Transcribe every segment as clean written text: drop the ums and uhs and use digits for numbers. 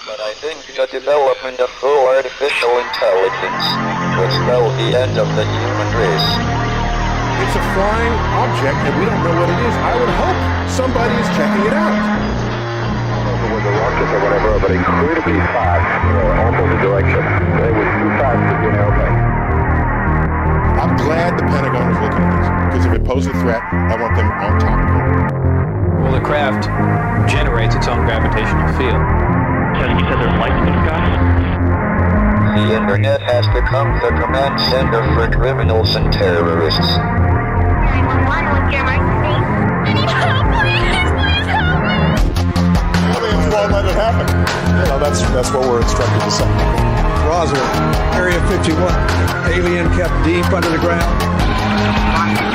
But I think the development of full artificial intelligence will spell the end of the human race. It's a flying object, and we don't know what it is. I would hope somebody is checking it out. It was a rocket or whatever, but incredibly fast, opposite direction. It was too fast to be an airplane. I'm glad the Pentagon is looking at this, because if it poses a threat, I want them on top of it. Well, the craft generates its own gravitational field. So you said there's lights in the sky? The internet has become the command center for criminals and terrorists. 911, what's your emergency? I need help, please help me! Aliens won't let it happen. That's what we're instructed to say. Roswell, Area 51. Alien kept deep under the ground. 1, 0,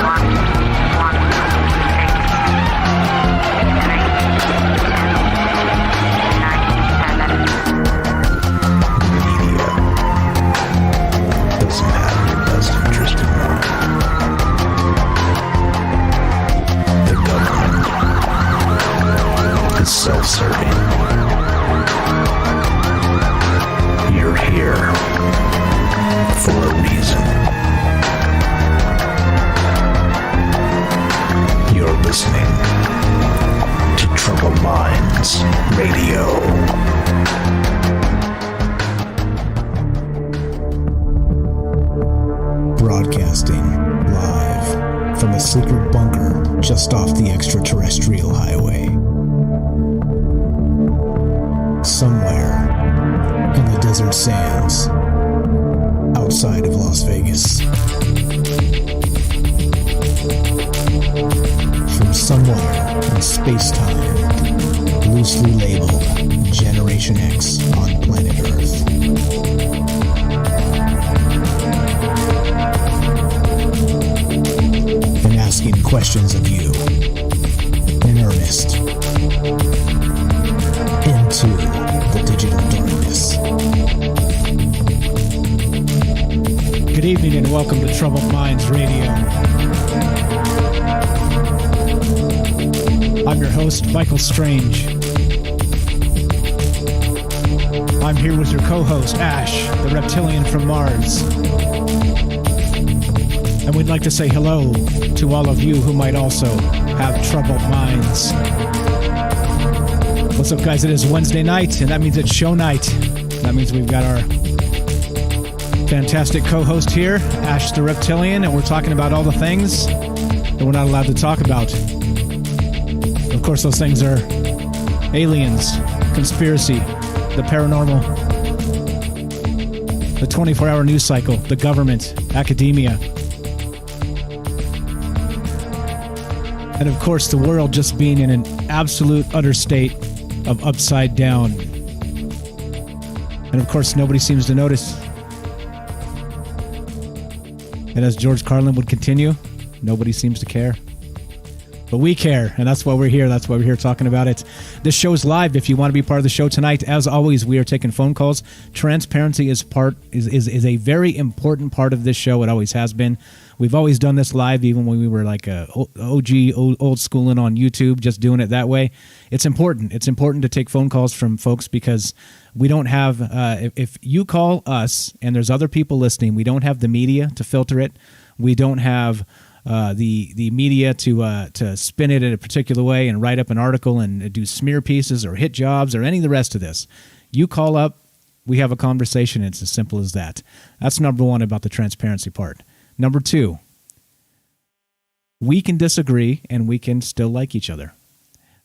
1, 1, self-serving. You're here for a reason. You're listening to Troubled Minds Radio. Broadcasting live from a secret bunker just off the extraterrestrial highway. Somewhere in the desert sands outside of Las Vegas. From somewhere in space-time, loosely labeled Generation X on planet Earth. And asking questions of you in earnest. Into the digital darkness. Good evening and welcome to Troubled Minds Radio. I'm your host, Michael Strange. I'm here with your co-host, Ash, the reptilian from Mars. And we'd like to say hello to all of you who might also have troubled minds. What's up, guys? It is Wednesday night, and that means it's show night. That means we've got our fantastic co-host here, Ash the Reptilian, and we're talking about all the things that we're not allowed to talk about. Of course, those things are aliens, conspiracy, the paranormal, the 24-hour news cycle, the government, academia, and of course, the world just being in an absolute utter state of upside down. And of course, nobody seems to notice. And as George Carlin would continue, nobody seems to care. But we care, and that's why we're here. That's why we're here talking about it. This show's live. If you want to be part of the show tonight, as always, we are taking phone calls. Transparency is a very important part of this show. It always has been. We've always done this live, even when we were like old schooling on YouTube, just doing it that way. It's important. It's important to take phone calls from folks because we don't have, if you call us and there's other people listening, we don't have the media to filter it. We don't have the media to spin it in a particular way and write up an article and do smear pieces or hit jobs or any of the rest of this. You call up, we have a conversation. It's as simple as that. That's number one about the transparency part. Number two, we can disagree and we can still like each other.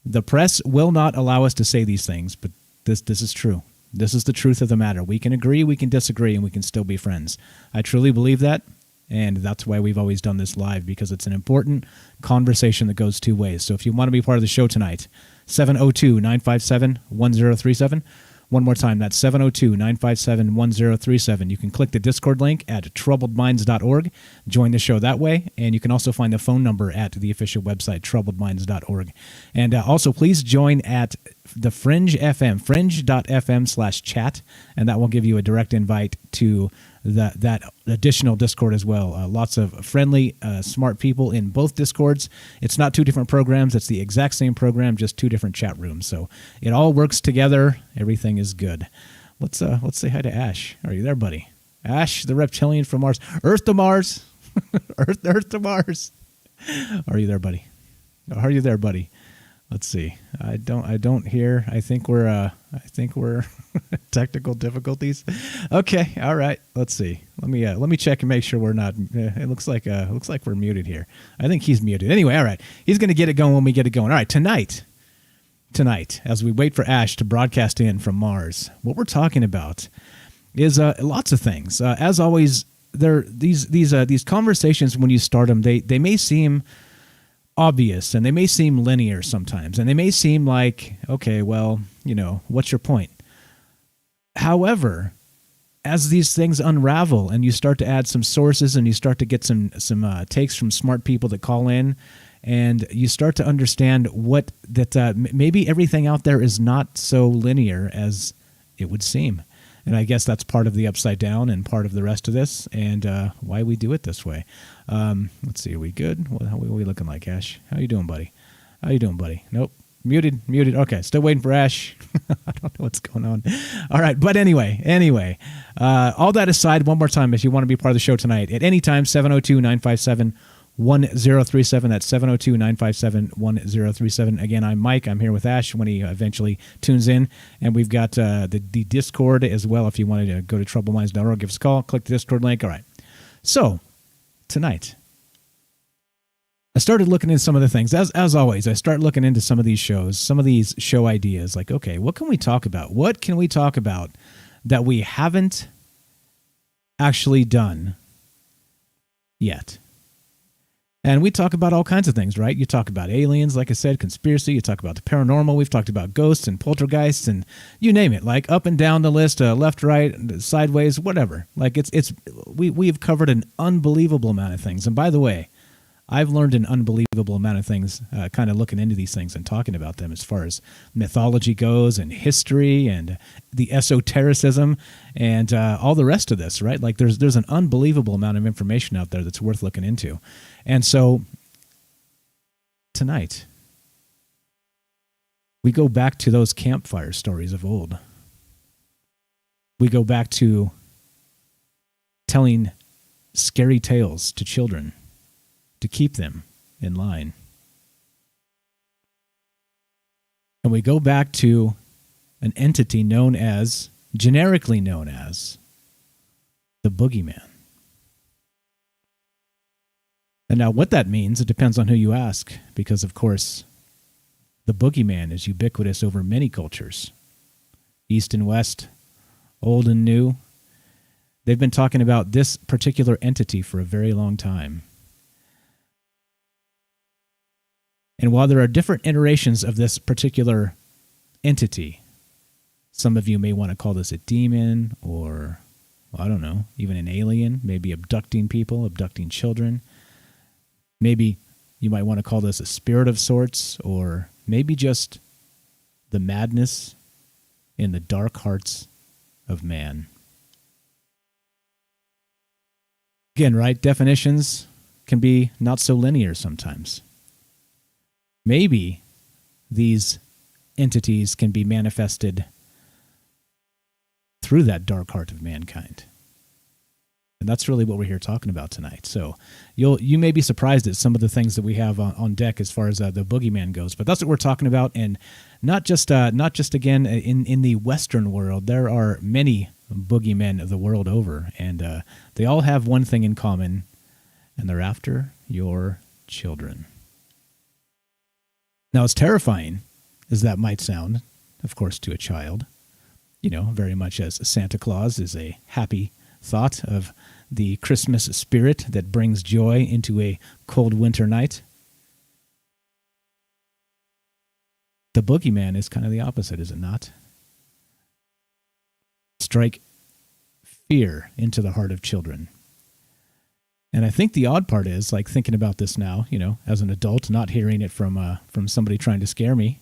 The press will not allow us to say these things, but this is true. This is the truth of the matter. We can agree, we can disagree, and we can still be friends. I truly believe that, and that's why we've always done this live, because it's an important conversation that goes two ways. So if you want to be part of the show tonight, 702-957-1037. One more time, that's 702-957-1037. You can click the Discord link at troubledminds.org, join the show that way, and you can also find the phone number at the official website, troubledminds.org. And also, please join at the Fringe FM, fringe.fm/chat, and that will give you a direct invite to that additional Discord as well. Lots of friendly, smart people in both Discords. It's not two different programs. It's the exact same program, just two different chat rooms. So it all works together. Everything is good. Let's say hi to Ash. Are you there, buddy? Ash, the reptilian from Mars. Earth to Mars. Earth to Mars. Are you there, buddy? Are you there, buddy? Let's see. I don't hear. I think we're technical difficulties. Okay. All right. Let's see. Let me check and make sure we're not. It looks like we're muted here. I think he's muted. Anyway, all right. He's going to get it going when we get it going. All right. Tonight, as we wait for Ash to broadcast in from Mars, what we're talking about is lots of things. As always, these conversations, when you start them, they may seem obvious and they may seem linear sometimes, and they may seem like, okay, well, what's your point? However, as these things unravel and you start to add some sources and you start to get some takes from smart people that call in, and you start to understand maybe everything out there is not so linear as it would seem. And I guess that's part of the Upside Down and part of the rest of this, and why we do it this way. Let's see, are we good? How are we looking like, Ash? How you doing, buddy? Nope. Muted. Okay, still waiting for Ash. I don't know what's going on. All right, but anyway, all that aside, one more time, if you want to be part of the show tonight, at any time, 702-957-1037. That's 702-957-1037. Again, I'm Mike. I'm here with Ash when he eventually tunes in. And we've got the Discord as well. If you wanted to go to troubleminds.org, give us a call, click the Discord link. All right. So, tonight, I started looking into some of the things. As always, I start looking into some of these shows, some of these show ideas. Like, okay, what can we talk about? What can we talk about that we haven't actually done yet? And we talk about all kinds of things, right? You talk about aliens, like I said, conspiracy. You talk about the paranormal. We've talked about ghosts and poltergeists and you name it, like up and down the list, left, right, sideways, whatever. Like we've covered an unbelievable amount of things. And by the way, I've learned an unbelievable amount of things kind of looking into these things and talking about them as far as mythology goes and history and the esotericism and all the rest of this, right? Like there's an unbelievable amount of information out there that's worth looking into. And so tonight, we go back to those campfire stories of old. We go back to telling scary tales to children to keep them in line. And we go back to an entity generically known as the Boogeyman. And now what that means, it depends on who you ask, because of course, the Boogeyman is ubiquitous over many cultures. East and West, old and new. They've been talking about this particular entity for a very long time. And while there are different iterations of this particular entity, some of you may want to call this a demon or, well, I don't know, even an alien, maybe abducting people, abducting children. Maybe you might want to call this a spirit of sorts, or maybe just the madness in the dark hearts of man. Again, right? Definitions can be not so linear sometimes. Maybe these entities can be manifested through that dark heart of mankind. And that's really what we're here talking about tonight. So you may be surprised at some of the things that we have on deck as far as the Boogeyman goes, but that's what we're talking about. And not just again in the Western world. There are many boogeymen the world over, and they all have one thing in common, and they're after your children. Now, as terrifying as that might sound, of course, to a child, very much as Santa Claus is a happy thought of the Christmas spirit that brings joy into a cold winter night, the Boogeyman is kind of the opposite, is it not? Strike fear into the heart of children. And I think the odd part is, like, thinking about this now, as an adult, not hearing it from somebody trying to scare me,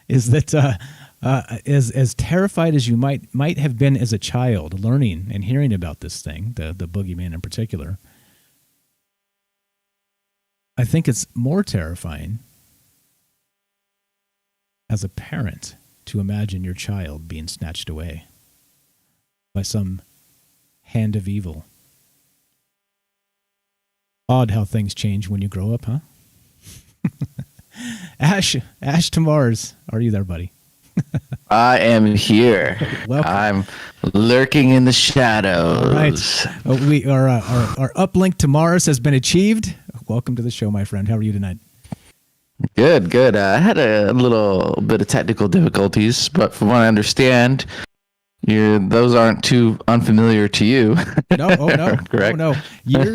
is that as terrified as you might have been as a child, learning and hearing about this thing, the boogeyman in particular, I think it's more terrifying as a parent to imagine your child being snatched away by some hand of evil. Odd how things change when you grow up, huh? Ash to Mars. Are you there, buddy? I am here. Welcome. I'm lurking in the shadows. All right. We our uplink to Mars has been achieved. Welcome to the show, my friend. How are you tonight? Good. I had a little bit of technical difficulties, but from what I understand, those aren't too unfamiliar to you. No, correct. No.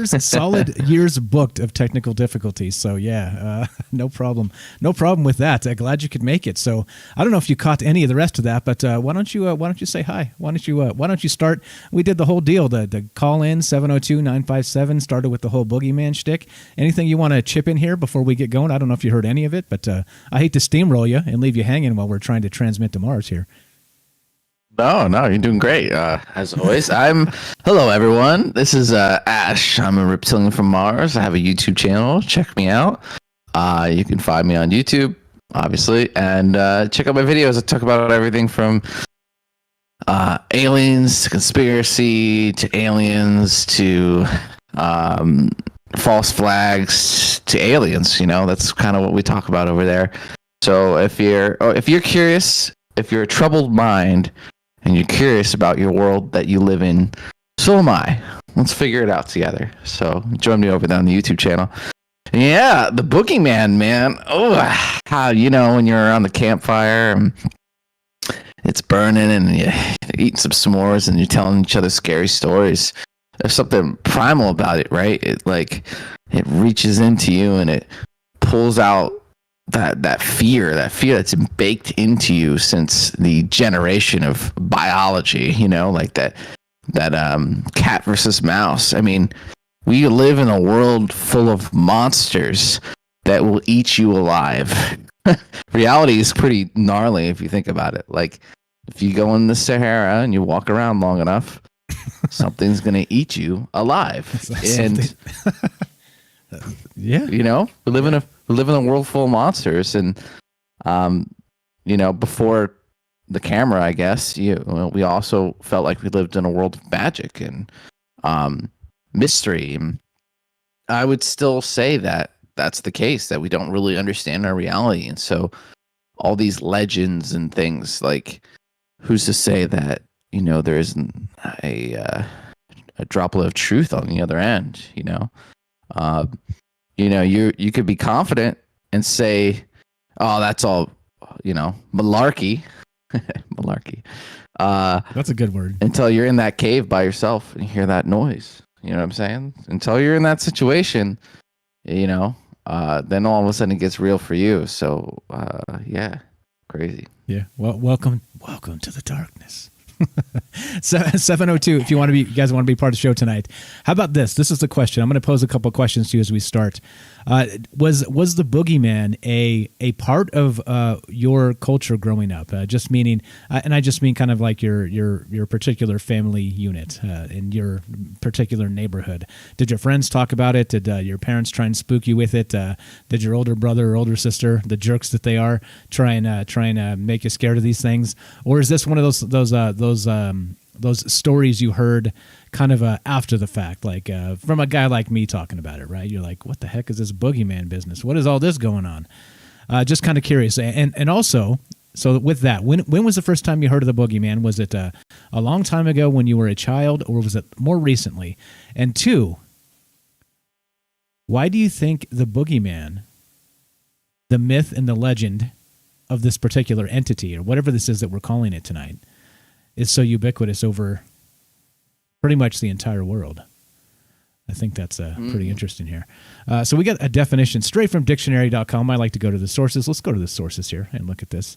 Solid years booked of technical difficulties. So yeah, no problem with that. Glad you could make it. So I don't know if you caught any of the rest of that, but why don't you say hi? Why don't you start? We did the whole deal. The call in 702-957 started with the whole boogeyman shtick. Anything you want to chip in here before we get going? I don't know if you heard any of it, but I hate to steamroll you and leave you hanging while we're trying to transmit to Mars here. No, you're doing great. As always, hello everyone. This is Ash. I'm a reptilian from Mars. I have a YouTube channel. Check me out. You can find me on YouTube, obviously, and check out my videos. I talk about everything from aliens to conspiracy to aliens to false flags to aliens. That's kind of what we talk about over there. So if you're curious, if you're a troubled mind, and you're curious about your world that you live in, so am I. Let's figure it out together. So join me over there on the YouTube channel. Yeah, the boogeyman, man. Oh, how when you're around the campfire and it's burning and you're eating some s'mores and you're telling each other scary stories. There's something primal about it, right? It reaches into you and it pulls out that fear that's baked into you since the generation of biology, like that cat versus mouse. I mean, we live in a world full of monsters that will eat you alive. Reality is pretty gnarly if you think about it. Like, if you go in the Sahara and you walk around long enough, something's going to eat you alive. And yeah, we live in a world full of monsters, and before the camera, I guess we also felt like we lived in a world of magic and mystery. And I would still say that that's the case, that we don't really understand our reality, and so all these legends and things, like, who's to say that there isn't a droplet of truth on the other end? You could be confident and say, "Oh, that's all, malarkey." Malarkey. That's a good word. Until you're in that cave by yourself and you hear that noise. You know what I'm saying? Until you're in that situation, then all of a sudden it gets real for you. So, yeah, crazy. Yeah. Well, welcome to the darkness. 702 if you guys want to be part of the show tonight. How about this? This is the question. I'm going to pose a couple of questions to you as we start. Was the boogeyman a part of your culture growing up? Just meaning, and I just mean kind of like your particular family unit in your particular neighborhood. Did your friends talk about it? Did your parents try and spook you with it? Did your older brother or older sister, the jerks that they are, try and make you scared of these things? Or is this one of those stories you heard kind of after the fact, like from a guy like me talking about it, right? You're like, what the heck is this boogeyman business? What is all this going on? Just kind of curious. And also, so with that, when was the first time you heard of the boogeyman? Was it a long time ago when you were a child, or was it more recently? And two, why do you think the boogeyman, the myth and the legend of this particular entity, or whatever this is that we're calling it tonight, is so ubiquitous over pretty much the entire world? I think that's pretty interesting here. So we got a definition straight from dictionary.com. I like to go to the sources. Let's go to the sources here and look at this.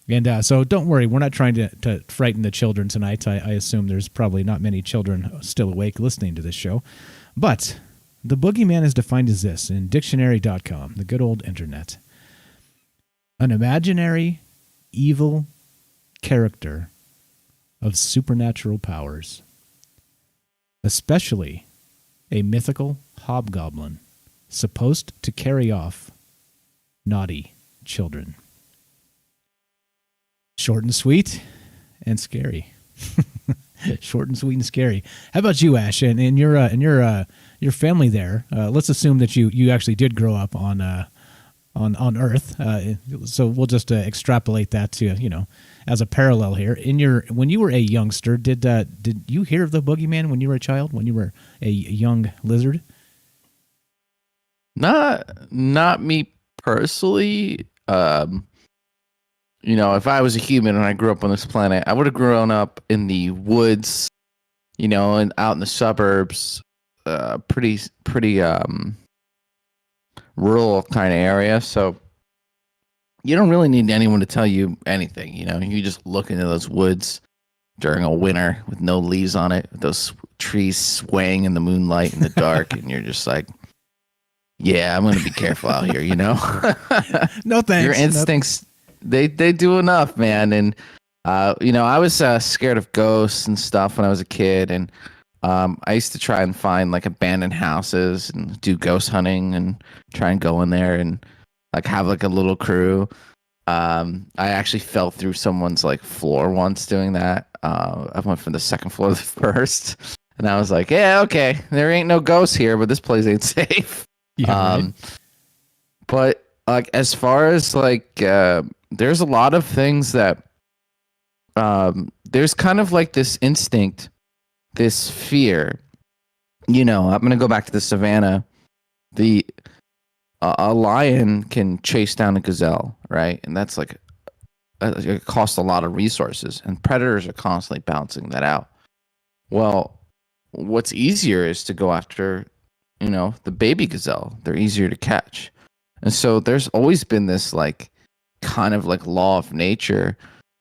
And so don't worry, we're not trying to frighten the children tonight. I assume there's probably not many children still awake listening to this show. But the boogeyman is defined as this in dictionary.com, the good old internet: an imaginary, evil, character of supernatural powers, especially a mythical hobgoblin supposed to carry off naughty children. Short and sweet and scary. Short and sweet and scary. How about you, Ash? And your family there. Let's assume that you actually did grow up on Earth. So we'll just extrapolate that to as a parallel here. When you were a youngster, did you hear of the boogeyman when you were a child? When you were a young lizard? Not me personally. If I was a human and I grew up on this planet, I would have grown up in the woods, and out in the suburbs, pretty rural kind of area. So you don't really need anyone to tell you anything. You just look into those woods during a winter with no leaves on it, with those trees swaying in the moonlight in the dark, and you're just like, yeah, I'm going to be careful out here, No thanks. Your instincts, they do enough, man. And, I was scared of ghosts and stuff when I was a kid. And I used to try and find like abandoned houses and do ghost hunting and try and go in there and like have like a little crew. I actually fell through someone's like floor once doing that. I went from the second floor to the first. And I was like, yeah, okay, there ain't no ghosts here, but this place ain't safe. Yeah, right. But like as far as like there's a lot of things that there's kind of like this instinct, this fear. I'm gonna go back to the savannah. A lion can chase down a gazelle, right? And that's like it costs a lot of resources, and predators are constantly balancing that out. Well, what's easier is to go after the baby gazelle. They're easier to catch. And so there's always been this like kind of like law of nature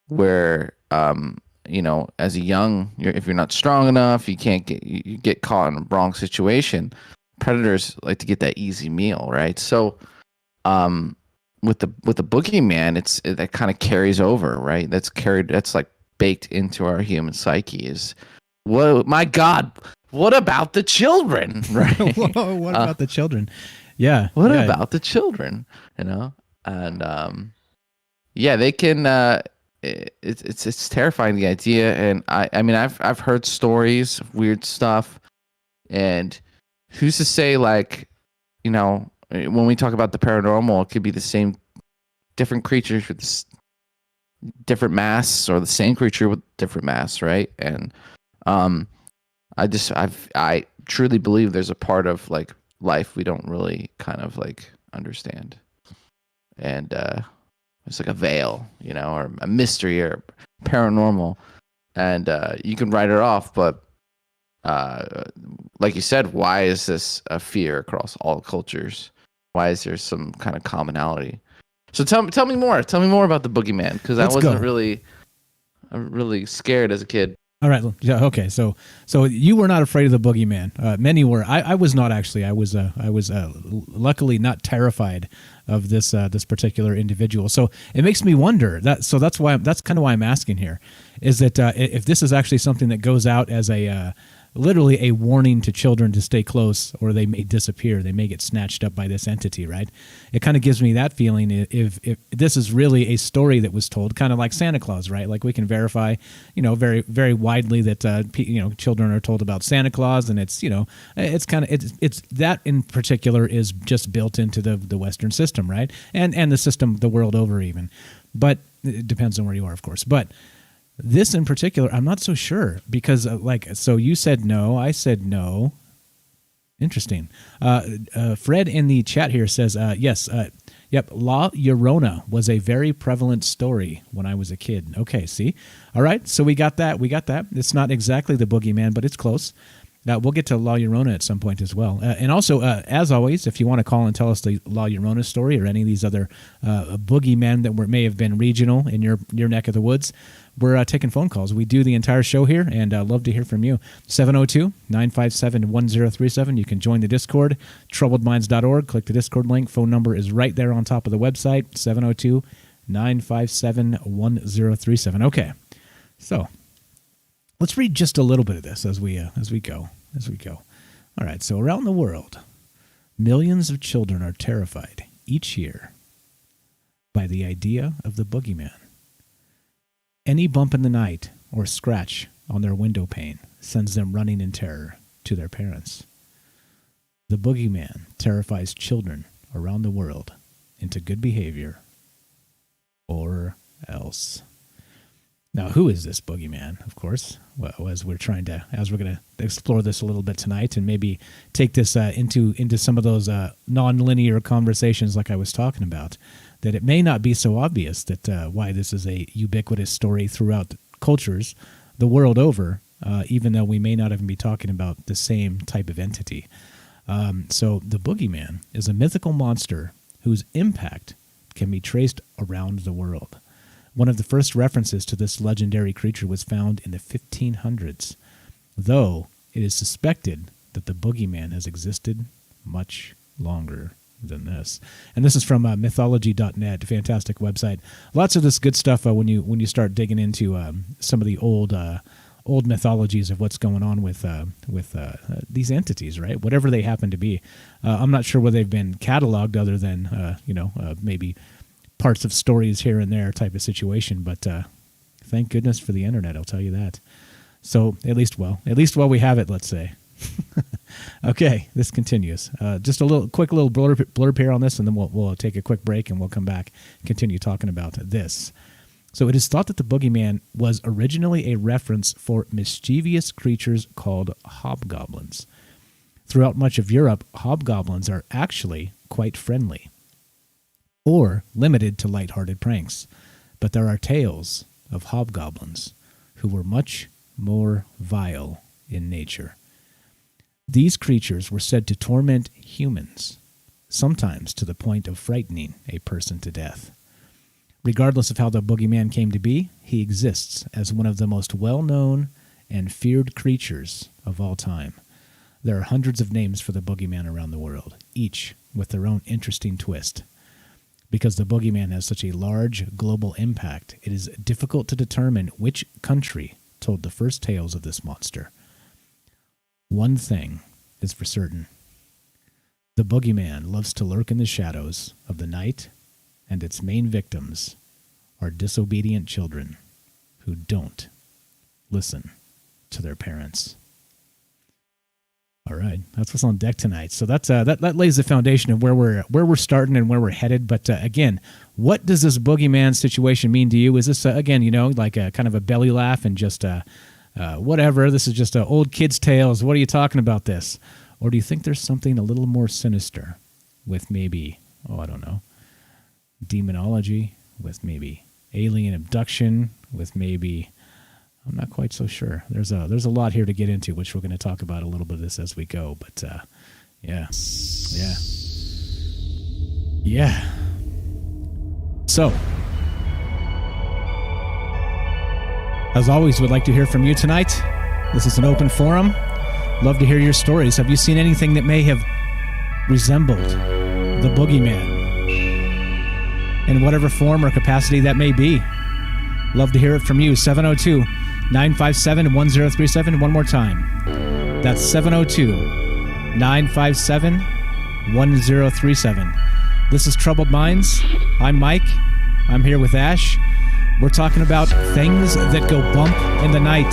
where as a young, if you're not strong enough, you get caught in a wrong situation. Predators like to get that easy meal, right? So with the boogeyman, that kind of carries over, right? That's like baked into our human psyche is, whoa, my God, what about the children? Right? Whoa, what about the children? Yeah. What about the children? And they can. It's terrifying, the idea. And I mean I've heard stories of weird stuff, and who's to say like when we talk about the paranormal, it could be the same different creatures with different masks, or the same creature with different masks, right? And I truly believe there's a part of like life we don't really kind of like understand, and it's like a veil, or a mystery or paranormal, and you can write it off. But like you said, why is this a fear across all cultures? Why is there some kind of commonality? So tell me more. Tell me more about the boogeyman, because I wasn't really scared as a kid. All right. Yeah. Okay. So you were not afraid of the boogeyman. Many were. I was not actually. I was luckily not terrified of this particular individual. So it makes me wonder that's kind of why I'm asking here, is that if this is actually something that goes out as literally a warning to children to stay close, or they may disappear, they may get snatched up by this entity, right? It kind of gives me that feeling if this is really a story that was told, kind of like Santa Claus, right? Like we can verify, very, very widely that, children are told about Santa Claus, and it's that in particular is just built into the Western system, right? And the system the world over even. But it depends on where you are, of course. But this in particular, I'm not so sure, because so you said no, I said no. Interesting. Fred in the chat here says, yes, yep, La Llorona was a very prevalent story when I was a kid. Okay, see? All right, so we got that. It's not exactly the boogeyman, but it's close. We'll get to La Llorona at some point as well. And also, as always, if you want to call and tell us the La Llorona story or any of these other boogeymen that may have been regional in your neck of the woods, we're taking phone calls. We do the entire show here, and love to hear from you. 702-957-1037. You can join the Discord, troubledminds.org. Click the Discord link. Phone number is right there on top of the website, 957-1037. Okay, so let's read just a little bit of this as we go. All right, so around the world, millions of children are terrified each year by the idea of the boogeyman. Any bump in the night or scratch on their window pane sends them running in terror to their parents. The boogeyman terrifies children around the world into good behavior or else. Now, who is this boogeyman? Of course, well, as we're going to explore this a little bit tonight and maybe take this into some of those non-linear conversations like I was talking about, that it may not be so obvious that why this is a ubiquitous story throughout cultures the world over, even though we may not even be talking about the same type of entity. So the boogeyman is a mythical monster whose impact can be traced around the world. One of the first references to this legendary creature was found in the 1500s, though it is suspected that the boogeyman has existed much longer than this. And this is from mythology.net, fantastic website. Lots of this good stuff when you start digging into some of the old mythologies of what's going on with these entities, right? Whatever they happen to be. I'm not sure where they've been cataloged other than maybe parts of stories here and there type of situation, but thank goodness for the internet, I'll tell you that. So at least while we have it, let's say. Okay, this continues. Just a quick little blurb here on this, and then we'll take a quick break and we'll come back and continue talking about this. So it is thought that the boogeyman was originally a reference for mischievous creatures called hobgoblins. Throughout much of Europe, hobgoblins are actually quite friendly, or limited to lighthearted pranks. But there are tales of hobgoblins who were much more vile in nature. These creatures were said to torment humans, sometimes to the point of frightening a person to death. Regardless of how the boogeyman came to be, he exists as one of the most well-known and feared creatures of all time. There are hundreds of names for the boogeyman around the world, each with their own interesting twist. Because the boogeyman has such a large global impact, it is difficult to determine which country told the first tales of this monster. One thing is for certain. The boogeyman loves to lurk in the shadows of the night, and its main victims are disobedient children who don't listen to their parents. All right, that's what's on deck tonight. So that's that lays the foundation of where we're starting and where we're headed. But again, what does this boogeyman situation mean to you? Is this again, like a kind of a belly laugh and just whatever? This is just old kids' tales. What are you talking about this? Or do you think there's something a little more sinister with maybe, I don't know, demonology, with maybe alien abduction, with maybe, I'm not quite so sure. There's a lot here to get into, which we're going to talk about a little bit of this as we go. But yeah. So, as always, we'd like to hear from you tonight. This is an open forum. Love to hear your stories. Have you seen anything that may have resembled the boogeyman in whatever form or capacity that may be? Love to hear it from you. 702-957-1037. One more time. That's 702-957-1037. This is Troubled Minds. I'm Mike. I'm here with Ash. We're talking about things that go bump in the night.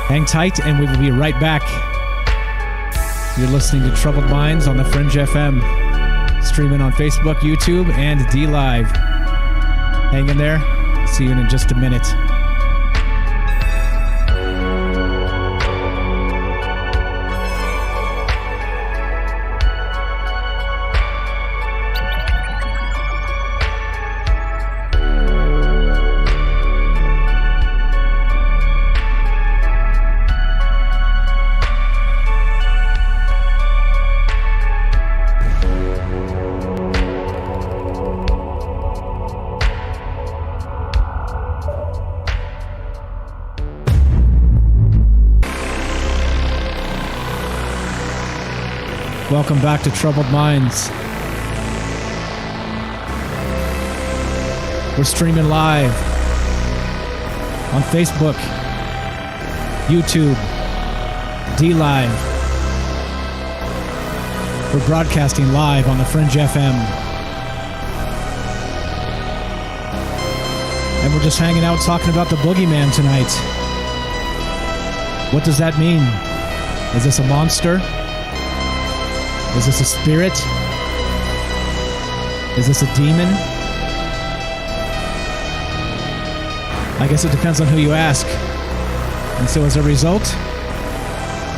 Hang tight, and we will be right back. You're listening to Troubled Minds on the Fringe FM. Streaming on Facebook, YouTube, and DLive. Hang in there. See you in just a minute. Welcome back to Troubled Minds. We're streaming live on Facebook, YouTube, D-Live. We're broadcasting live on the Fringe FM. And we're just hanging out talking about the Boogeyman tonight. What does that mean? Is this a monster? Is this a spirit? Is this a demon? I guess it depends on who you ask. And so as a result,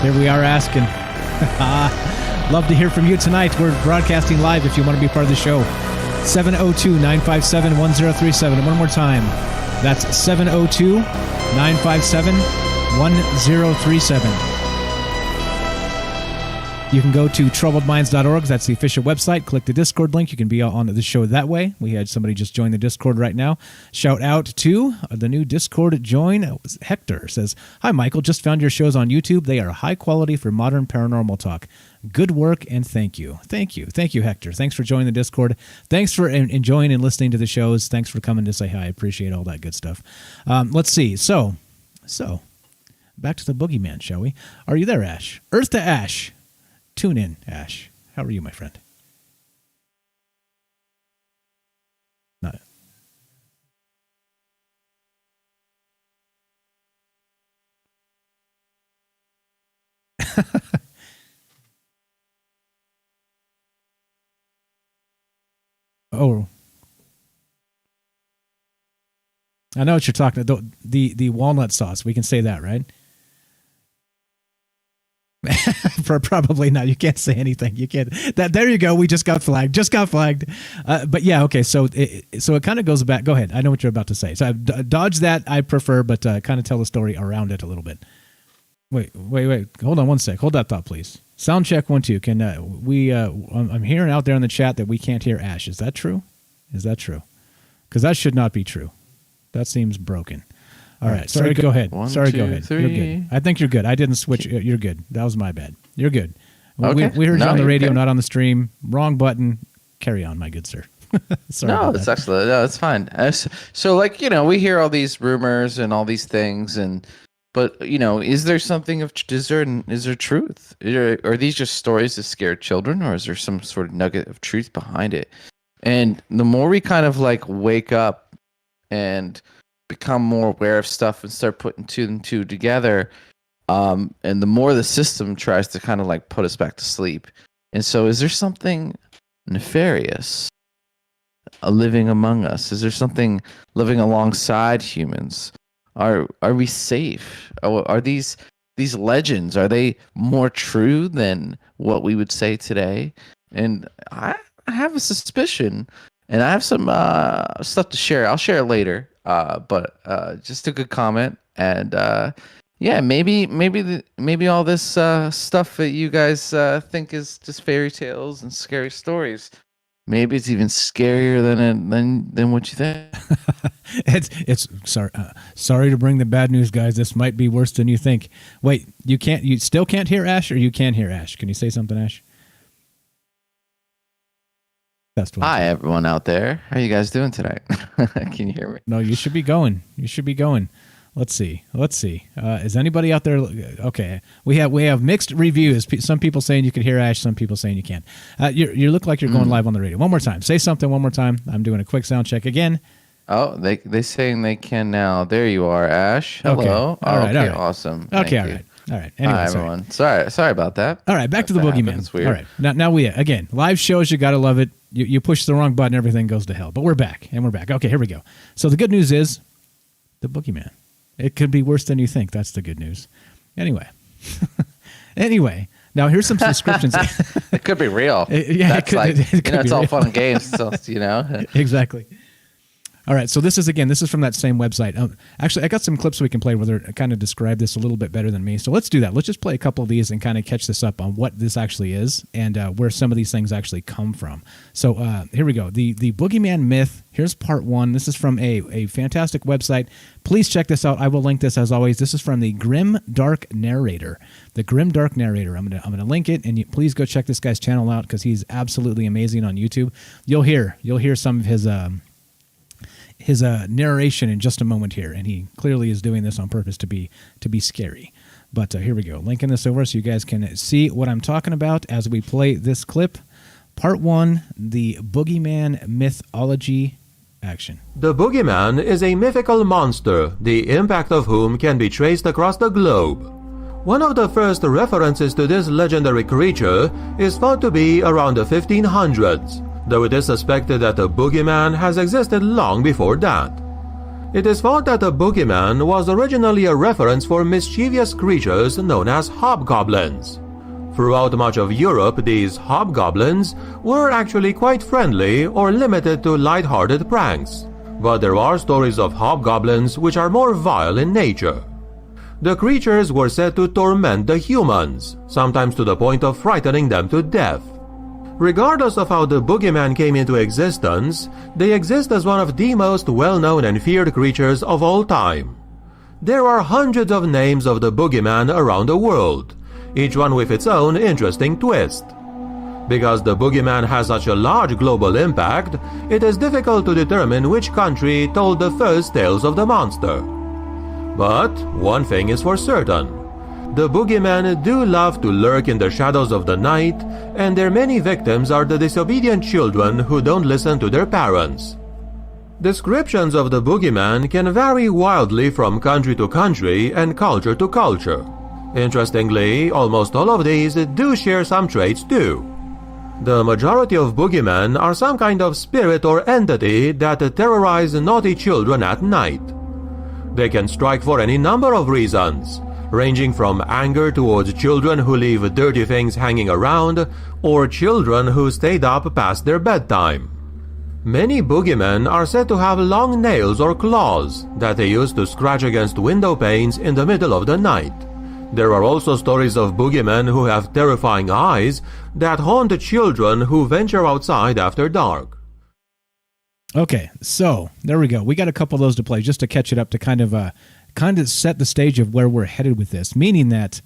here we are asking. Love to hear from you tonight. We're broadcasting live if you want to be part of the show. 702-957-1037. One more time. That's 702-957-1037. You can go to troubledminds.org. That's the official website. Click the Discord link. You can be on the show that way. We had somebody just join the Discord right now. Shout out to the new Discord join. Hector says, "Hi, Michael. Just found your shows on YouTube. They are high quality for modern paranormal talk. Good work and thank you." Thank you. Thank you, Hector. Thanks for joining the Discord. Thanks for enjoying and listening to the shows. Thanks for coming to say hi. I appreciate all that good stuff. Let's see. So, back to the Boogeyman, shall we? Are you there, Ash? Earth to Ash. Tune in, Ash. How are you, my friend? Not. Oh. I know what you're talking about. The walnut sauce. We can say that, right? Probably not. You can't say anything. You can't. There you go. We just got flagged. But yeah, okay. So it kind of goes back. Go ahead. I know what you're about to say. So I've dodged that. I prefer, but kind of tell the story around it a little bit. Wait. Hold on one sec. Hold that thought, please. Sound check 1 2. Can I'm hearing out there in the chat that we can't hear Ash. Is that true? Because that should not be true. That seems broken. All right. Sorry, go ahead. Go ahead. 3. You're good. I think you're good. I didn't switch. You're good. That was my bad. You're good. Okay. We heard you on the radio, okay. not on the stream. Wrong button. Carry on, my good sir. Sorry. No, it's excellent. No, it's fine. So, we hear all these rumors and all these things, but is there something is there truth? Are these just stories to scare children, or is there some sort of nugget of truth behind it? And the more we kind of wake up and become more aware of stuff and start putting two and two together, and the more the system tries to kind of put us back to sleep. And so is there something nefarious living among us? Is there something living alongside humans? Are we safe? Are these legends, are they more true than what we would say today? And I have a suspicion, and I have some stuff to share. I'll share it later. But just a good comment, and maybe all this stuff that you guys think is just fairy tales and scary stories, maybe it's even scarier than what you think. It's sorry to bring the bad news, guys. This might be worse than you think. Wait, you still can't hear Ash, or you can hear Ash? Can you say something, Ash? Hi, everyone out there. How are you guys doing tonight? Can you hear me? No, you should be going. Let's see. Is anybody out there? Okay, we have mixed reviews. Some people saying you can hear Ash. Some people saying you can't. You look like you're going live on the radio. One more time. Say something one more time. I'm doing a quick sound check again. Oh, they saying they can now. There you are, Ash. Hello. Okay. All right. Awesome. Okay. Thank you. All right. Anyway, hi, everyone. Sorry about that. All right, back to the Boogeyman. It's weird. All right. Now we again, live shows, you got to love it. You push the wrong button, everything goes to hell. But we're back. Okay, here we go. So the good news is the Boogeyman. It could be worse than you think. That's the good news. Anyway. Now here's some subscriptions. It could be real. It could it's all real. fun and games. So, Exactly. All right, so this is from that same website. Actually, I got some clips we can play where they kind of describe this a little bit better than me. So let's do that. Let's just play a couple of these and kind of catch this up on what this actually is and where some of these things actually come from. So here we go. The Boogeyman myth. Here's part 1. This is from a fantastic website. Please check this out. I will link this as always. This is from the Grim Dark Narrator. The Grim Dark Narrator. I'm gonna link it, and please go check this guy's channel out because he's absolutely amazing on YouTube. You'll hear some of his his narration in just a moment here, and he clearly is doing this on purpose to be scary. But here we go, linking this over so you guys can see what I'm talking about as we play this clip. Part 1, the Boogeyman mythology action. The Boogeyman is a mythical monster, the impact of whom can be traced across the globe. One of the first references to this legendary creature is thought to be around the 1500s, though it is suspected that the Boogeyman has existed long before that. It is thought that the Boogeyman was originally a reference for mischievous creatures known as hobgoblins. Throughout much of Europe, these hobgoblins were actually quite friendly or limited to light-hearted pranks, but there are stories of hobgoblins which are more vile in nature. The creatures were said to torment the humans, sometimes to the point of frightening them to death. Regardless of how the Boogeyman came into existence, they exist as one of the most well-known and feared creatures of all time. There are hundreds of names of the Boogeyman around the world, each one with its own interesting twist. Because the Boogeyman has such a large global impact, it is difficult to determine which country told the first tales of the monster. But one thing is for certain. The Boogeyman do love to lurk in the shadows of the night, and their many victims are the disobedient children who don't listen to their parents. Descriptions of the Boogeyman can vary wildly from country to country and culture to culture. Interestingly, almost all of these do share some traits too. The majority of Boogeymen are some kind of spirit or entity that terrorize naughty children at night. They can strike for any number of reasons, ranging from anger towards children who leave dirty things hanging around, or children who stayed up past their bedtime. Many Boogeymen are said to have long nails or claws that they use to scratch against window panes in the middle of the night. There are also stories of Boogeymen who have terrifying eyes that haunt children who venture outside after dark. Okay, so there we go. We got a couple of those to play just to catch it up to kind of set the stage of where we're headed with this, meaning that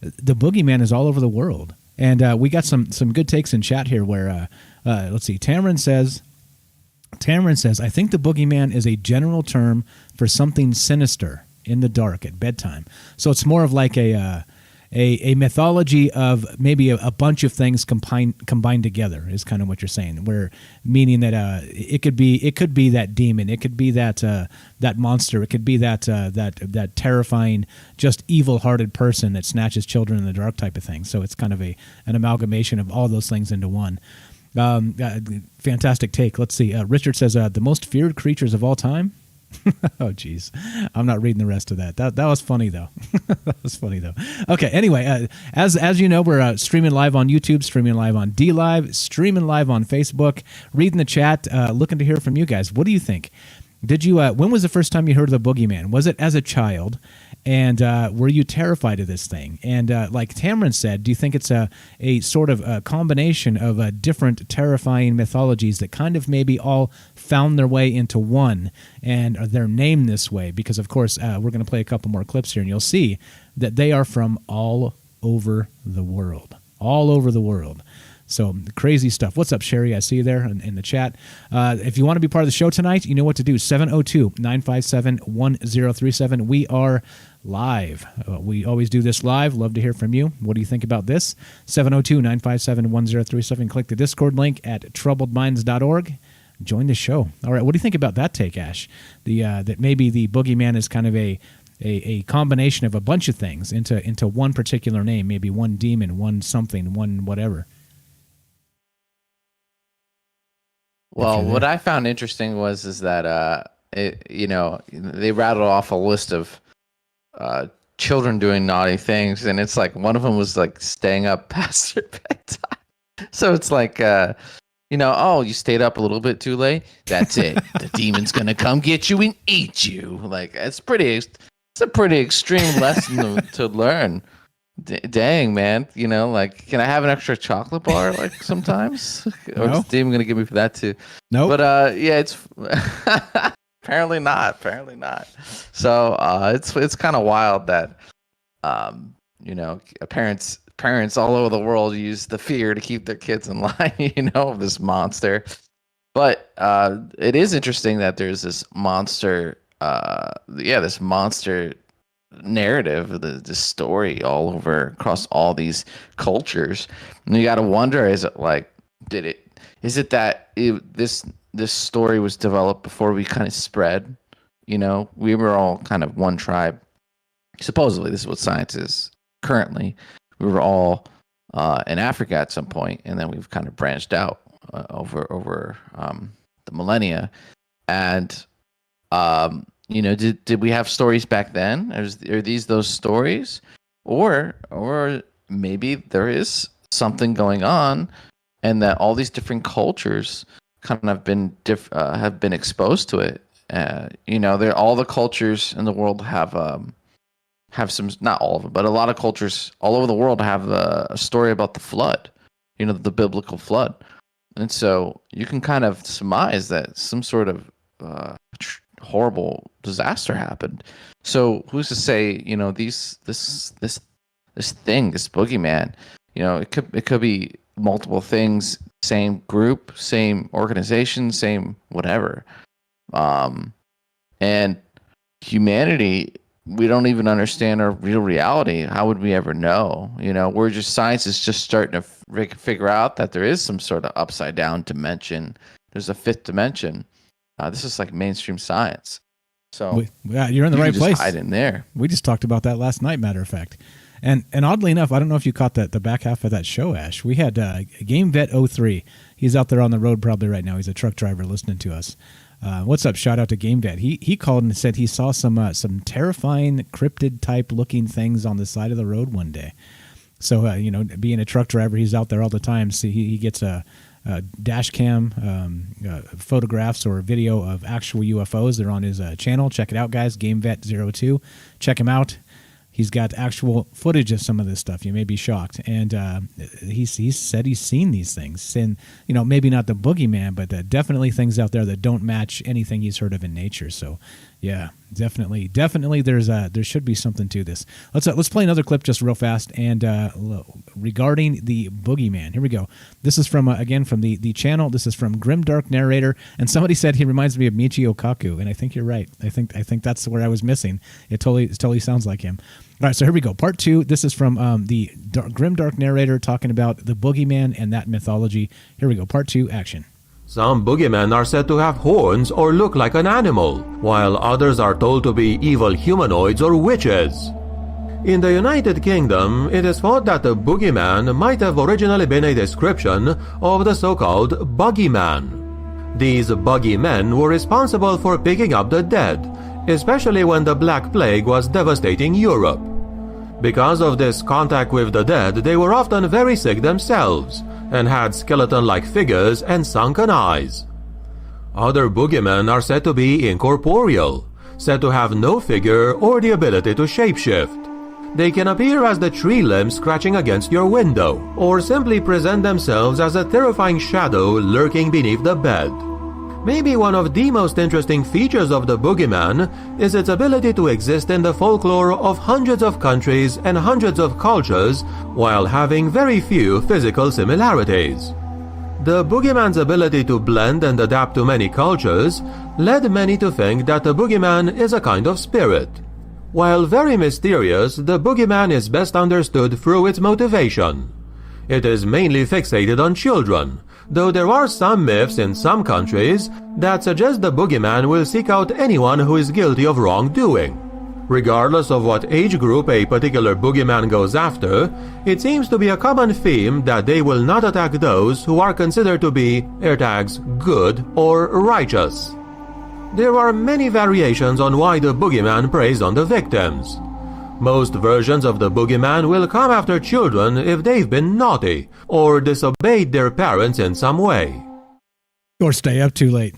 the Boogeyman is all over the world. And we got some good takes in chat here where, let's see, Tamron says, I think the Boogeyman is a general term for something sinister in the dark at bedtime. So it's more of like a mythology of maybe a bunch of things combined together is kind of what you're saying. Where meaning that it could be that demon, it could be that monster, it could be that terrifying, just evil-hearted person that snatches children in the dark type of thing. So it's kind of an amalgamation of all those things into one. Fantastic take. Let's see. Richard says the most feared creatures of all time. Oh, geez. I'm not reading the rest of that. That was funny, though. That was funny, though. Okay, anyway, as you know, we're streaming live on YouTube, streaming live on DLive, streaming live on Facebook, reading the chat, looking to hear from you guys. What do you think? Did you? When was the first time you heard of the Boogeyman? Was it as a child? And were you terrified of this thing? And like Tamron said, do you think it's a sort of a combination of different terrifying mythologies that kind of maybe all found their way into one and they're named this way? Because, of course, we're going to play a couple more clips here, and you'll see that they are from all over the world. All over the world. So crazy stuff. What's up, Sherry? I see you there in the chat. If you want to be part of the show tonight, you know what to do. 702-957-1037. We are live. We always do this live. Love to hear from you. What do you think about this? 702-957-1037. Click the Discord link at troubledminds.org. Join the show. All right, what do you think about that take, Ash? That maybe the Boogeyman is kind of a combination of a bunch of things into one particular name, maybe one demon, one something, one whatever. Well, what I found interesting is that they rattled off a list of children doing naughty things, and it's like one of them was like staying up past their bedtime. So it's like, you stayed up a little bit too late. That's it. The demon's gonna come get you and eat you. Like it's a pretty extreme lesson to learn. Dang, man. Like, can I have an extra chocolate bar, like, sometimes? Or is the demon going to give me for that, too? No. Nope. But, it's... apparently not. So, it's kind of wild that, parents all over the world use the fear to keep their kids in line, of this monster. But it is interesting that there's this monster, this monster narrative, this story all over across all these cultures, and you got to wonder: is it like, is it that this story was developed before we kind of spread? You know, we were all kind of one tribe. Supposedly, this is what science is currently. We were all in Africa at some point, and then we've kind of branched out over the millennia. And did we have stories back then? Are these those stories, or maybe there is something going on, and that all these different cultures kind of have been exposed to it. All the cultures in the world have some, not all of them, but a lot of cultures all over the world have a story about the flood, the biblical flood. And so you can kind of surmise that some sort of horrible disaster happened. So who's to say, this thing, this boogeyman, it could be multiple things, same group, same organization, same whatever. And humanity, we don't even understand our real reality. How would we ever know? Science is just starting to figure out that there is some sort of upside down dimension. There's a fifth dimension. This is like mainstream science. So you're in the right place. Hide in there. We just talked about that last night, matter of fact. And oddly enough, I don't know if you caught the back half of that show, Ash. We had Game Vet 03. He's out there on the road probably right now. He's a truck driver listening to us. What's up? Shout out to Game Vet. He called and said he saw some terrifying cryptid type looking things on the side of the road one day. So being a truck driver, he's out there all the time. So he gets a dash cam photographs or video of actual UFOs. They're on his channel. Check it out, guys. Game Vet 02. Check him out. He's got actual footage of some of this stuff. You may be shocked. And he said he's seen these things. And, maybe not the boogeyman, but definitely things out there that don't match anything he's heard of in nature. So, yeah, definitely there should be something to this. Let's play another clip just real fast. And regarding the boogeyman, here we go. This is from, again, from the channel. This is from Grimdark Narrator. And somebody said he reminds me of Michio Kaku. And I think you're right. I think that's where I was missing. It totally sounds like him. All right, so here we go. Part 2. This is from the Grimdark Narrator talking about the boogeyman and that mythology. Here we go. Part 2, action. Some boogeymen are said to have horns or look like an animal, while others are told to be evil humanoids or witches. In the United Kingdom, it is thought that the boogeyman might have originally been a description of the so-called Bogeyman. These bogeymen were responsible for picking up the dead, especially when the Black Plague was devastating Europe. Because of this contact with the dead, they were often very sick themselves, and had skeleton-like figures and sunken eyes. Other boogeymen are said to be incorporeal, said to have no figure or the ability to shapeshift. They can appear as the tree limbs scratching against your window, or simply present themselves as a terrifying shadow lurking beneath the bed. Maybe one of the most interesting features of the boogeyman is its ability to exist in the folklore of hundreds of countries and hundreds of cultures while having very few physical similarities. The boogeyman's ability to blend and adapt to many cultures led many to think that the boogeyman is a kind of spirit. While very mysterious, the boogeyman is best understood through its motivation. It is mainly fixated on children, though there are some myths in some countries that suggest the boogeyman will seek out anyone who is guilty of wrongdoing. Regardless of what age group a particular boogeyman goes after, it seems to be a common theme that they will not attack those who are considered to be AirTags good or righteous. There are many variations on why the boogeyman preys on the victims. Most versions of the boogeyman will come after children if they've been naughty or disobeyed their parents in some way. Or stay up too late.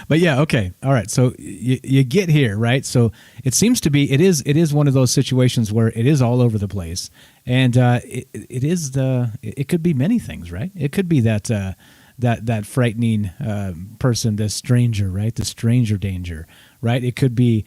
But yeah, okay. All right. So you get here, right? So it seems to be, it is one of those situations where it is all over the place. And it could be many things, right? It could be that frightening person, the stranger, right? The stranger danger, right? It could be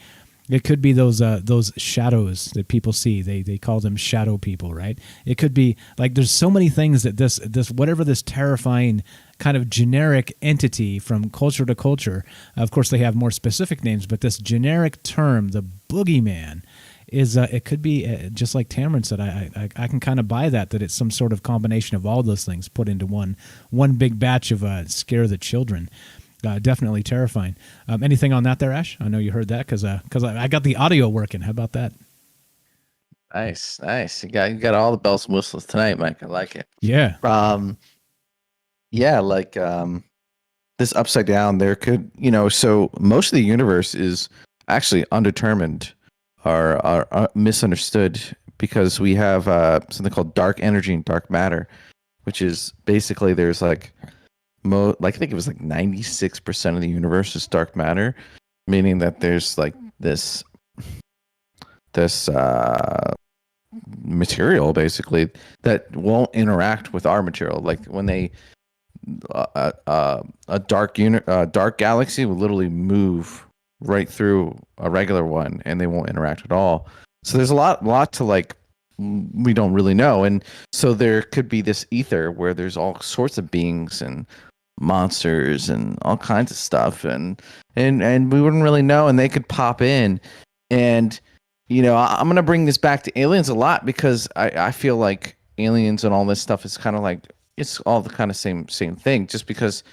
It could be those shadows that people see. They call them shadow people, right? It could be like there's so many things that this whatever this terrifying kind of generic entity from culture to culture. Of course, they have more specific names, but this generic term, the boogeyman, is it could be just like Tamron said. I can kind of buy that it's some sort of combination of all those things put into one big batch of scare the children. Definitely terrifying. Anything on that there, Ash? I know you heard that because I got the audio working. How about that? Nice. You got all the bells and whistles tonight, Mike. I like it. Yeah. Yeah, like this upside down. There could, so most of the universe is actually undetermined or misunderstood because we have something called dark energy and dark matter, which is basically there's like. I think it was like 96% of the universe is dark matter, meaning that there's like this material basically that won't interact with our material. Like when a dark galaxy will literally move right through a regular one, and they won't interact at all. So there's a lot to like we don't really know, and so there could be this ether where there's all sorts of beings and monsters and all kinds of stuff, and we wouldn't really know, and they could pop in. And I'm gonna bring this back to aliens a lot because I feel like aliens and all this stuff is kind of like it's all the kind of same thing. Just because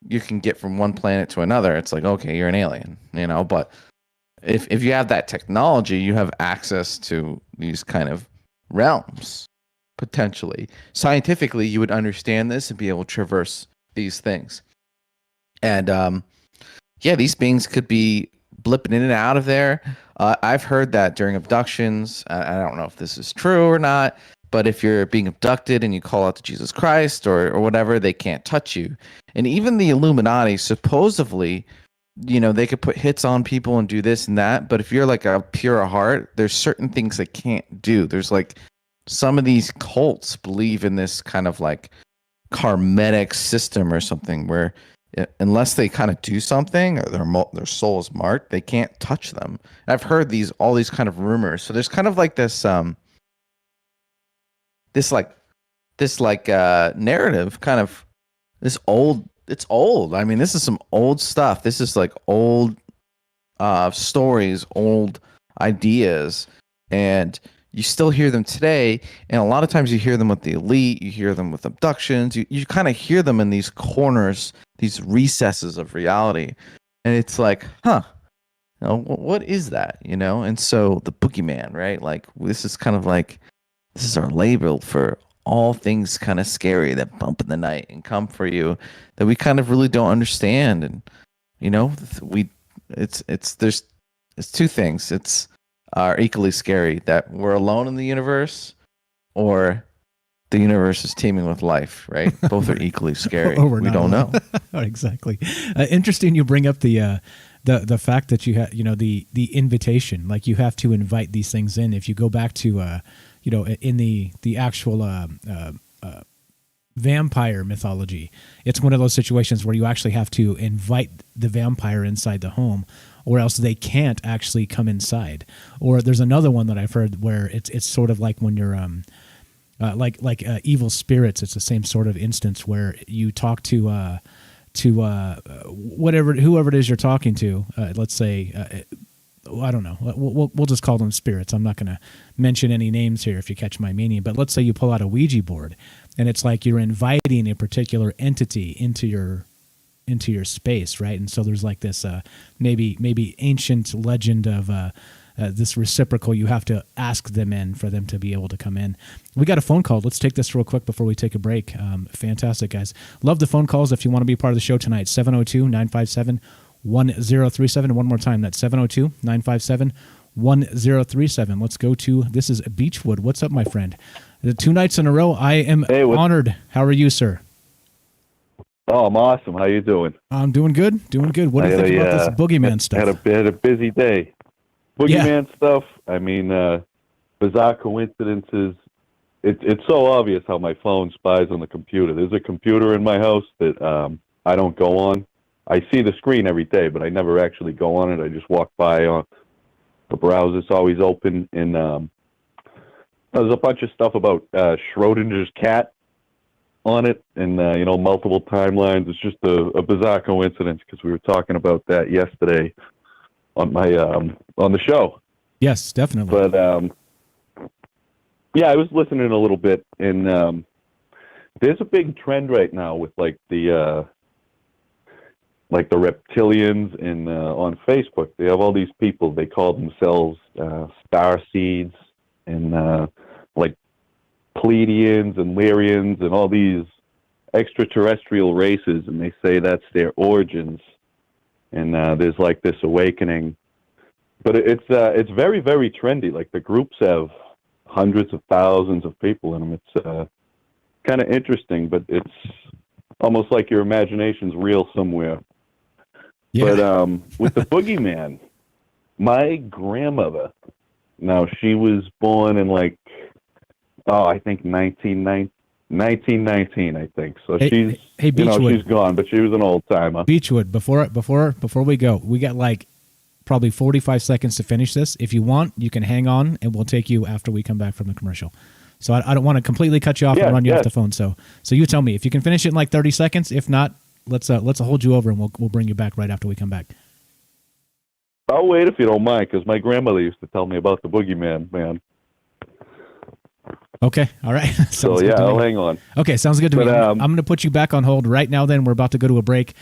you can get from one planet to another, it's like, okay, you're an alien, but if you have that technology, you have access to these kind of realms. Potentially scientifically, you would understand this and be able to traverse these things. And these beings could be blipping in and out of there. I've heard that during abductions, I don't know if this is true or not, but if you're being abducted and you call out to Jesus Christ or whatever, they can't touch you. And even the Illuminati, supposedly, they could put hits on people and do this and that, but if you're like a pure heart, there's certain things they can't do. There's like some of these cults believe in this kind of like karmetic system or something where unless they kind of do something or their soul is marked, they can't touch them. And I've heard all these kind of rumors. So there's kind of like this narrative, kind of this old. It's old. I mean, this is some old stuff. This is like old stories, old ideas, and you still hear them today, and a lot of times you hear them with the elite, you hear them with abductions, you kind of hear them in these corners, these recesses of reality. And it's like, what is that? And so the boogeyman, right? Like this is kind of like, this is our label for all things kind of scary that bump in the night and come for you that we kind of really don't understand. And, there's two things. It's are equally scary, that we're alone in the universe or the universe is teeming with life, right? Both are equally scary. We don't know. Exactly. Interesting you bring up the fact that you have, the invitation, like you have to invite these things in. If you go back to, in the actual vampire mythology, it's one of those situations where you actually have to invite the vampire inside the home, or else they can't actually come inside. Or there's another one that I've heard where it's sort of like when you're like evil spirits. It's the same sort of instance where you talk to whoever it is you're talking to. Let's say I don't know. We'll just call them spirits. I'm not going to mention any names here if you catch my meaning. But let's say you pull out a Ouija board, and it's like you're inviting a particular entity into your space, right? And so there's like this maybe ancient legend of this reciprocal. You have to ask them in for them to be able to come in. We got a phone call. Let's take this real quick before we take a break. Fantastic, guys. Love the phone calls. If you want to be part of the show tonight, 702-957-1037. One more time, that's 702-957-1037. Let's go to, this is Beechwood. What's up, my friend? 2 nights in a row. I am honored. How are you, sir? Oh, I'm awesome. How you doing? I'm doing good. What do you think about this boogeyman stuff? Had a busy day. Boogeyman stuff, I mean, bizarre coincidences. It's so obvious how my phone spies on the computer. There's a computer in my house that I don't go on. I see the screen every day, but I never actually go on it. I just walk by the browser's always open, and there's a bunch of stuff about Schrodinger's cat on it, and multiple timelines. It's just a bizarre coincidence because we were talking about that yesterday on my on the show. Yes, definitely. But I was listening a little bit, and there's a big trend right now with the reptilians, and on Facebook they have all these people. They call themselves star seeds, and like Pleiadians and Lyrians and all these extraterrestrial races, and they say that's their origins, and there's like this awakening. But it's very, very trendy. Like, the groups have hundreds of thousands of people in them. It's kind of interesting, but it's almost like your imagination's real somewhere. Yeah. But with the boogeyman, my grandmother, now she was born in I think 1919, I think. So she's Beechwood. She's gone, but she was an old timer. Beechwood, before we go, we got probably 45 seconds to finish this. If you want, you can hang on, and we'll take you after we come back from the commercial. So I don't want to completely cut you off and run you off the phone. So you tell me if you can finish it in 30 seconds. If not, let's hold you over, and we'll bring you back right after we come back. I'll wait if you don't mind, because my grandmother used to tell me about the boogeyman, man. Okay, all right. So yeah, I'll hang on. Okay, sounds good to me. I'm going to put you back on hold right now. Then we're about to go to a break.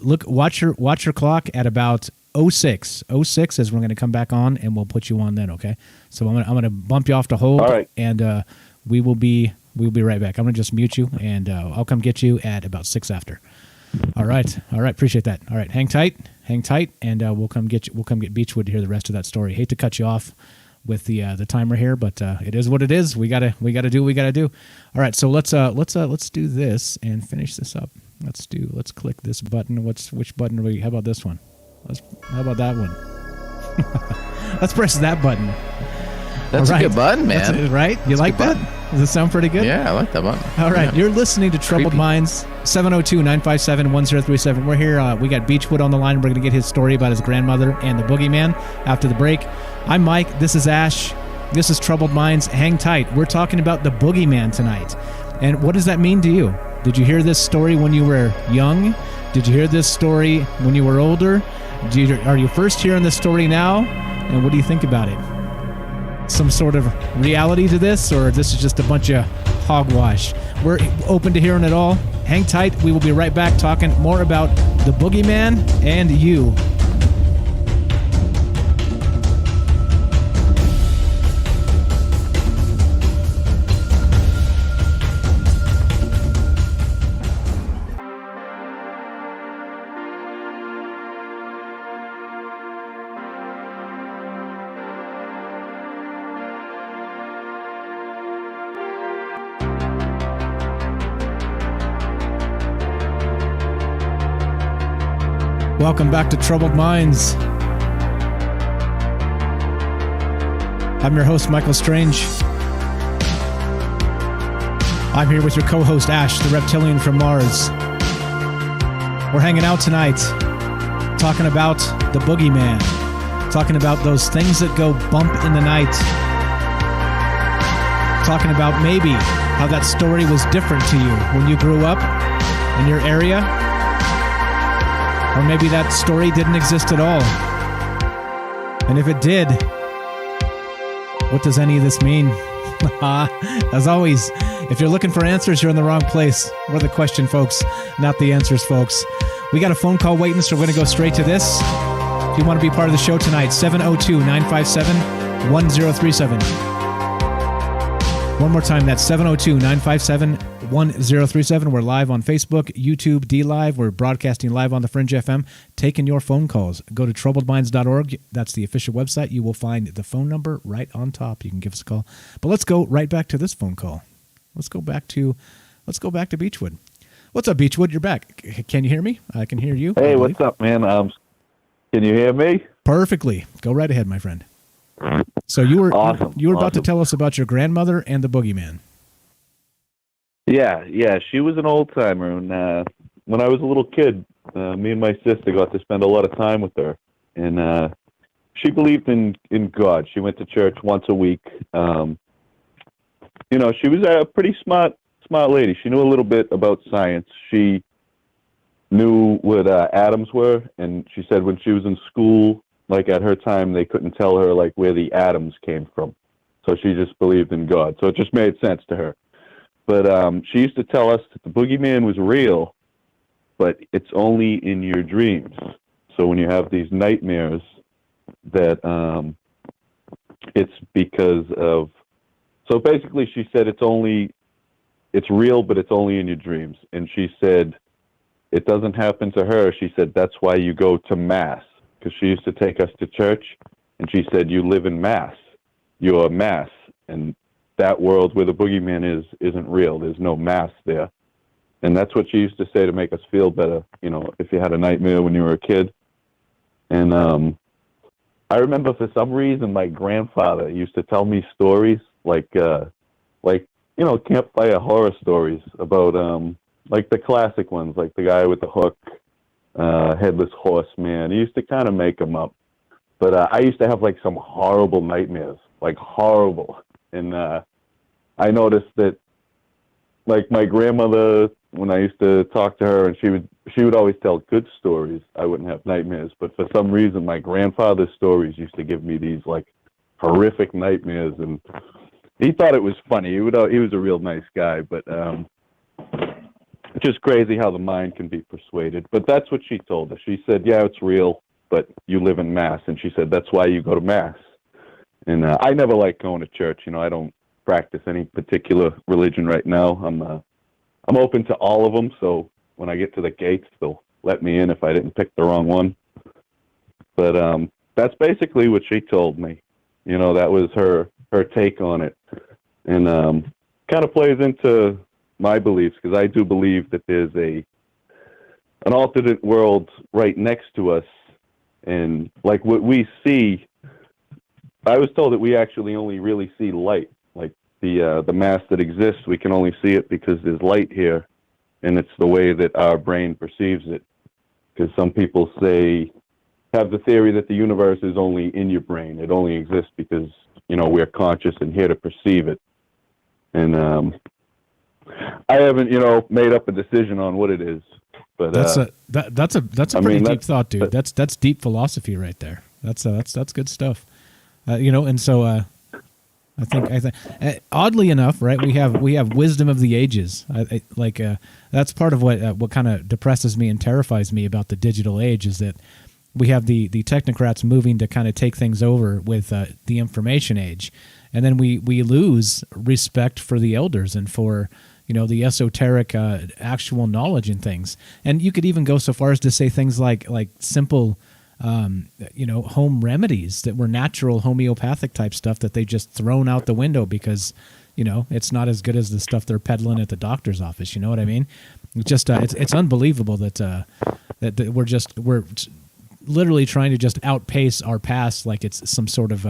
Watch your clock at about 06 as we're going to come back on, and we'll put you on then. Okay, so I'm going to bump you off to hold. All right, and we'll be right back. I'm going to just mute you, and I'll come get you at about 6 after. All right. Appreciate that. All right, hang tight, and we'll come get you. We'll come get Beechwood to hear the rest of that story. Hate to cut you off with the timer here, but it is what it is. We gotta do what we gotta do. All right, so let's do this and finish this up. Let's click this button. Which button are we? How about this one? How about that one? Let's press that button. That's a good button, man. Right? You like that? Does it sound pretty good? Yeah, I like that button. All right, You're listening to Troubled Minds, 702-957-1037. We're here. We got Beechwood on the line. We're going to get his story about his grandmother and the boogeyman after the break. I'm Mike. This is Ash. This is Troubled Minds. Hang tight. We're talking about the boogeyman tonight. And what does that mean to you? Did you hear this story when you were young? Did you hear this story when you were older? Are you first hearing this story now? And what do you think about it? Some sort of reality to this, or this is just a bunch of hogwash? We're open to hearing it all. Hang tight. We will be right back talking more about the boogeyman and you. Welcome back to Troubled Minds. I'm your host, Michael Strange. I'm here with your co-host, Ash, the reptilian from Mars. We're hanging out tonight, talking about the boogeyman, talking about those things that go bump in the night, talking about maybe how that story was different to you when you grew up in your area. Or maybe that story didn't exist at all. And if it did, what does any of this mean? As always, if you're looking for answers, you're in the wrong place. We're the question folks, not the answers folks. We got a phone call waiting, so we're going to go straight to this. If you want to be part of the show tonight, 702-957-1037. One more time, that's 702-957-1037. We're live on Facebook, YouTube, D-Live. We're broadcasting live on the Fringe FM, taking your phone calls. Go to troubledminds.org. That's the official website. You will find the phone number right on top. You can give us a call. But let's go right back to this phone call. Let's go back to Beechwood. What's up, Beechwood? You're back. Can you hear me? I can hear you. Hey, what's up, man? Can you hear me? Perfectly. Go right ahead, my friend. So you were about to tell us about your grandmother and the boogeyman. Yeah, she was an old timer, and when I was a little kid, me and my sister got to spend a lot of time with her, and she believed in God. She went to church once a week. You know, she was a pretty smart lady. She knew a little bit about science. She knew what atoms were, and she said when she was in school, like at her time, they couldn't tell her like where the atoms came from. So she just believed in God. So it just made sense to her. But she used to tell us that the boogeyman was real, but it's only in your dreams. So when you have these nightmares, that it's because of... So basically she said it's real, but it's only in your dreams. And she said it doesn't happen to her. She said that's why you go to Mass, because she used to take us to church, and she said you live in Mass. You're Mass, and that world where the boogeyman isn't real. There's no Mass there. And that's what she used to say to make us feel better, you know, if you had a nightmare when you were a kid. And I remember for some reason my grandfather used to tell me stories like you know, campfire horror stories about like the classic ones, like the guy with the hook, headless horseman. He used to kind of make them up. But I used to have like some horrible nightmares, like horrible. And I noticed that like my grandmother, when I used to talk to her, and she would always tell good stories, I wouldn't have nightmares. But for some reason, my grandfather's stories used to give me these like horrific nightmares, and he thought it was funny. He was a real nice guy, but it's just crazy how the mind can be persuaded. But that's what she told us. She said, yeah, it's real, but you live in Mass. And she said, that's why you go to Mass. And I never liked going to church. You know, I don't practice any particular religion right now. I'm open to all of them, so when I get to the gates, they'll let me in if I didn't pick the wrong one. But that's basically what she told me. You know, that was her take on it. And kind of plays into my beliefs, because I do believe that there's an alternate world right next to us. And like what we see, I was told that we actually only really see light. Like the mass that exists, we can only see it because there's light here, and it's the way that our brain perceives it. Because some people have the theory that the universe is only in your brain. It only exists because, you know, we're conscious and here to perceive it. And I haven't, you know, made up a decision on what it is. But that's a pretty deep thought, dude. That's deep philosophy right there. That's good stuff. You know, and so I think oddly enough, right? We have wisdom of the ages. That's part of what kind of depresses me and terrifies me about the digital age, is that we have the technocrats moving to kind of take things over with the information age, and then we lose respect for the elders and for, you know, the esoteric actual knowledge and things. And you could even go so far as to say things like simple, you know, home remedies that were natural homeopathic type stuff that they just thrown out the window because, you know, it's not as good as the stuff they're peddling at the doctor's office. You know what I mean? It's just it's unbelievable that we're literally trying to just outpace our past like it's some sort of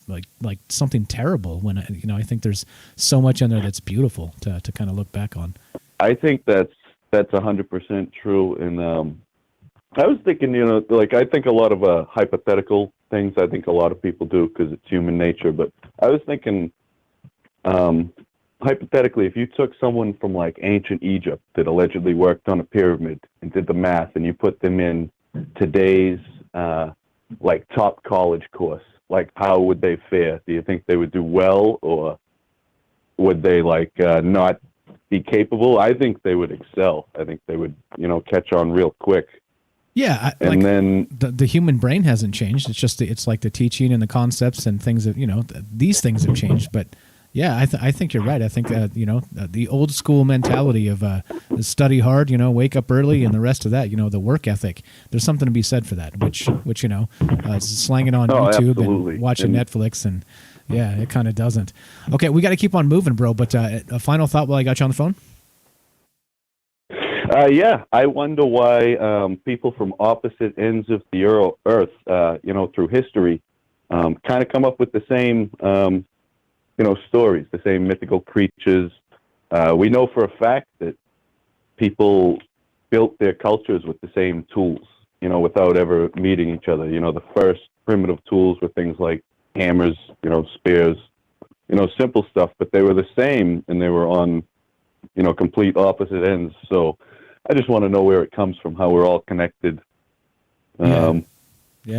like something terrible, when, you know, I think there's so much in there that's beautiful to kind of look back on. I think that's 100% true. And I was thinking, you know, like I think a lot of hypothetical things. I think a lot of people do because it's human nature. But I was thinking, hypothetically, if you took someone from like ancient Egypt that allegedly worked on a pyramid and did the math, and you put them in today's like top college course, like how would they fare? Do you think they would do well, or would they like not be capable? I think they would excel. I think they would, you know, catch on real quick. Yeah, and then the human brain hasn't changed. It's just it's like the teaching and the concepts and things that, you know, these things have changed. But yeah, I think you're right. I think that, you know, the old school mentality of study hard, you know, wake up early, and the rest of that, you know, the work ethic. There's something to be said for that, which you know, slanging on YouTube absolutely. And watching Netflix, and yeah, it kind of doesn't. Okay, we got to keep on moving, bro. But a final thought while I got you on the phone. Yeah, I wonder why people from opposite ends of the Earth, you know, through history, kind of come up with the same. You know, stories, the same mythical creatures. We know for a fact that people built their cultures with the same tools. without ever meeting each other. The first primitive tools were things like hammers, spears, simple stuff, but they were the same, and they were on, complete opposite ends. So I just want to know where it comes from, how we're all connected. Yeah.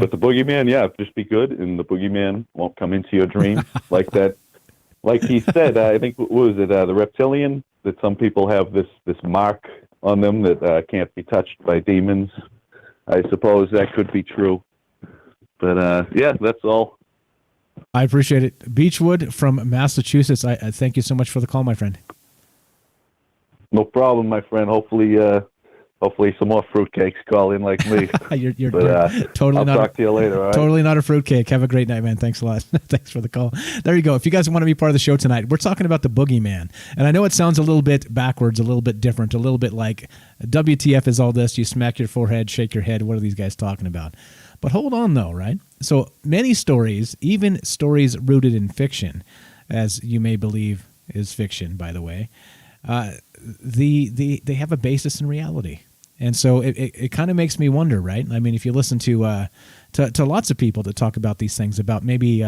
But the boogeyman, just be good, and the boogeyman won't come into your dreams like that. Like he said, I think, what was it, the reptilian, that some people have this mark on them that can't be touched by demons. I suppose that could be true. But, that's all. I appreciate it. Beechwood from Massachusetts, I thank you so much for the call, my friend. No problem, my friend. Hopefully some more fruitcakes call in like me. you're totally I'll talk to you later. All right? Totally not a fruitcake. Have a great night, man. Thanks a lot. Thanks for the call. There you go. If you guys want to be part of the show tonight, we're talking about the boogeyman. And I know it sounds a little bit backwards, a little bit different, a little bit like WTF is all this. You smack your forehead, shake your head. What are these guys talking about? But hold on, though, right? So many stories, even stories rooted in fiction, as you may believe is fiction, by the way, they have a basis in reality. And so it kind of makes me wonder, right? I mean, if you listen to lots of people that talk about these things, about maybe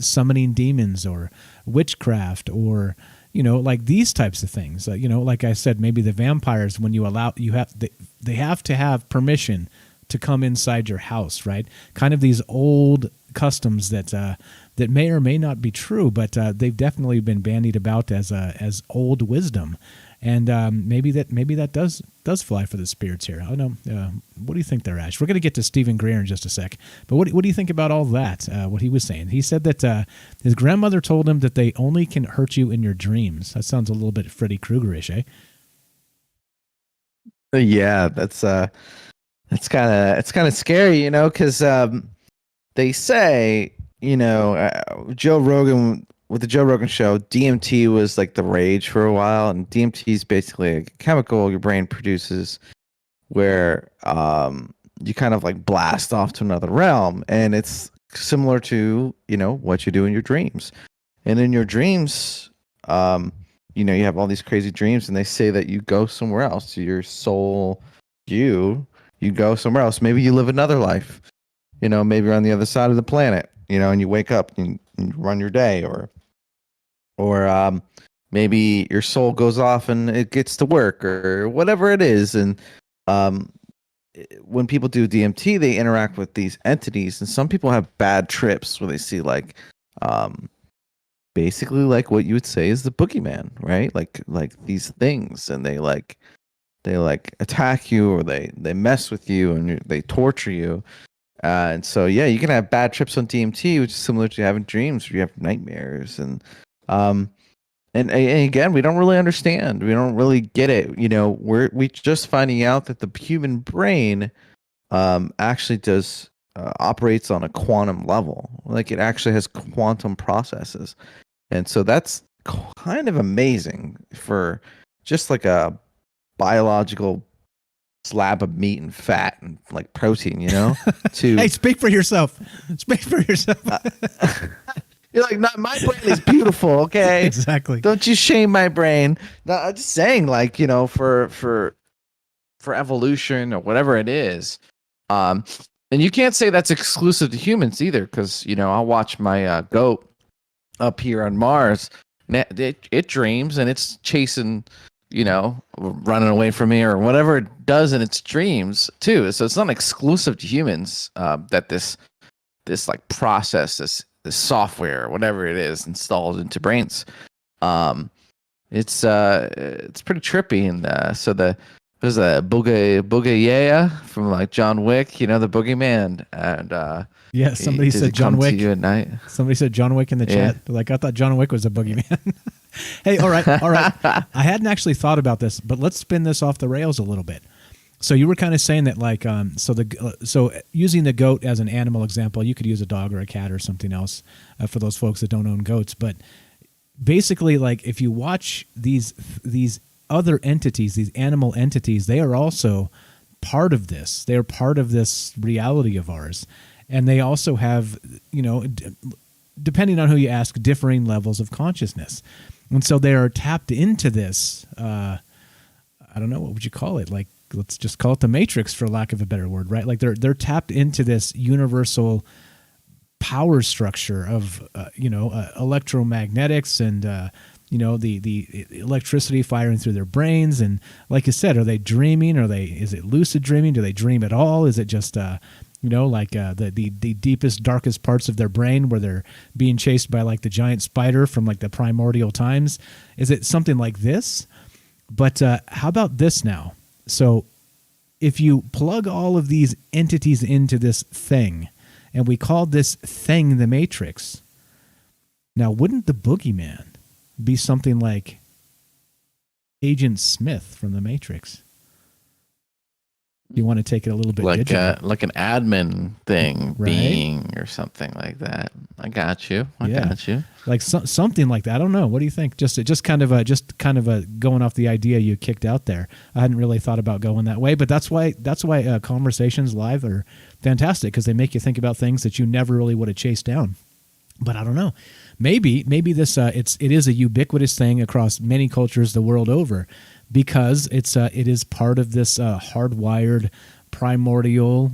summoning demons or witchcraft or like these types of things. Like I said, maybe the vampires, when they have to have permission to come inside your house, right? Kind of these old customs that may or may not be true, but they've definitely been bandied about as old wisdom. And maybe that does fly for the spirits here. I don't know. What do you think there, Ash? We're going to get to Stephen Greer in just a sec. But what do you think about all that, what he was saying? He said that his grandmother told him that they only can hurt you in your dreams. That sounds a little bit Freddy Krueger-ish, eh? Yeah, that's kind of scary, because they say, Joe Rogan, with the Joe Rogan show, DMT was like the rage for a while, and DMT is basically a chemical your brain produces where you kind of like blast off to another realm, and it's similar to what you do in your dreams. And in your dreams, you have all these crazy dreams, and they say that you go somewhere else. Your soul, you go somewhere else. Maybe you live another life. Maybe you're on the other side of the planet. And you wake up and you run your day, or maybe your soul goes off and it gets to work, or whatever it is. And when people do DMT, they interact with these entities, and some people have bad trips where they see like basically like what you would say is the boogeyman, right? Like these things, and they attack you, or they mess with you, and they torture you. And so, you can have bad trips on DMT, which is similar to having dreams where you have nightmares. And again, we don't really understand. We don't really get it. We're just finding out that the human brain actually does operates on a quantum level. Like, it actually has quantum processes. And so that's kind of amazing for just like a biological slab of meat and fat and like protein, to hey, speak for yourself. You're like, no, my brain is beautiful, okay? Exactly. Don't you shame my brain. No, I'm just saying, like, for evolution or whatever it is. And you can't say that's exclusive to humans either, because I'll watch my goat up here on Mars, and it dreams, and it's chasing running away from me or whatever it does in its dreams too. So it's not exclusive to humans that this like process, this software, whatever it is, installed into brains. It's pretty trippy. And so there's a Bogey from like John Wick, the boogeyman. And somebody said John Wick. To you at night? Somebody said John Wick in the chat. Like, I thought John Wick was a boogeyman. Hey, all right. I hadn't actually thought about this, but let's spin this off the rails a little bit. So you were kind of saying that, like, so using the goat as an animal example, you could use a dog or a cat or something else for those folks that don't own goats. But basically, like, if you watch these other entities, these animal entities, they are also part of this. They are part of this reality of ours. And they also have, depending on who you ask, differing levels of consciousness. And so they are tapped into this, I don't know, what would you call it? Like, let's just call it the Matrix, for lack of a better word, right? Like they're tapped into this universal power structure of electromagnetics and the electricity firing through their brains. And like you said, are they dreaming? Is it lucid dreaming? Do they dream at all? Is it just the deepest, darkest parts of their brain where they're being chased by like the giant spider from like the primordial times? Is it something like this? But how about this now? So if you plug all of these entities into this thing, and we called this thing the Matrix, now wouldn't the boogeyman be something like Agent Smith from the Matrix? You want to take it a little bit digital. Like an admin thing, right? Being or something like that. I got you. I got you. Like something like that. I don't know. What do you think? Just kind of going off the idea you kicked out there. I hadn't really thought about going that way, but that's why conversations live are fantastic, because they make you think about things that you never really would have chased down. But I don't know. Maybe this it is a ubiquitous thing across many cultures the world over, because it is part of this hardwired primordial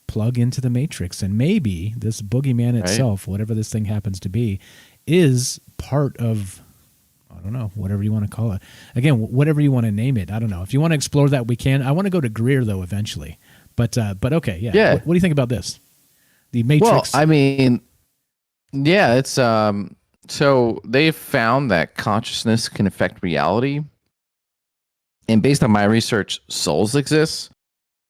plug into the Matrix. And maybe this boogeyman itself, whatever this thing happens to be, is part of, I don't know, whatever you want to call it. Again, whatever you want to name it. I don't know. If you want to explore that, we can. I want to go to Greer though eventually. But okay, yeah. What do you think about this? The Matrix. Well, I mean, yeah, it's so they've found that consciousness can affect reality. And based on my research, souls exist.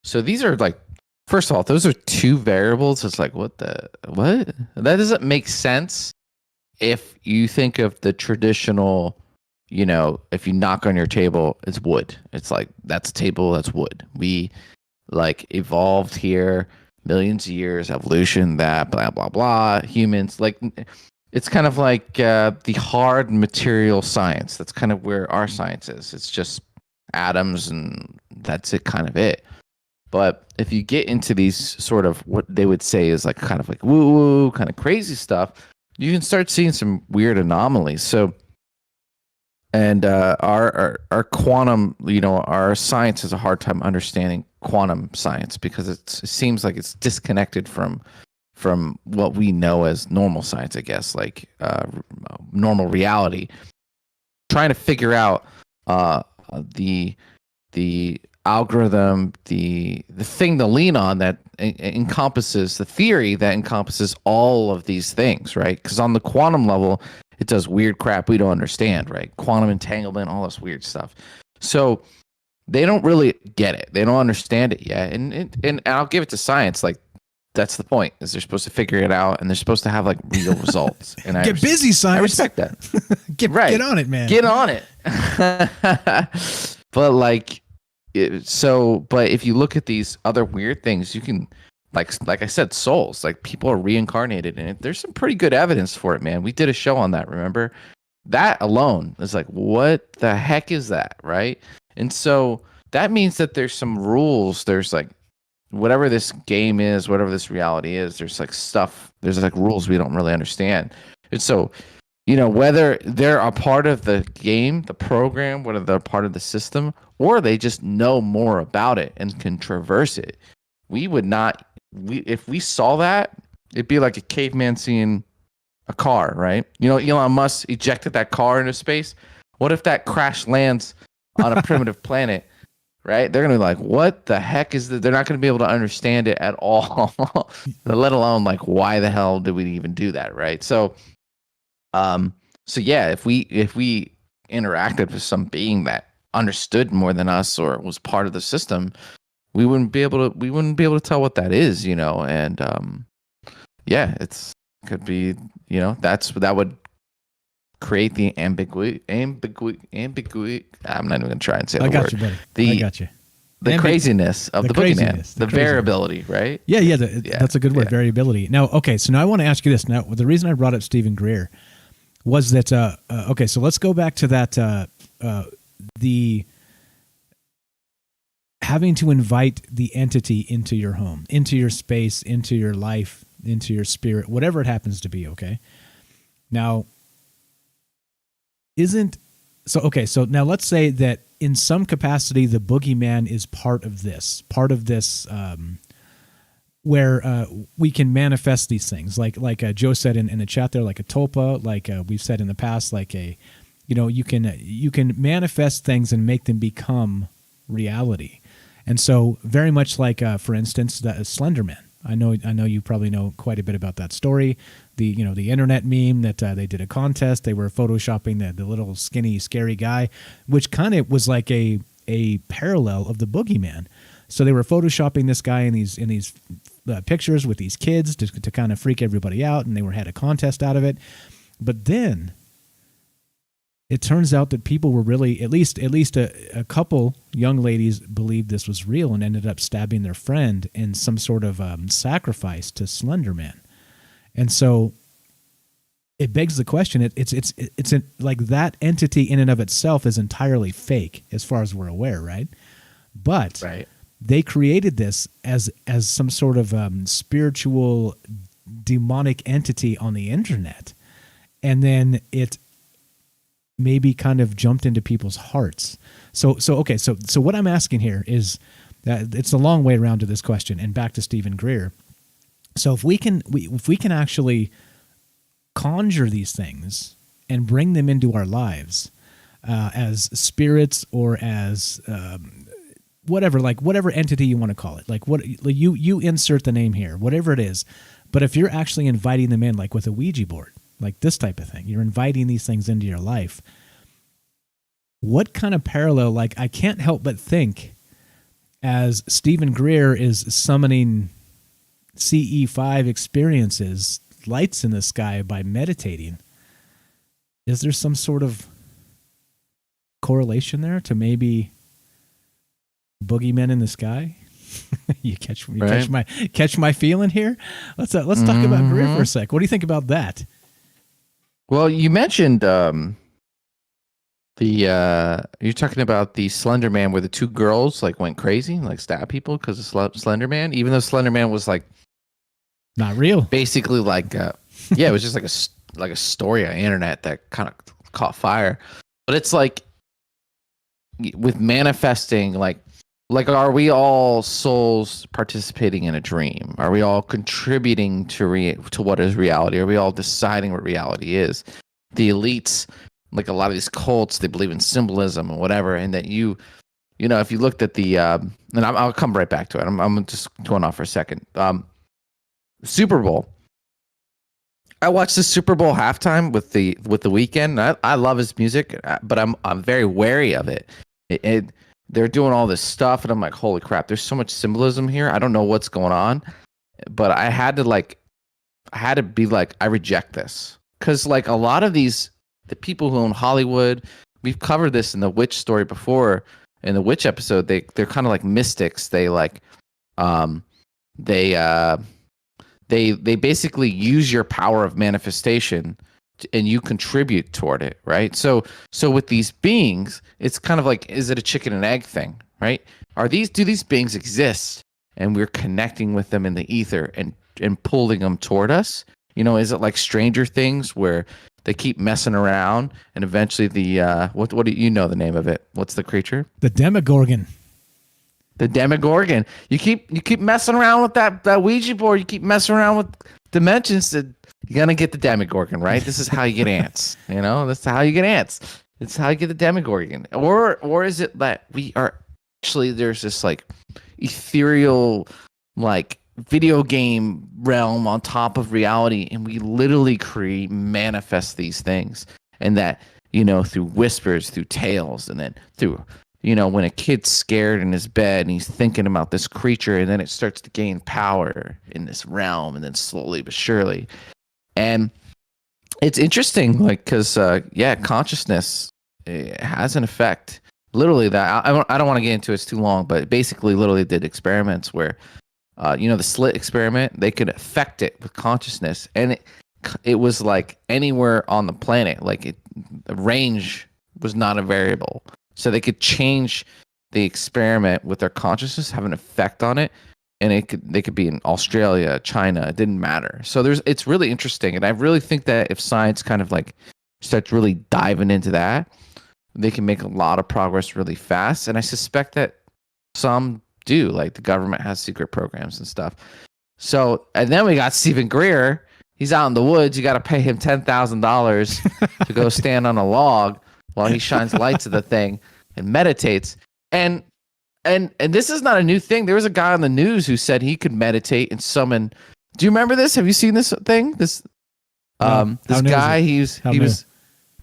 So these are like, first of all, those are two variables. It's like, what? That doesn't make sense if you think of the traditional, if you knock on your table, it's wood. It's like, that's a table, that's wood. We like evolved here, millions of years, evolution, that, blah, blah, blah, humans. Like, it's kind of like the hard material science. That's kind of where our science is. It's just atoms and that's kind of it. But if you get into these sort of what they would say is like kind of like woo kind of crazy stuff, you can start seeing some weird anomalies. So, and our quantum, our science has a hard time understanding quantum science because it seems like it's disconnected from what we know as normal science, I guess, like normal reality. Trying to figure out the algorithm, the thing to lean on that encompasses the theory that encompasses all of these things, right? Because on the quantum level, it does weird crap we don't understand, right? Quantum entanglement, all this weird stuff. So they don't really get it. They don't understand it yet. And I'll give it to science. Like, that's the point, is they're supposed to figure it out and they're supposed to have like real results. And get busy, science. I respect that. Get on it, man. Get on it. But like, but if you look at these other weird things, you can, like I said, souls, like people are reincarnated in it. There's some pretty good evidence for it, man. We did a show on that, remember? That alone is like, what the heck is that, right? And so that means that there's some rules. There's like, whatever this game is, whatever this reality is, there's like stuff, there's like rules we don't really understand. And so, whether they're a part of the game, the program, whether they're part of the system, or they just know more about it and can traverse it, if we saw that, it'd be like a caveman seeing a car, right? Elon Musk ejected that car into space. What if that crash lands on a primitive planet? Right? They're going to be like, what the heck is that? They're not going to be able to understand it at all, let alone like, why the hell did we even do that? Right. So yeah, if we interacted with some being that understood more than us or was part of the system, we wouldn't be able to tell what that is, and yeah, could be, that would create the ambiguity. I'm not even going to try and say the word. I got you, buddy. I got you. The craziness of the boogeyman, the variability, right? Yeah, that's a good word, variability. Now, okay, so now I want to ask you this. Now, the reason I brought up Stephen Greer was that, okay, so let's go back to that, the having to invite the entity into your home, into your space, into your life, into your spirit, whatever it happens to be, okay? Now, isn't So now let's say that in some capacity, the boogeyman is part of this, where we can manifest these things, like Joe said in the chat there, like a tulpa, like we've said in the past, like you can manifest things and make them become reality. And so very much like, for instance, the Slender Man. I know you probably know quite a bit about that story. The internet meme that they did a contest. They were photoshopping the little skinny scary guy, which kind of was like a parallel of the boogeyman. So they were photoshopping this guy in these pictures with these kids to kind of freak everybody out, and they had a contest out of it. But then it turns out that people were really, at least a couple young ladies believed this was real and ended up stabbing their friend in some sort of sacrifice to Slender Man. And so it begs the question, it's like that entity in and of itself is entirely fake as far as we're aware, right? But they created this as some sort of spiritual demonic entity on the internet. And then it maybe kind of jumped into people's hearts. So what I'm asking here is that it's a long way around to this question, and back to Stephen Greer. So if we can actually conjure these things and bring them into our lives as spirits or as whatever entity you want to call it, like what you insert the name here, whatever it is. But if you're actually inviting them in, like with a Ouija board, like this type of thing, you're inviting these things into your life. What kind of parallel, like I can't help but think, as Stephen Greer is summoning CE5 experiences, lights in the sky by meditating, is there some sort of correlation there to maybe boogeymen in the sky? You catch my feeling here? Let's talk about Greer for a sec. What do you think about that? Well, you mentioned you're talking about the Slender Man where the two girls like went crazy and like stabbed people because of Slender Man, even though Slender Man was like not real. Basically, like it was just like a story on the internet that kind of caught fire. But it's like with manifesting, like are we all souls participating in a dream? Are we all contributing to what is reality? Are we all deciding what reality is? The elites, like a lot of these cults, they believe in symbolism and whatever, and that you know, if you looked at the and I'll come right back to it. I'm just going off for a second. Super Bowl. I watched the Super Bowl halftime with the Weeknd. I love his music, but I'm very wary of it. They're doing all this stuff, and I'm like, holy crap! There's so much symbolism here. I don't know what's going on, but I had to be like, I reject this, because like a lot of the people who own Hollywood, we've covered this in the witch story before. In the witch episode, they're kind of like mystics. They like, they basically use your power of manifestation, and you contribute toward it, right? So with these beings, it's kind of like, is it a chicken and egg thing, right? Do these beings exist, and we're connecting with them in the ether and pulling them toward us? You know, is it like Stranger Things where they keep messing around and eventually what do you know the name of it? What's the creature? The Demogorgon. The Demogorgon. You keep messing around with that Ouija board. You keep messing around with dimensions. You're gonna get the Demogorgon, right? This is how you get ants. You know, that's how you get ants. It's how you get the Demogorgon. Or is it that we are actually, there's this like ethereal like video game realm on top of reality, and we literally manifest these things, and that, you know, through whispers, through tales, and then through, you know, when a kid's scared in his bed and he's thinking about this creature, and then it starts to gain power in this realm, and then slowly but surely. And it's interesting, like, because consciousness has an effect. Literally, that I don't want to get into it, it's too long, but basically, literally did experiments where, the slit experiment, they could affect it with consciousness, and it was like anywhere on the planet, like the range was not a variable, so they could change the experiment with their consciousness, have an effect on it, and they could be in Australia, China, it didn't matter. So it's really interesting, and I really think that if science kind of like starts really diving into that, they can make a lot of progress really fast. And I suspect that some do, like the government has secret programs and stuff. So, and then we got Stephen Greer. He's out in the woods. You got to pay him $10,000 to go stand on a log while he shines lights at the thing and meditates. And this is not a new thing. There was a guy on the news who said he could meditate and summon. Do you remember this? Have you seen this thing? This guy.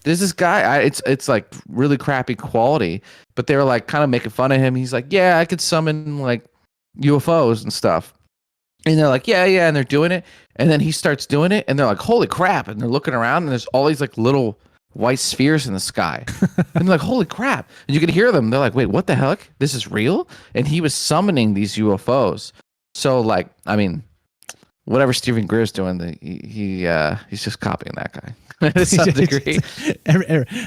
There's this guy. It's like really crappy quality, but they were like kind of making fun of him. He's like, yeah, I could summon like UFOs and stuff. And they're like, yeah, and they're doing it. And then he starts doing it, and they're like, holy crap! And they're looking around, and there's all these like little white spheres in the sky. And they're like, holy crap! And you can hear them. They're like, wait, what the heck? This is real? And he was summoning these UFOs. So like, I mean, whatever Stephen Greer's doing, he's just copying that guy to some degree.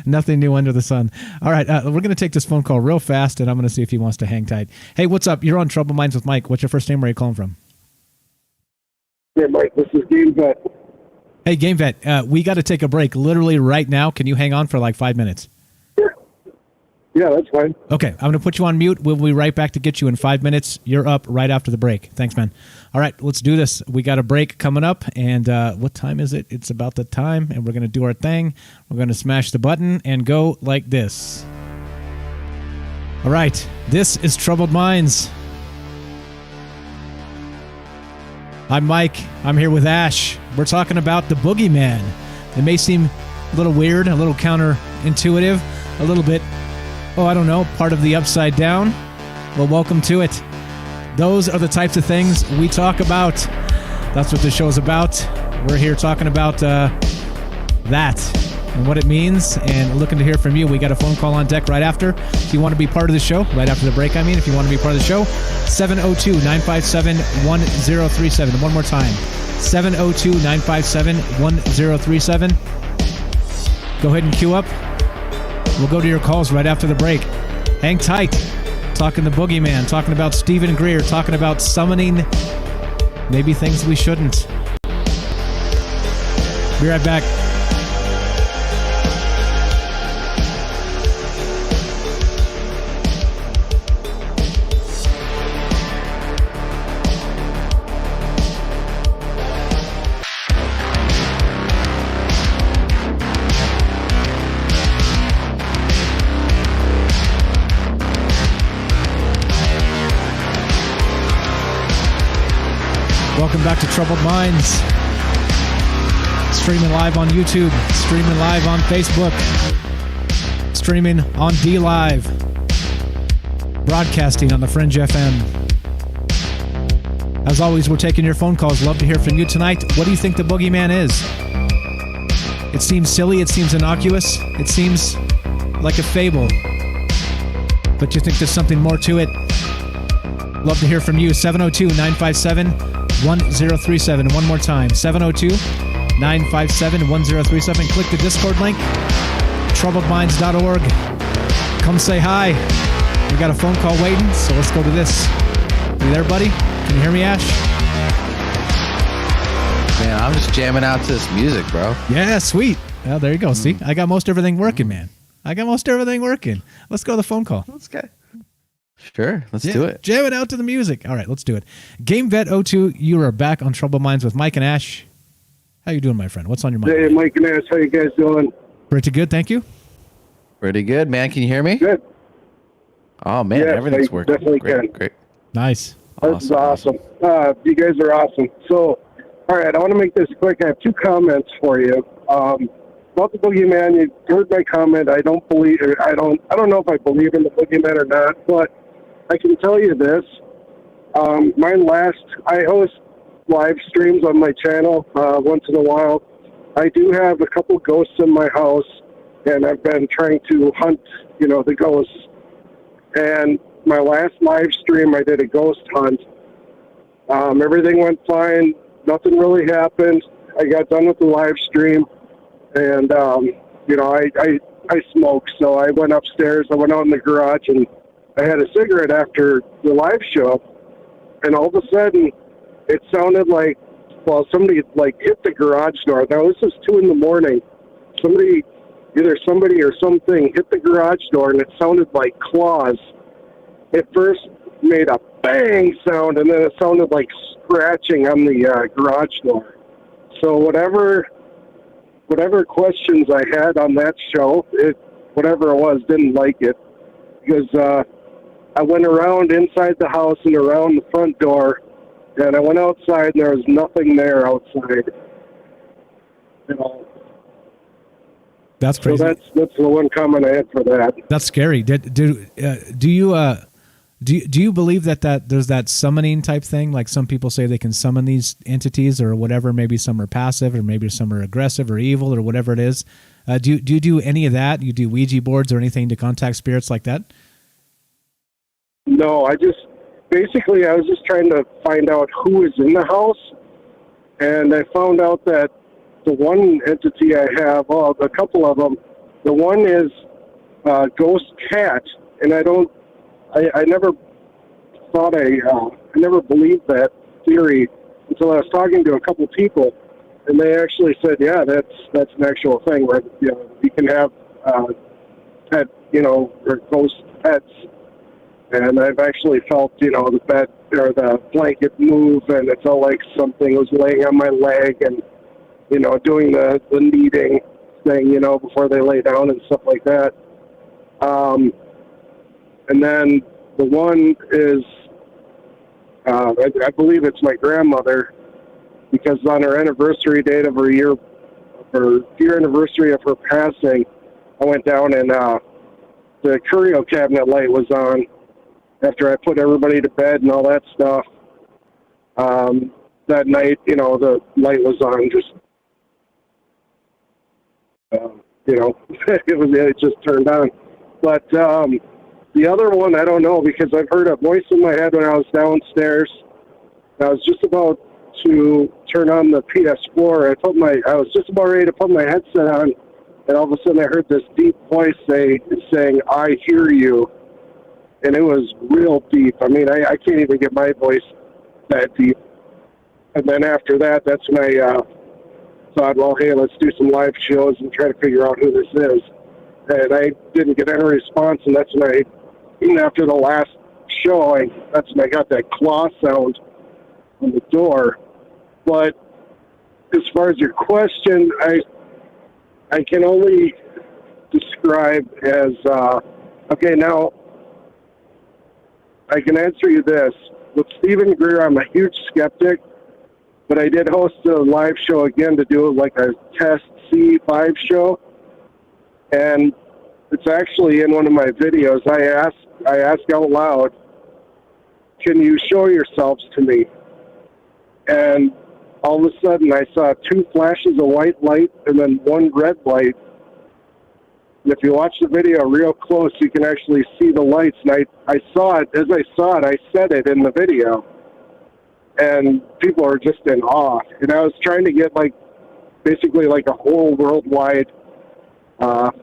Nothing new under the sun. All right, we're going to take this phone call real fast, and I'm going to see if he wants to hang tight. Hey, what's up? You're on Troubled Minds with Mike. What's your first name? Where are you calling from? Hey, Mike, this is Game Vet. Hey, Game Vet, we got to take a break literally right now. Can you hang on for like 5 minutes? Yeah, that's fine. Okay, I'm going to put you on mute. We'll be right back to get you in 5 minutes. You're up right after the break. Thanks, man. All right, let's do this. We got a break coming up, and what time is it? It's about the time, and we're going to do our thing. We're going to smash the button and go like this. All right, this is Troubled Minds. I'm Mike. I'm here with Ash. We're talking about the Boogeyman. It may seem a little weird, a little counterintuitive, a little bit, part of the upside down. Well, welcome to it. Those are the types of things we talk about. That's what this show is about. We're here talking about that and what it means and looking to hear from you. We got a phone call on deck right after. If you want to be part of the show, right after the break, if you want to be part of the show, 702-957-1037. One more time, 702-957-1037. Go ahead and queue up. We'll go to your calls right after the break. Hang tight. Talking the Boogeyman, talking about Stephen Greer, talking about summoning maybe things we shouldn't. Be right back. Welcome back to Troubled Minds. Streaming live on YouTube, streaming live on Facebook, streaming on D-Live, broadcasting on the Fringe FM. As always, we're taking your phone calls. Love to hear from you tonight. What do you think the Boogeyman is? It seems silly, it seems innocuous, it seems like a fable. But you think there's something more to it? Love to hear from you. 702-957-1037. One more time, 702-957-1037. Click the Discord link, troubledminds.org. Come say hi. We got a phone call waiting, so let's go to this. You there, buddy? Can you hear me, Ash? Man, I'm just jamming out to this music, bro. Yeah, sweet. Well, there you go. See, I got most everything working, man. Let's go to the phone call. Let's go. Sure, let's do it. Jam it out to the music. All right, let's do it. GameVet02, you are back on Troubled Minds with Mike and Ash. How you doing, my friend? What's on your mind? Hey, Mike and Ash, how you guys doing? Pretty good, thank you. Pretty good, man. Can you hear me? Good. Oh, man, everything's working. Definitely Great. Nice. This is awesome. You guys are awesome. So, all right, I want to make this quick. I have two comments for you. About the Boogeyman, you heard my comment. I don't know if I believe in the Boogeyman or not, but I can tell you this. I host live streams on my channel once in a while. I do have a couple ghosts in my house, and I've been trying to hunt, the ghosts. And my last live stream, I did a ghost hunt. Everything went fine. Nothing really happened. I got done with the live stream, and I smoke, so I went upstairs. I went out in the garage, and I had a cigarette after the live show, and all of a sudden, it sounded like, somebody hit the garage door. Now, this is 2 a.m. Somebody either somebody or something hit the garage door, and it sounded like claws. It first made a bang sound, and then it sounded like scratching on the garage door. So whatever questions I had on that show, whatever it was, didn't like it, because I went around inside the house and around the front door, and I went outside, and there was nothing there outside. You know. That's crazy. So that's the one comment I had for that. That's scary. Do you believe that there's that summoning type thing? Like some people say they can summon these entities or whatever. Maybe some are passive, or maybe some are aggressive or evil or whatever it is. Do you do any of that? You do Ouija boards or anything to contact spirits like that? No, I was just trying to find out who is in the house, and I found out that the one entity I have, a couple of them, the one is ghost cat, and I never thought I never believed that theory until I was talking to a couple people, and they actually said, yeah, that's an actual thing where you can have pet, or ghost pets. And I've actually felt, the bed or the blanket move, and it felt like something was laying on my leg, and doing the kneading thing, before they lay down and stuff like that. And then the one is, I believe it's my grandmother, because on her anniversary date of her year anniversary of her passing, I went down and the curio cabinet light was on after I put everybody to bed and all that stuff. That night, the light was on, just, it just turned on. But the other one, I don't know, because I've heard a voice in my head when I was downstairs. I was just about to turn on the PS4. I was just about ready to put my headset on, and all of a sudden I heard this deep voice saying, "I hear you." And it was real deep. I mean, I can't even get my voice that deep. And then after that, that's when I thought, well, hey, let's do some live shows and try to figure out who this is. And I didn't get any response, and that's when even after the last show, that's when I got that claw sound on the door. But as far as your question, I can only describe as, okay, now, I can answer you this. With Stephen Greer, I'm a huge skeptic, but I did host a live show again to do like a test CE5 show, and it's actually in one of my videos. I ask out loud, "Can you show yourselves to me?" And all of a sudden, I saw 2 flashes of white light and then 1 red light. And if you watch the video real close, you can actually see the lights. And I saw it. As I saw it, I said it in the video. And people are just in awe. And I was trying to get basically a whole worldwide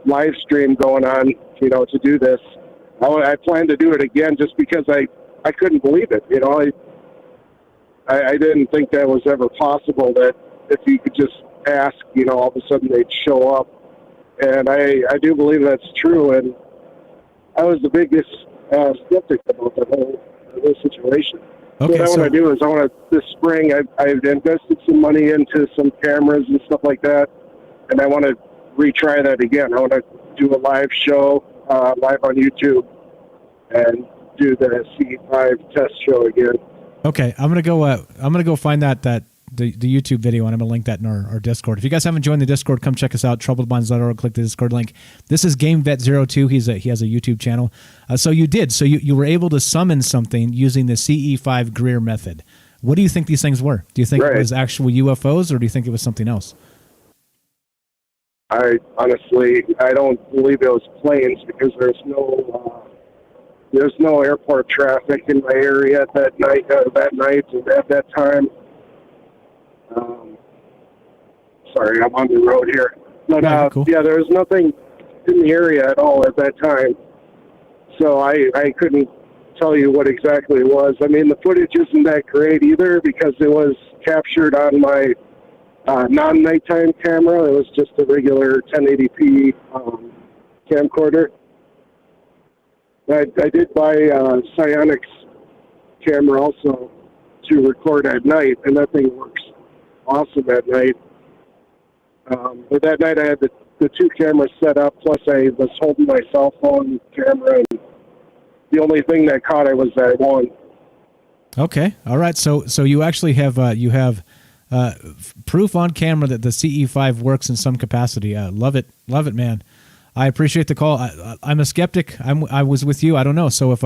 live stream going on, to do this. I plan to do it again just because I couldn't believe it. I didn't think that was ever possible, that if you could just ask, all of a sudden they'd show up. And I do believe that's true, and I was the biggest skeptic about the whole situation. Okay, so what I want to do is this spring, I've invested some money into some cameras and stuff like that, and I want to retry that again. I want to do a live show, live on YouTube, and do the C5 test show again. Okay, I'm gonna go find the YouTube video, and I'm going to link that in our Discord. If you guys haven't joined the Discord, come check us out, troubledminds.org. Click the Discord link. This is GameVet02. He has a YouTube channel. So you were able to summon something using the CE5 Greer method. What do you think these things were? Do you think it was actual UFOs, or do you think it was something else? I don't believe it was planes, because there's no airport traffic in my area that night and at that time. Sorry, I'm on the road here. But cool. Yeah, there was nothing in the area at all at that time. So I couldn't tell you what exactly it was. I mean, the footage isn't that great either, because it was captured on my non-nighttime camera. It was just a regular 1080p camcorder. I did buy Psionic's camera also to record at night, and that thing works awesome at night. But that night I had the two cameras set up, plus I was holding my cell phone camera, and the only thing that caught it was that one. Okay, all right. So you actually have proof on camera that the CE5 works in some capacity. Love it, man. I appreciate the call. I'm a skeptic. I was with you. I don't know. So if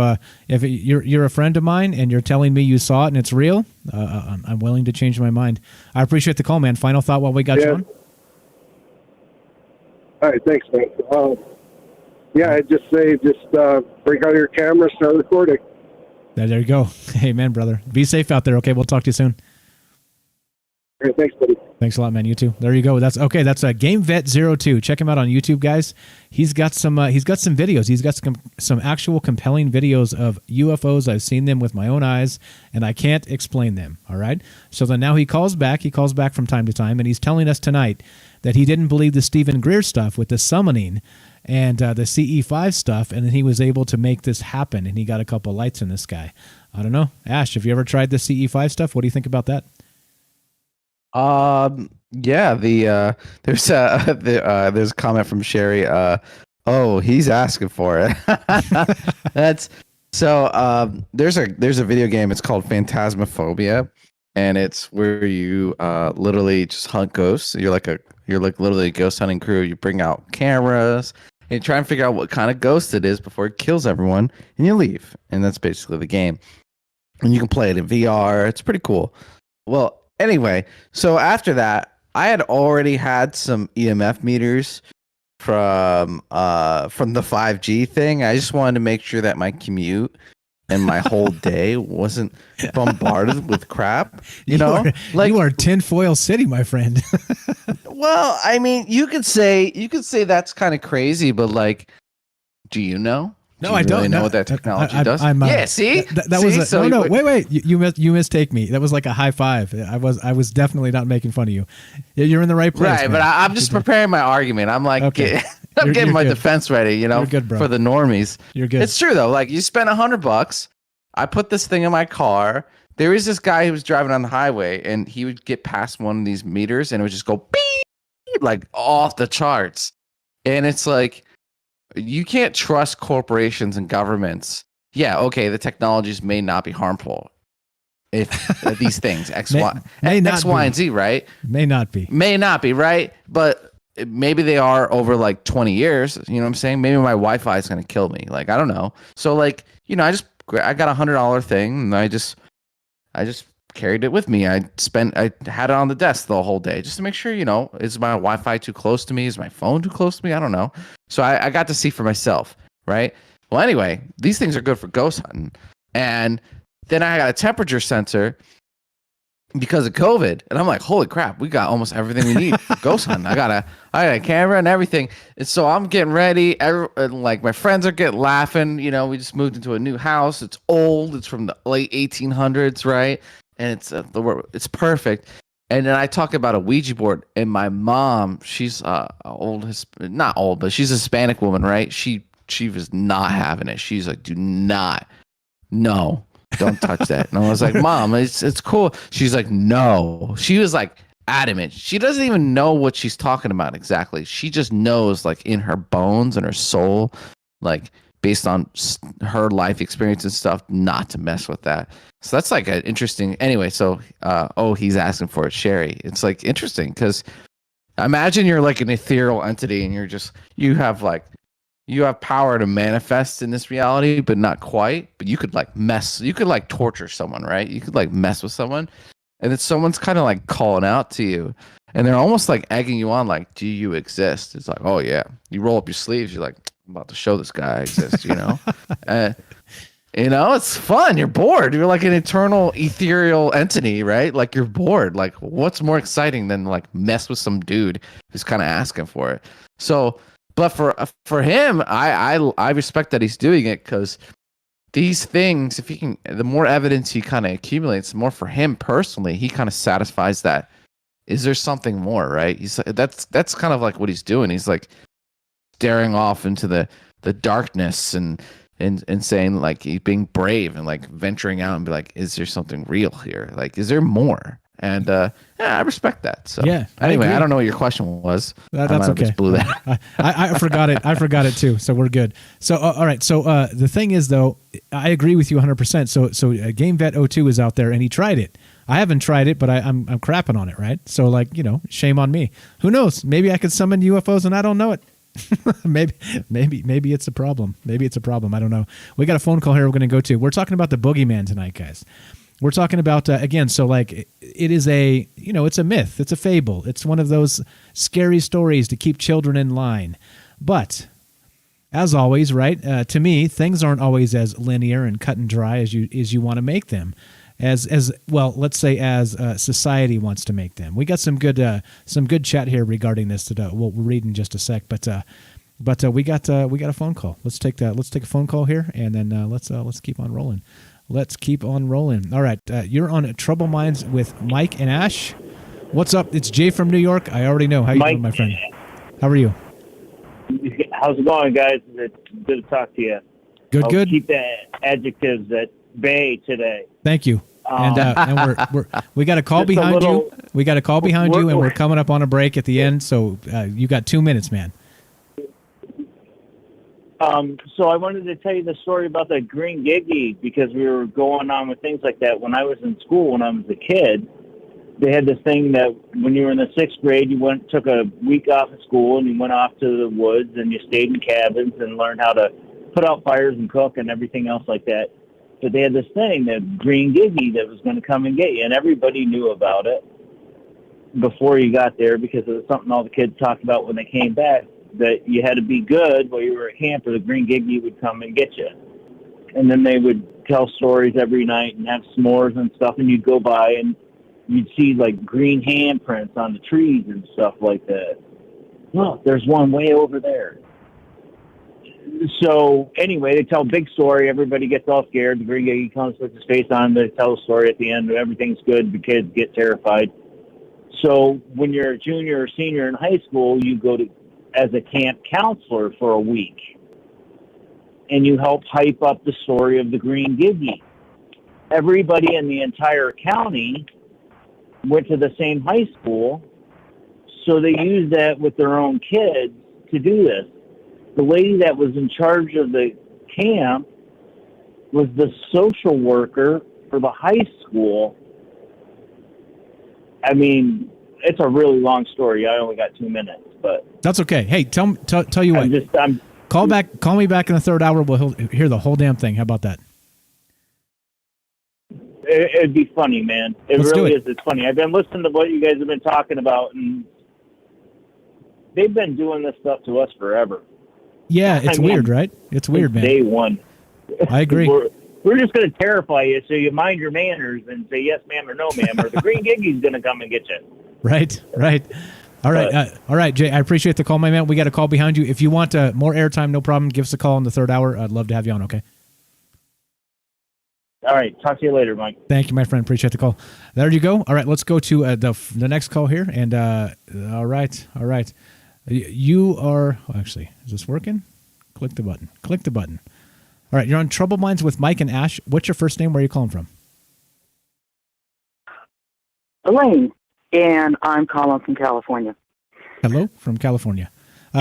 you're a friend of mine and you're telling me you saw it and it's real, I'm willing to change my mind. I appreciate the call, man. Final thought while we got you on. All right, thanks, man. I'd just say break out your camera, start recording. There you go. Amen, brother. Be safe out there. Okay, we'll talk to you soon. All right, thanks, buddy. Thanks a lot, man. You too. There you go. That's okay. That's GameVet02. Check him out on YouTube, guys. He's got some videos. He's got some actual compelling videos of UFOs. I've seen them with my own eyes, and I can't explain them. All right. So then now he calls back. He calls back from time to time, and he's telling us tonight that he didn't believe the Stephen Greer stuff with the summoning and the CE5 stuff, and then he was able to make this happen, and he got a couple lights in the sky. I don't know. Ash, have you ever tried the CE5 stuff? What do you think about that? Yeah, there's a comment from Sherry. Oh, he's asking for it. That's so. There's a video game. It's called Phantasmophobia, and it's where you literally just hunt ghosts. You're like literally a ghost hunting crew. You bring out cameras and you try and figure out what kind of ghost it is before it kills everyone, and you leave. And that's basically the game. And you can play it in VR. It's pretty cool. Well, anyway, so after that, I had already had some EMF meters from the 5G thing. I just wanted to make sure that my commute and my whole day wasn't bombarded with crap. You are tinfoil city, my friend. Well, I mean, you could say that's kind of crazy, but like, do you know? No, I don't know what that technology does. See? That was no. Wait. You mistake me. That was like a high five. I was definitely not making fun of you. You're in the right place. Right, man. But I'm just preparing my argument. I'm like, okay. I'm getting my defense ready, You're good, bro. for the normies. You're good. It's true though. Like you spend $100. I put this thing in my car. There is this guy who was driving on the highway, and he would get past one of these meters, and it would just go beep, like off the charts. And it's like, you can't trust corporations and governments. Yeah, okay, the technologies may not be harmful. If these things, X, Y, and Z, right? May not be, right? But maybe they are over like 20 years. You know what I'm saying? Maybe my Wi-Fi is going to kill me. Like, I don't know. So like, I got $100 thing, and I just carried it with me. I had it on the desk the whole day just to make sure, is my Wi-Fi too close to me? Is my phone too close to me? I don't know. So I got to see for myself, right? Well, anyway, these things are good for ghost hunting. And then I got a temperature sensor because of COVID. And I'm like, holy crap, we got almost everything we need for ghost hunting. I got a camera and everything. And so I'm getting ready. Like my friends are getting laughing. We just moved into a new house. It's old. It's from the late 1800s, right? And it's perfect. And then I talk about a Ouija board, and my mom, she's not old, but she's a Hispanic woman, right? She was not having it. She's like, no, don't touch that. And I was like, Mom, it's cool. She's like, no. She was like adamant. She doesn't even know what she's talking about exactly. She just knows, like in her bones and her soul, like based on her life experience and stuff, not to mess with that. So that's like an interesting. Anyway, so he's asking for it, Sherry. It's like interesting because imagine you're like an ethereal entity and you have power to manifest in this reality, but not quite. But you could like torture someone, right? You could like mess with someone, and then someone's kind of like calling out to you, and they're almost like egging you on, like, do you exist? It's like, oh yeah. You roll up your sleeves, you're like, I'm about to show this guy I exist, it's fun. You're bored. You're like an eternal ethereal entity, right? Like you're bored. Like what's more exciting than like mess with some dude who's kind of asking for it? So, but for him, I respect that he's doing it because these things, the more evidence he kind of accumulates, the more for him personally, he kind of satisfies that is there something more, right? That's kind of like what he's doing. He's like staring off into the darkness and saying, like, he's being brave and like venturing out and be like, is there something real here? Like, is there more? And I respect that. So anyway, I don't know what your question was. That's okay. Just blew that. I forgot it. I forgot it too. So we're good. So all right. So the thing is, though, I agree with you 100%. So GameVet02 is out there and he tried it. I haven't tried it, but I'm crapping on it, right? So, like, shame on me. Who knows? Maybe I could summon UFOs and I don't know it. maybe it's a problem. Maybe it's a problem. I don't know. We got a phone call here we're going to go to. We're talking about the Boogeyman tonight, guys. We're talking about, again, so like it is it's a myth. It's a fable. It's one of those scary stories to keep children in line. But as always, right, to me, things aren't always as linear and cut and dry as you want to make them. As well, let's say as society wants to make them. We got some good chat here regarding this that we'll read in just a sec. But we got a phone call. Let's take a phone call here, and then let's keep on rolling. Let's keep on rolling. All right, you're on Trouble Minds with Mike and Ash. What's up? It's Jay from New York. I already know. How you doing, my friend? How are you? How's it going, guys? It's good to talk to you. Good. Keep the adjectives at bay today. Thank you. And we got a call behind you. We got a call behind you, and we're coming up on a break at the end. So you got 2 minutes, man. So I wanted to tell you the story about the green giggy because we were going on with things like that when I was in school. When I was a kid, they had this thing that when you were in the 6th grade, you took a week off of school and you went off to the woods and you stayed in cabins and learned how to put out fires and cook and everything else like that. But they had this thing, the green giggy, that was going to come and get you, and everybody knew about it before you got there because it was something all the kids talked about when they came back, that you had to be good while you were at camp or the green giggy would come and get you. And then they would tell stories every night and have s'mores and stuff, and you'd go by and you'd see, like, green handprints on the trees and stuff like that. Look, there's one way over there. So, anyway, they tell a big story. Everybody gets all scared. The green giggy comes with his face on. They tell a story at the end. Everything's good. The kids get terrified. So, when you're a junior or senior in high school, you go to as a camp counselor for a week. And you help hype up the story of the green giggy. Everybody in the entire county went to the same high school, so they used that with their own kids to do this. The lady that was in charge of the camp was the social worker for the high school. I mean, it's a really long story. I only got 2 minutes, but that's okay. Hey, tell you what. Call me back in the third hour. We'll hear the whole damn thing. How about that? It'd be funny, man. Let's really is. It's funny. I've been listening to what you guys have been talking about, and they've been doing this stuff to us forever. Yeah, it's weird, right? It's weird, man. Day one. I agree. We're just going to terrify you so you mind your manners and say yes, ma'am, or no, ma'am, or the green giggy's going to come and get you. Right. All right, Jay, I appreciate the call, my man. We got a call behind you. If you want more airtime, no problem. Give us a call in the third hour. I'd love to have you on, okay? All right. Talk to you later, Mike. Thank you, my friend. Appreciate the call. There you go. All right, let's go to the next call here. And all right. You are actually, is this working? Click the button. All right, you're on Trouble Minds with Mike and Ash. What's your first name? Where are you calling from? Elaine, and I'm calling from California. Hello, from California. So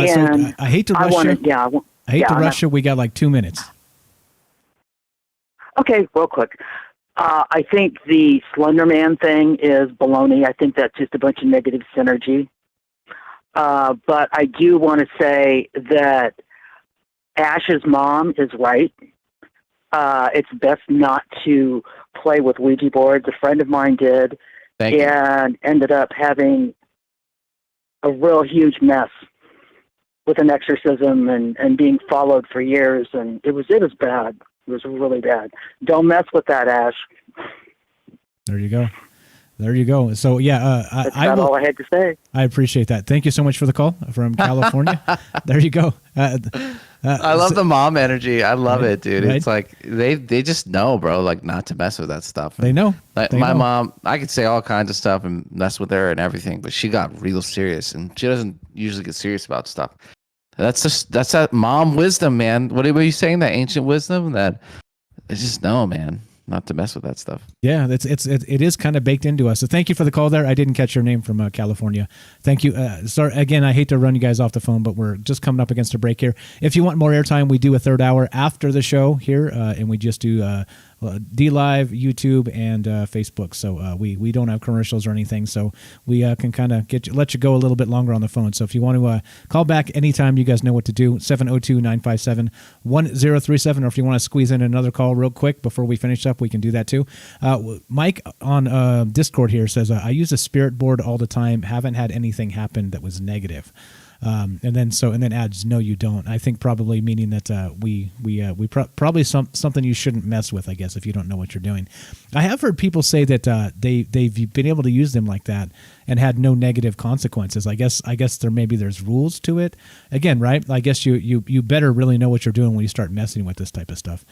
I hate to rush you. I hate to rush you. We got like 2 minutes. Okay, real quick. I think the Slender Man thing is baloney. I think that's just a bunch of negative synergy. But I do want to say that Ash's mom is right. It's best not to play with Ouija boards. A friend of mine did and ended up having a real huge mess with an exorcism and being followed for years. And it was bad. It was really bad. Don't mess with that, Ash. There you go. So, yeah. That's all I had to say. I appreciate that. Thank you so much for the call from California. There you go. I love the mom energy. I love it, dude. Right? It's like they just know, bro, like not to mess with that stuff. They know. Like They my know. mom, I could say all kinds of stuff and mess with her and everything, but she got real serious, and she doesn't usually get serious about stuff. That's that mom wisdom, man. What were you saying? That ancient wisdom that I just know, man, not to mess with that stuff. Yeah, it is kind of baked into us. So thank you for the call there. I didn't catch your name from California. Thank you. Sorry again. I hate to run you guys off the phone, but we're just coming up against a break here. If you want more airtime, we do a third hour after the show here, and we just do D-Live, YouTube, and Facebook. So we don't have commercials or anything, so we can kind of let you go a little bit longer on the phone. So if you want to call back anytime, you guys know what to do. 702-957-1037, or if you want to squeeze in another call real quick before we finish up, we can do that too. Mike on Discord here says, I use a spirit board all the time. Haven't had anything happen that was negative. And then adds, no, you don't. I think probably meaning that probably something you shouldn't mess with, I guess, if you don't know what you're doing. I have heard people say that they've been able to use them like that and had no negative consequences. I guess there's rules to it. Again, right? I guess you better really know what you're doing when you start messing with this type of stuff.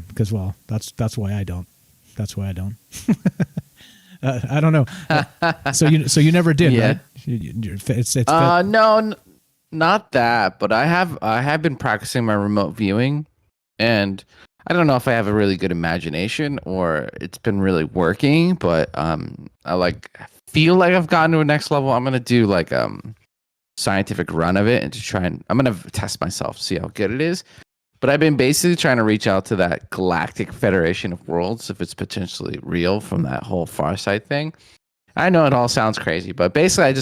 Because that's why I don't. That's why I don't. I don't know. So you never did, Yeah. right? It's No, not that. But I have been practicing my remote viewing, and I don't know if I have a really good imagination or it's been really working. But I feel like I've gotten to a next level. I'm gonna do like scientific run of it and I'm gonna test myself, see how good it is. But I've been basically trying to reach out to that Galactic Federation of Worlds if it's potentially real from that whole Farsight thing. I know it all sounds crazy, but basically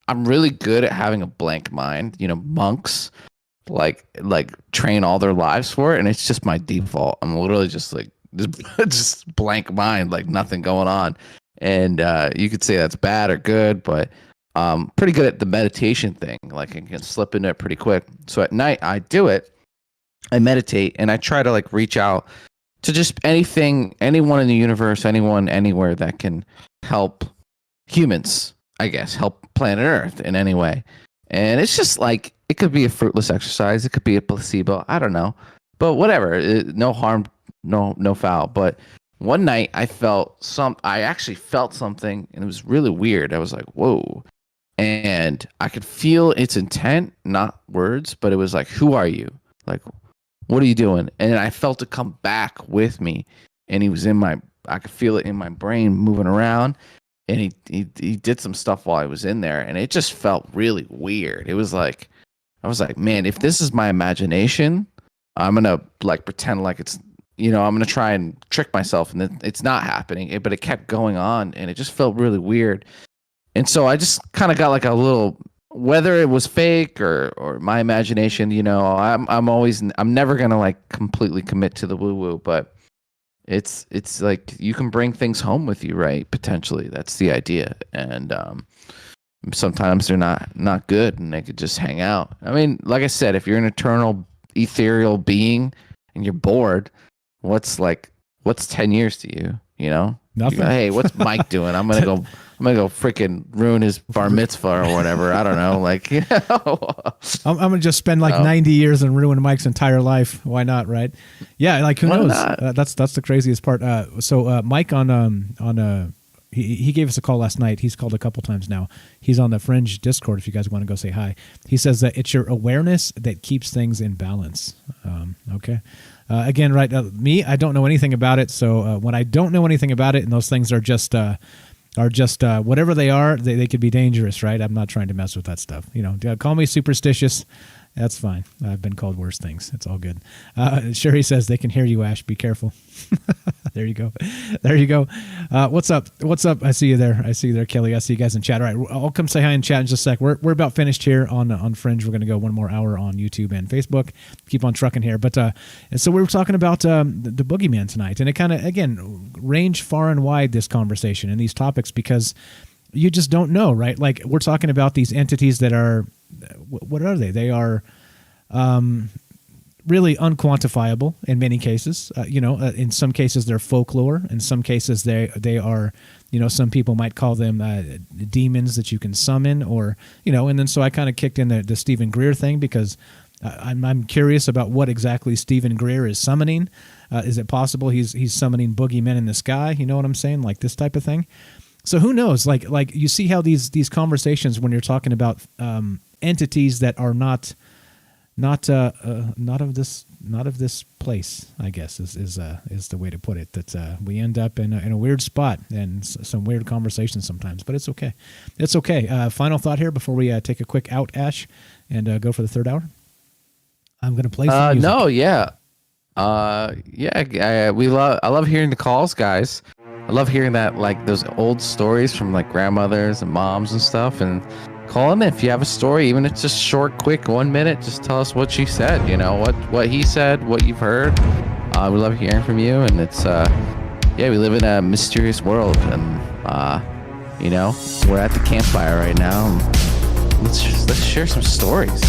I'm really good at having a blank mind. You know, monks like train all their lives for it, and it's just my default. I'm literally just like just blank mind, like nothing going on. And you could say that's bad or good, but pretty good at the meditation thing. Like I can slip into it pretty quick. So at night I do it. I meditate and I try to like reach out to just anyone in the universe, anyone, anywhere that can help humans, I guess, help planet Earth in any way. And it's just like, it could be a fruitless exercise. It could be a placebo. I don't know, but whatever. No harm, no foul. But one night I actually felt something and it was really weird. I was like, whoa. And I could feel its intent, not words, but it was like, who are you? Like, what are you doing? And I felt it come back with me, and he was I could feel it in my brain moving around, and he did some stuff while I was in there, and it just felt really weird. It was like, I was like, man, if this is my imagination, I'm gonna like pretend like it's, I'm gonna try and trick myself, and it's not happening. But it kept going on, and it just felt really weird. And so I just kind of got like a little, whether it was fake or my imagination, I'm never gonna like completely commit to the woo woo, but it's like you can bring things home with you, right? Potentially, that's the idea. And sometimes they're not good, and they could just hang out. I mean, like I said, if you're an eternal ethereal being and you're bored, what's 10 years to you? Nothing. Hey, what's Mike doing? I'm gonna go freaking ruin his bar mitzvah or whatever. I don't know. I'm gonna just spend 90 years and ruin Mike's entire life. Why not, right? Yeah, like who knows? That's the craziest part. So Mike he gave us a call last night. He's called a couple times now. He's on the Fringe Discord if you guys want to go say hi. He says that it's your awareness that keeps things in balance. Okay. Again, right, me, I don't know anything about it. So when I don't know anything about it and those things are just whatever they are, they could be dangerous, right? I'm not trying to mess with that stuff. Call me superstitious. That's fine. I've been called worse things. It's all good. Sherry says they can hear you, Ash. Be careful. There you go. What's up? I see you there, Kelly. I see you guys in chat. All right, I'll come say hi in chat in just a sec. We're about finished here on Fringe. We're going to go one more hour on YouTube and Facebook. Keep on trucking here. But and so we were talking about the Boogeyman tonight, and it kind of again ranged far and wide this conversation and these topics because you just don't know, right? Like we're talking about these entities that are. What are they? They are really unquantifiable in many cases. In some cases they're folklore. In some cases they are, some people might call them demons that you can summon, or and then so I kind of kicked in the Stephen Greer thing because I'm curious about what exactly Stephen Greer is summoning. Is it possible he's summoning boogeymen in the sky? You know what I'm saying? Like this type of thing. So who knows? Like you see how these conversations, when you're talking about entities that are not of this place, I guess is the way to put it. That we end up in a weird spot and some weird conversations sometimes, but it's okay. It's okay. Final thought here before we take a quick out, Ash, and go for the third hour. I'm going to play some music. No, yeah. I love hearing the calls, guys. I love hearing that, like those old stories from like grandmothers and moms and stuff, and call in if you have a story, even if it's just short, quick, 1 minute. Just tell us what she said, you know, what he said, what you've heard. We love hearing from you, and it's we live in a mysterious world, and you know, we're at the campfire right now. Let's share some stories.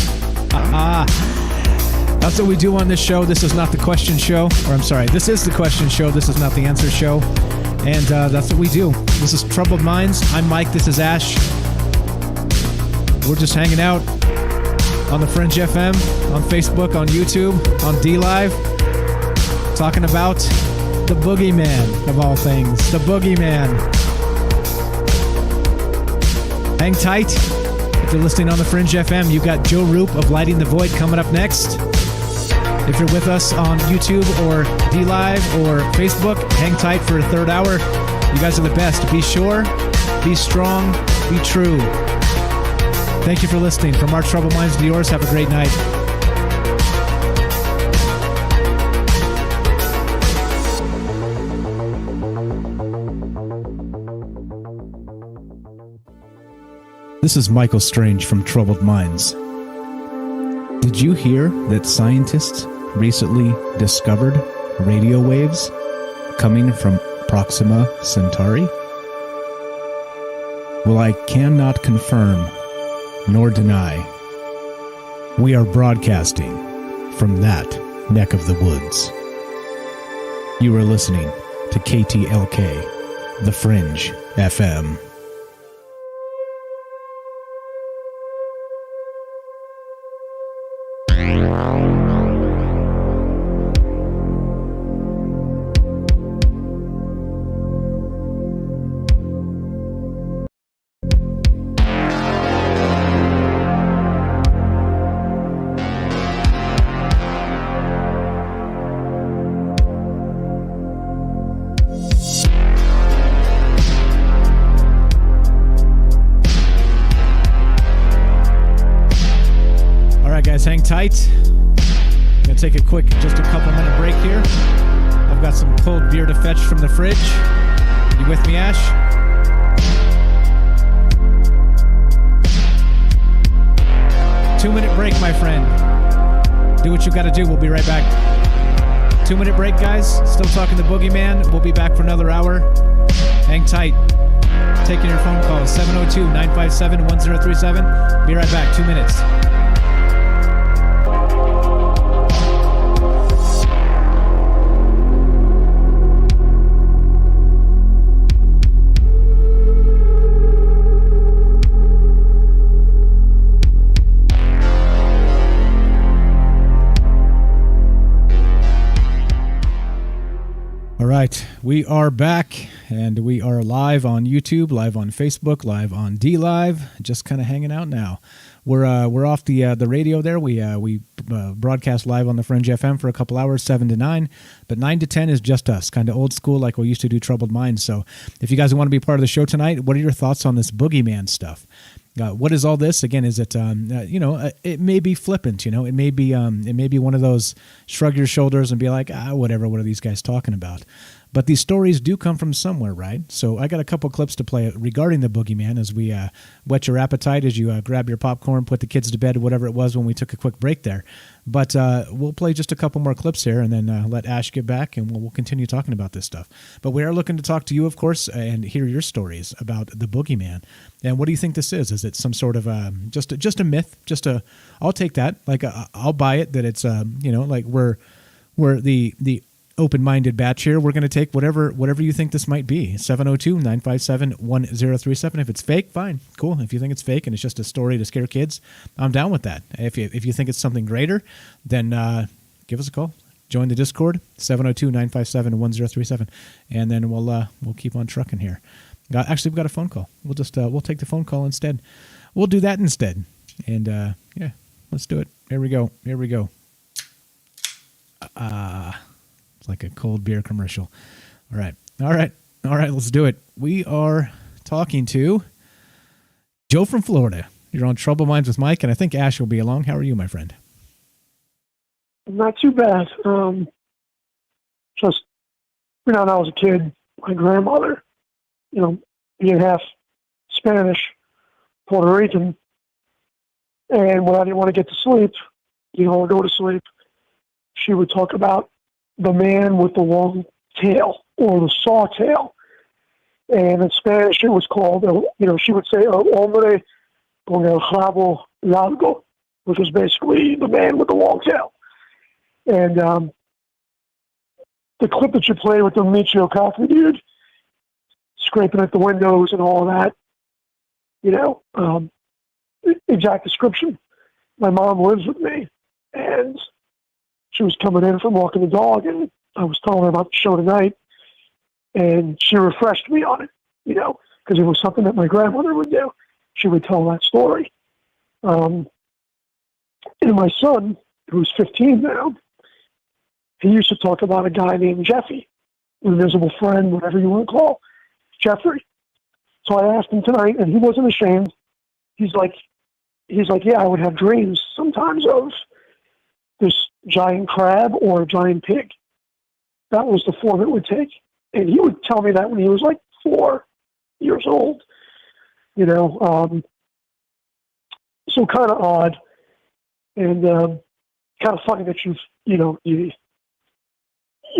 That's what we do on this show. This is not the question show, or I'm sorry, this is the question show. This is not the answer show, and that's what we do. This is Troubled Minds. I'm Mike. This is Ash. We're just hanging out on the Fringe FM, on Facebook, on YouTube, on D-Live, talking about the Boogeyman of all things, the Boogeyman. Hang tight. If you're listening on the Fringe FM, you got Joe Roop of Lighting the Void coming up next. If you're with us on YouTube or D-Live or Facebook, hang tight for a third hour. You guys are the best. Be sure, be strong, be true. Thank you for listening. From our Troubled Minds to yours, have a great night. This is Michael Strange from Troubled Minds. Did you hear that scientists recently discovered radio waves coming from Proxima Centauri? Well, I cannot confirm nor deny. We are broadcasting from that neck of the woods. You are listening to KTLK, The Fringe FM. Hang tight. I'm going to take a quick, just a couple minute break here. I've got some cold beer to fetch from the fridge. You with me, Ash? Two-minute break, my friend. Do what you got to do. We'll be right back. 2-minute break, guys. Still talking the Boogeyman. We'll be back for another hour. Hang tight. Taking your phone calls. 702-957-1037. Be right back. 2 minutes. All right, we are back, and we are live on YouTube, live on Facebook, live on D-Live, just kind of hanging out now. We're off the radio there. We broadcast live on the Fringe FM for a couple hours, 7 to 9, but 9 to 10 is just us, kind of old school like we used to do Troubled Minds. So if you guys want to be part of the show tonight, what are your thoughts on this Boogeyman stuff? What is all this? Again, is it, it may be flippant, it may be one of those shrug your shoulders and be like, whatever, what are these guys talking about? But these stories do come from somewhere, right? So I got a couple clips to play regarding the Boogeyman as we whet your appetite, as you grab your popcorn, put the kids to bed, whatever it was when we took a quick break there. But we'll play just a couple more clips here and then let Ash get back, and we'll continue talking about this stuff. But we are looking to talk to you, of course, and hear your stories about the Boogeyman. And what do you think this is? Is it some sort of just a myth? I'll take that. Like I'll buy it that it's like we're the open-minded batch here. We're going to take whatever you think this might be. 702-957-1037. If it's fake, fine, cool. If you think it's fake and it's just a story to scare kids, I'm down with that. If you think it's something greater, then give us a call. Join the Discord, 702-957-1037, and then we'll keep on trucking here. Actually, we've got a phone call. We'll take the phone call instead. We'll do that instead. And yeah, let's do it. Here we go. It's like a cold beer commercial. All right. Let's do it. We are talking to Joe from Florida. You're on Troubled Minds with Mike, and I think Ash will be along. How are you, my friend? Not too bad. Just, when I was a kid, my grandmother, being half Spanish, Puerto Rican, and when I didn't want to get to sleep, or go to sleep, she would talk about the man with the long tail, or the saw tail. And in Spanish, it was called, she would say, hombre con el rabo largo, which was basically the man with the long tail. And the clip that you play with the Michio Kaku dude, scraping at the windows and all of that, exact description. My mom lives with me, and she was coming in from walking the dog, and I was telling her about the show tonight, and she refreshed me on it, because it was something that my grandmother would do. She would tell that story. And my son, who's 15 now, he used to talk about a guy named Jeffy, invisible friend, whatever you want to call Jeffrey. So I asked him tonight, and he wasn't ashamed. He's like, yeah, I would have dreams sometimes of this giant crab or a giant pig. That was the form it would take. And he would tell me that when he was like 4 years old, so kind of odd, and kind of funny that you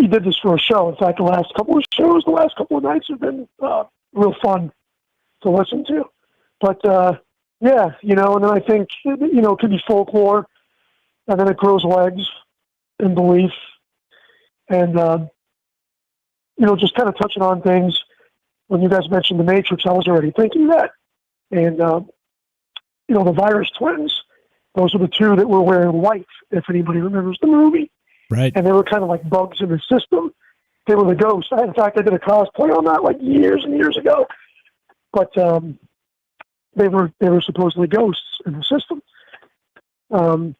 did this for a show. In fact, the last couple of shows, the last couple of nights have been real fun to listen to. But, yeah, and then I think, it could be folklore, and then it grows legs in belief. And, just kind of touching on things. When you guys mentioned the Matrix, I was already thinking that. And, the virus twins, those are the two that were wearing white, if anybody remembers the movie. Right. And they were kind of like bugs in the system. They were the ghosts. In fact, I did a cosplay on that like years and years ago. But they were supposedly ghosts in the system. The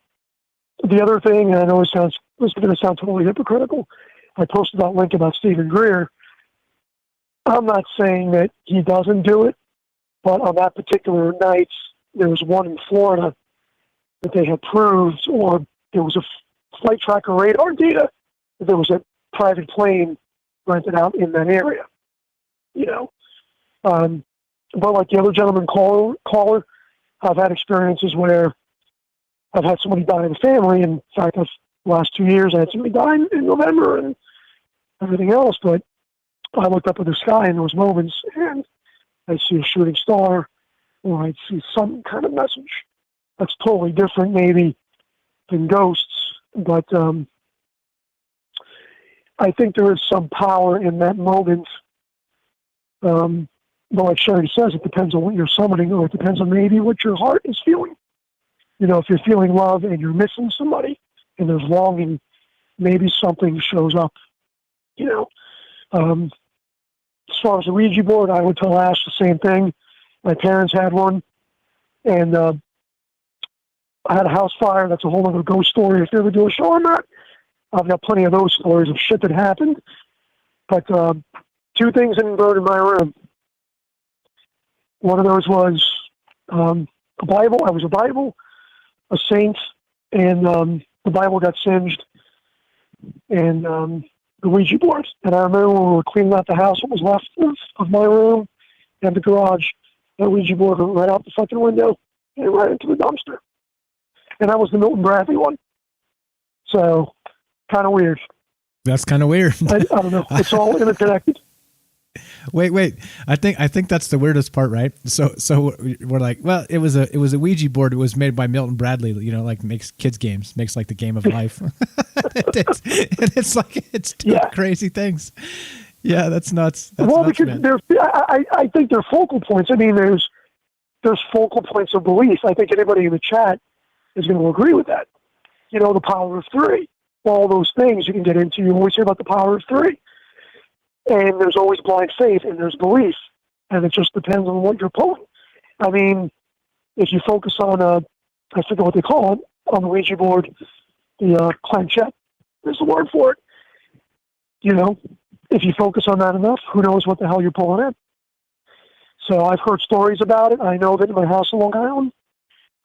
other thing, and I know this is going to sound totally hypocritical, I posted that link about Stephen Greer. I'm not saying that he doesn't do it, but on that particular night, there was one in Florida that they had proved, or there was a flight tracker radar data that there was a private plane rented out in that area. But like the other gentleman caller, I've had experiences where I've had somebody die in the family. In fact, the last 2 years, I had somebody die in November and everything else. But I looked up at the sky in those moments, and I'd see a shooting star, or I'd see some kind of message that's totally different, maybe, than ghosts. But I think there is some power in that moment. But like Sherry says, it depends on what you're summoning, or it depends on maybe what your heart is feeling. If you're feeling love and you're missing somebody and there's longing, maybe something shows up. As far as the Ouija board, I would tell Ash the same thing. My parents had one, and I had a house fire. That's a whole other ghost story. If you ever do a show on that, I've got plenty of those stories of shit that happened. But 2 things didn't burn in my room. One of those was a Bible. I was a Bible, a saint, and the Bible got singed, and the Ouija board. And I remember when we were cleaning out the house, what was left of my room and the garage, that Ouija board went right out the fucking window and right into the dumpster. And that was the Milton Bradley one. So, kind of weird. That's kind of weird. I don't know. It's all interconnected. Wait. I think that's the weirdest part, right? So we're like, well, it was a Ouija board. It was made by Milton Bradley. You know, like makes kids games, makes like the game of life. It's doing crazy things. Yeah, that's nuts. That's well, nuts, because man. I think they're focal points. I mean, there's focal points of belief. I think anybody in the chat is going to agree with that. You know, the power of three, all those things you can get into. You always hear about the power of three. And there's always blind faith and there's belief. And it just depends on what you're pulling. I mean, if you focus on, I forget what they call it, on the Ouija board, the planchette is the word for it. You know, if you focus on that enough, who knows what the hell you're pulling in. So I've heard stories about it. I know that in my house in Long Island,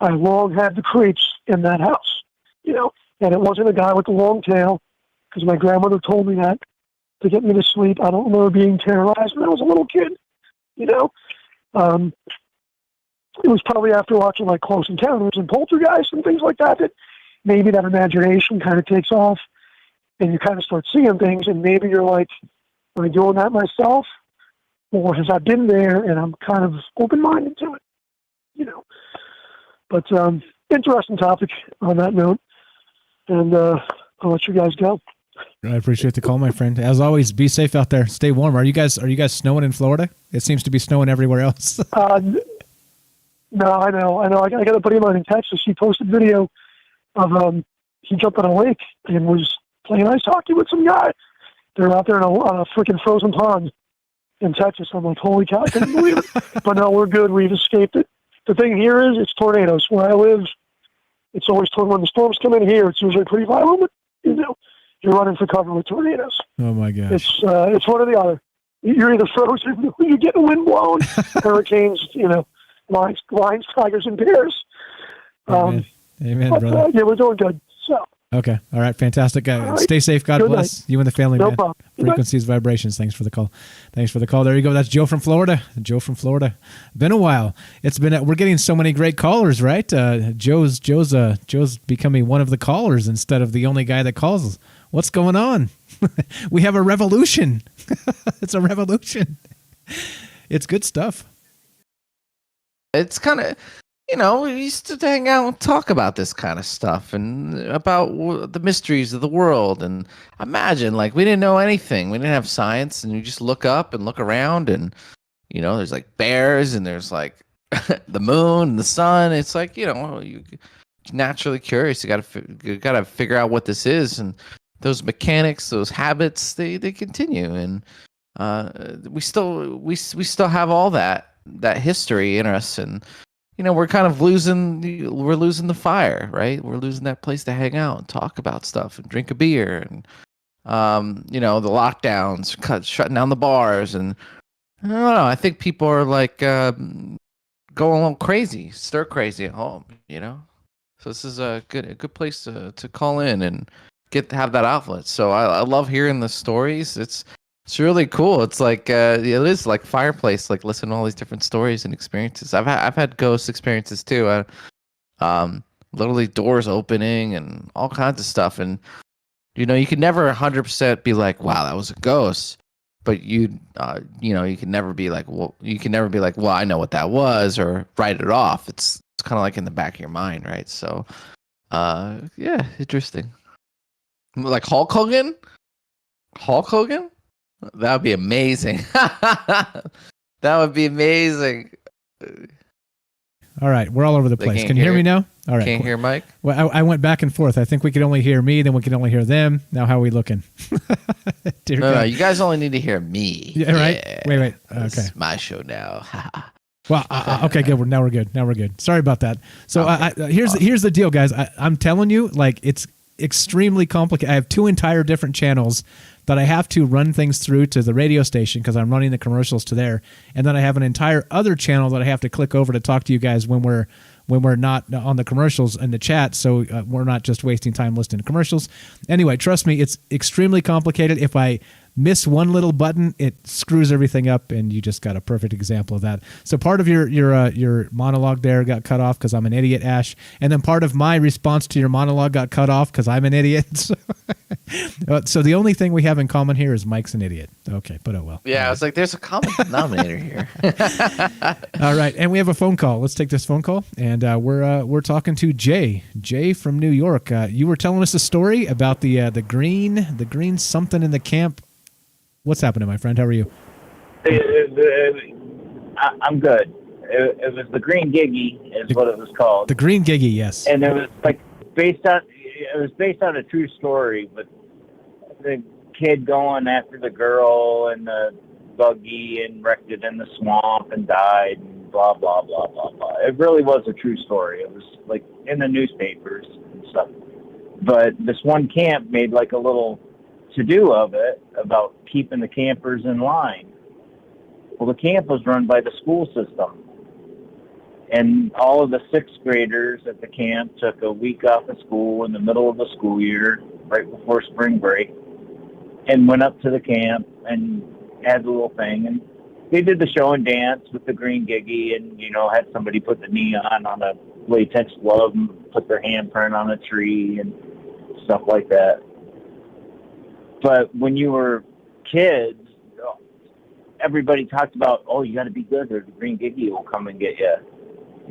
I long had the creeps in that house, you know, and it wasn't a guy with the long tail, because my grandmother told me that to get me to sleep. I don't remember being terrorized when I was a little kid, you know. It was probably after watching like Close Encounters and Poltergeist and things like that that maybe that imagination kind of takes off and you kind of start seeing things, and maybe you're like, am I doing that myself? Or has I been there and I'm kind of open-minded to it, you know? But interesting topic on that note, and I'll let you guys go. I appreciate the call, my friend. As always, be safe out there. Stay warm. Are you guys snowing in Florida? It seems to be snowing everywhere else. No, I know. I got a buddy of mine in Texas. He posted video of he jumped on a lake and was playing ice hockey with some guy. They're out there on a freaking frozen pond in Texas. I'm like, holy cow, I couldn't believe it. But no, we're good. We've escaped it. The thing here is it's tornadoes. Where I live, it's always when the storms come in here, it's usually pretty violent. But, you know, you're running for cover with tornadoes. Oh my gosh. It's one or the other. You're either frozen, you get the wind blown, hurricanes, you know, lions, tigers, and bears. Amen, brother. Yeah, we're doing good. So. Okay. All right. Fantastic. Right. Stay safe. God Good bless night. you and the family, No man. problem. Frequencies, vibrations. Thanks for the call. There you go. That's Joe from Florida. Been a while. We're getting so many great callers, right? Joe's becoming one of the callers instead of the only guy that calls. What's going on? We have a revolution. It's a revolution. It's good stuff. It's kind of, you know, we used to hang out and talk about this kind of stuff and about the mysteries of the world. And imagine, like, we didn't know anything. We didn't have science, and you just look up and look around, and, you know, there's like bears, and there's like the moon and the sun. It's like, you know, you're naturally curious. You got to figure out what this is, and those mechanics, those habits, they continue, and we still have all that history in us, and you know, we're kind of losing the fire, right? We're losing that place to hang out and talk about stuff and drink a beer, and you know, the lockdowns, shutting down the bars, and I don't know. I think people are like going a little crazy, stir crazy at home, you know. So this is a good place to call in and have that outlet. So I love hearing the stories. It's really cool. It's like it is like fireplace. Like listen to all these different stories and experiences. I've had ghost experiences too. Literally doors opening and all kinds of stuff. And you know, you can never 100% be like, wow, that was a ghost. But you know, you can never be like, well, I know what that was, or write it off. It's kind of like in the back of your mind, right? So, yeah, interesting. Like Hulk Hogan. That would be amazing. That would be amazing. All right, we're all over the place. Can you hear me now? All right. Can't hear Mike? Well, I went back and forth. I think we could only hear me, then we could only hear them. Now how are we looking? No, you guys only need to hear me. Yeah, right? Yeah, wait. Okay. It's my show now. Well, okay, good. Now we're good. Sorry about that. So here's the deal, guys. I'm telling you, like, it's extremely complicated. I have two entire different channels that I have to run things through to the radio station because I'm running the commercials to there, and then I have an entire other channel that I have to click over to talk to you guys when we're not on the commercials in the chat, so we're not just wasting time listening to commercials. Anyway, trust me, it's extremely complicated. If I miss one little button, it screws everything up, and you just got a perfect example of that. So part of your monologue there got cut off because I'm an idiot, Ash, and then part of my response to your monologue got cut off because I'm an idiot. So the only thing we have in common here is Mike's an idiot. Okay, but oh well. Yeah, I was like, there's a common denominator here. All right, and we have a phone call. Let's take this phone call, and we're talking to Jay. Jay from New York. You were telling us a story about the green something in the camp. What's happening, my friend? How are you? I'm good. It was the Green Giggy, is what it was called. The Green Giggy, yes. And it was based on a true story, but the kid going after the girl and the buggy and wrecked it in the swamp and died and blah blah blah blah blah. It really was a true story. It was like in the newspapers and stuff. But this one camp made like a little to-do of it about keeping the campers in line. Well, the camp was run by the school system. And all of the sixth graders at the camp took a week off of school in the middle of the school year, right before spring break, and went up to the camp and had the little thing. And they did the show and dance with the Green Giggy and, had somebody put the neon on a latex glove and put their handprint on a tree and stuff like that. But when you were kids, everybody talked about, you got to be good or the Green Giggy will come and get you.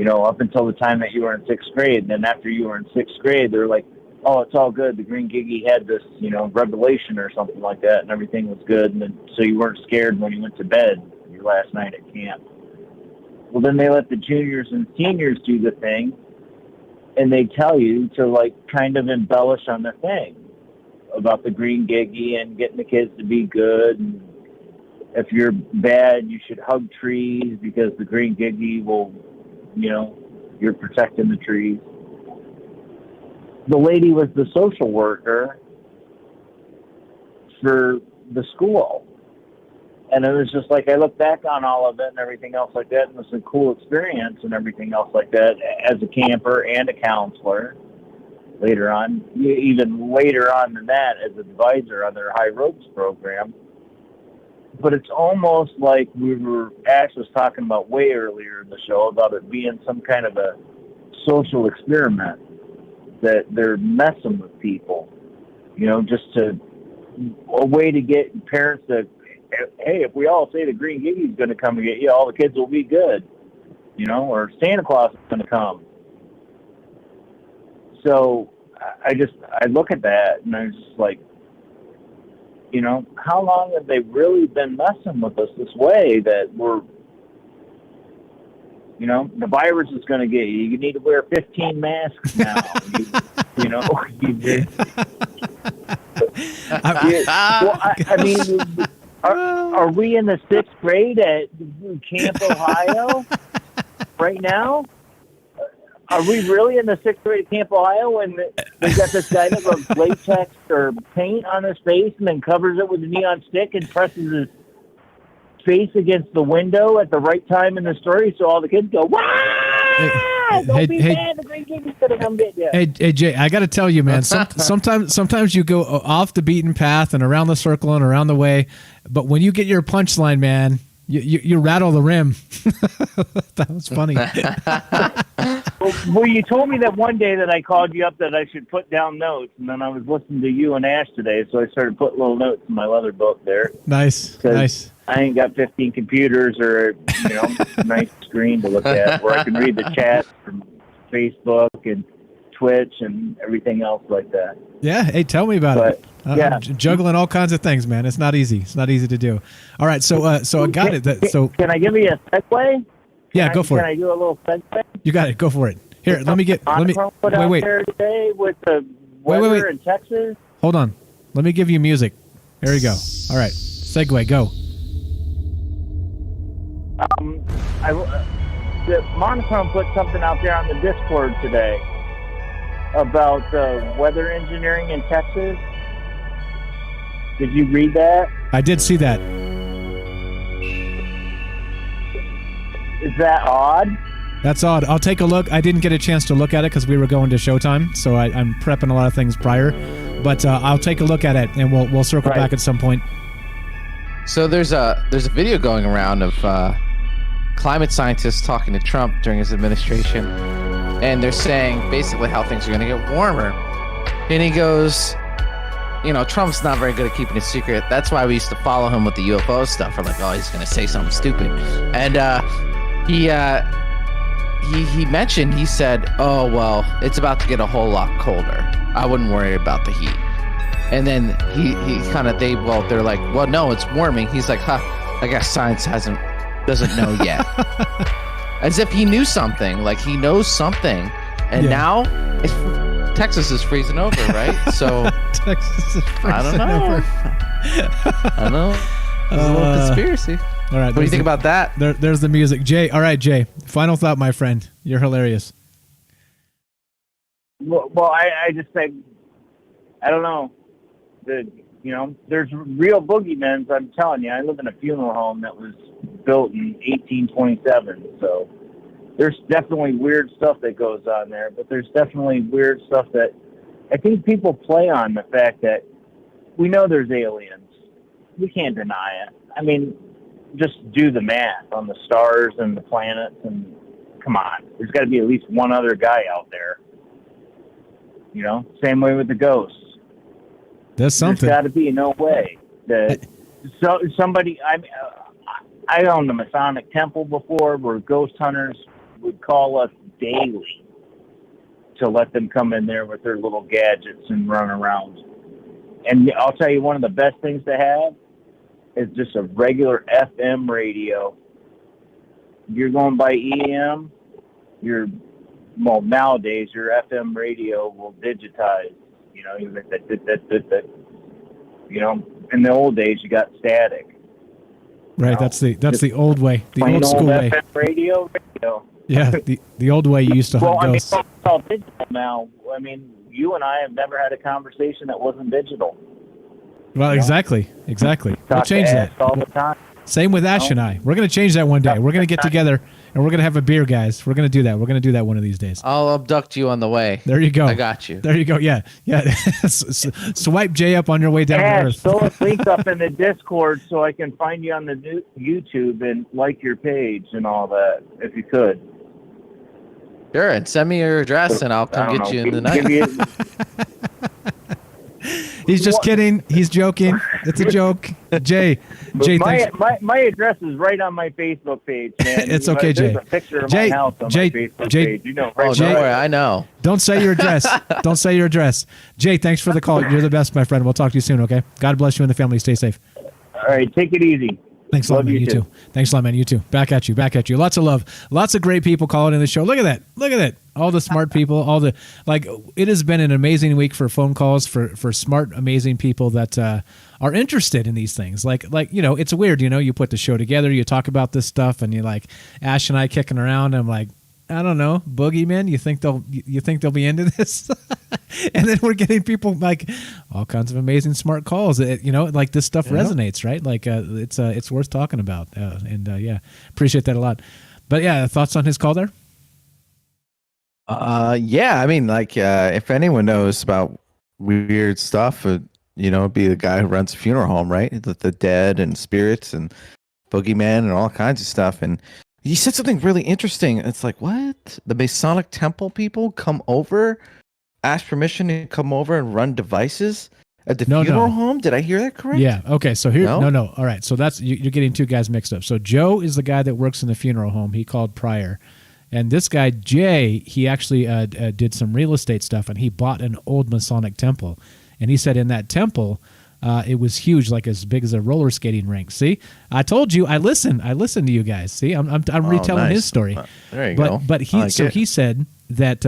Up until the time that you were in sixth grade. And then after you were in sixth grade, they're like, it's all good. The Green Giggy had this, revelation or something like that, and everything was good. And then, so you weren't scared when you went to bed your last night at camp. Well, then they let the juniors and seniors do the thing, and they tell you to, kind of embellish on the thing about the Green Giggy and getting the kids to be good. And if you're bad, you should hug trees because the Green Giggy will, you're protecting the trees. The lady was the social worker for the school. And it was just like, I look back on all of it and everything else like that, and it was a cool experience and everything else like that as a camper and a counselor later on, even later on than that as an advisor on their High Ropes program. But it's almost like Ash was talking about way earlier in the show about it being some kind of a social experiment that they're messing with people, just a way to get parents to, hey, if we all say the Green Giggy's going to come and get you, all the kids will be good, or Santa Claus is going to come. So I look at that and I'm just like, how long have they really been messing with us this way that we're, the virus is going to get you. You need to wear 15 masks now. Are we in the sixth grade at Camp Ohio right now? Are we really in the sixth grade at Camp Ohio when they got this guy that rubs latex or paint on his face and then covers it with a neon stick and presses his face against the window at the right time in the story so all the kids go, "Wow! Don't be bad, the Green Giggy's gonna come get you." Hey, Jay, I got to tell you, man, sometimes you go off the beaten path and around the circle and around the way, but when you get your punchline, man, you rattle the rim. That was funny. Well, you told me that one day that I called you up that I should put down notes, and then I was listening to you and Ash today, so I started putting little notes in my leather book there. Nice. I ain't got 15 computers or a nice screen to look at where I can read the chat from Facebook and Twitch and everything else like that. Yeah, hey, tell me about it. Yeah. I'm juggling all kinds of things, man. It's not easy. It's not easy to do. All right, so I got it. So can I give you a segue? Yeah, go for it. Can I do a little segue? You got it. Go for it. Here, let me wait. There today with the weather in Texas. Hold on. Let me give you music. There you go. All right, segue, go. The Monochrome put something out there on the Discord today about weather engineering in Texas. Did you read that? I did see that. Is that odd? That's odd. I'll take a look. I didn't get a chance to look at it because we were going to Showtime, so I'm prepping a lot of things prior. But I'll take a look at it, and we'll circle back at some point. So there's a video going around of climate scientists talking to Trump during his administration, and they're saying basically how things are going to get warmer. And he goes, Trump's not very good at keeping a secret. That's why we used to follow him with the UFO stuff. We're like, oh, he's going to say something stupid. And he mentioned, he said, oh, well, it's about to get a whole lot colder. I wouldn't worry about the heat. And then they're like, well, no, it's warming. He's like, I guess science doesn't know yet. As if he knew something, like he knows something. And now Texas is freezing over, right? So Texas is freezing I don't know. over. I don't know. There's a little conspiracy. All right. What do you think about that? There's the music. Jay. All right, Jay. Final thought, my friend. You're hilarious. Well, I just say, I don't know. There's real boogeymen. I'm telling you, I live in a funeral home that was built in 1827. So there's definitely weird stuff that goes on there, but there's definitely weird stuff that I think people play on the fact that we know there's aliens. We can't deny it. I mean, just do the math on the stars and the planets, and come on, there's got to be at least one other guy out there. Same way with the ghosts. That's something. There's got to be no way that somebody. I owned a Masonic temple before, where ghost hunters would call us daily to let them come in there with their little gadgets and run around. And I'll tell you, one of the best things to have is just a regular FM radio. You're going by EM. Nowadays your FM radio will digitize. In the old days you got static. Right, that's the old way, the old school way. FM radio. Yeah, the old way you used to hunt ghosts. It's all digital now. I mean, you and I have never had a conversation that wasn't digital. Well, exactly. We'll change that all the time. Same with Ash and I. We're going to change that one day. We're going to get together and we're going to have a beer, guys. We're going to do that. We're going to do that one of these days. I'll abduct you on the way. There you go. I got you. There you go. Yeah. Swipe Jay up on your way down to Earth. Throw a link up in the Discord so I can find you on the YouTube and like your page and all that, if you could. Sure, and send me your address and I'll come get you in the night. He's just kidding. He's joking. It's a joke. Jay, thanks. My address is right on my Facebook page, man. It's okay, Jay. There's a picture of my house on my Facebook page. Don't worry, I know. Don't say your address. Don't say your address. Jay, thanks for the call. You're the best, my friend. We'll talk to you soon, okay? God bless you and the family. Stay safe. All right, take it easy. Thanks a lot, man. You too. Thanks a lot, man. You too. Back at you. Lots of love. Lots of great people calling in the show. Look at that. All the smart people. It has been an amazing week for phone calls for smart, amazing people that are interested in these things. It's weird. You put the show together, you talk about this stuff, and you like Ash and I kicking around. I'm like, I don't know, boogeymen. You think they'll be into this? And then we're getting people like all kinds of amazing smart calls. This stuff resonates, right? It's worth talking about. Appreciate that a lot. But yeah, thoughts on his call there? If anyone knows about weird stuff, it'd be the guy who runs a funeral home, right? The dead and spirits and boogeyman and all kinds of stuff. And he said something really interesting. It's like, what? The Masonic Temple people come over, ask permission to come over and run devices at the funeral home? Did I hear that correct? Yeah. Okay. So here, no. All right. So you're getting two guys mixed up. So Joe is the guy that works in the funeral home. He called prior. And this guy, Jay, he actually did some real estate stuff, and he bought an old Masonic temple. And he said in that temple, it was huge, like as big as a roller skating rink. See, I told you, I listened to you guys. See, I'm retelling his story. There you go. But he said that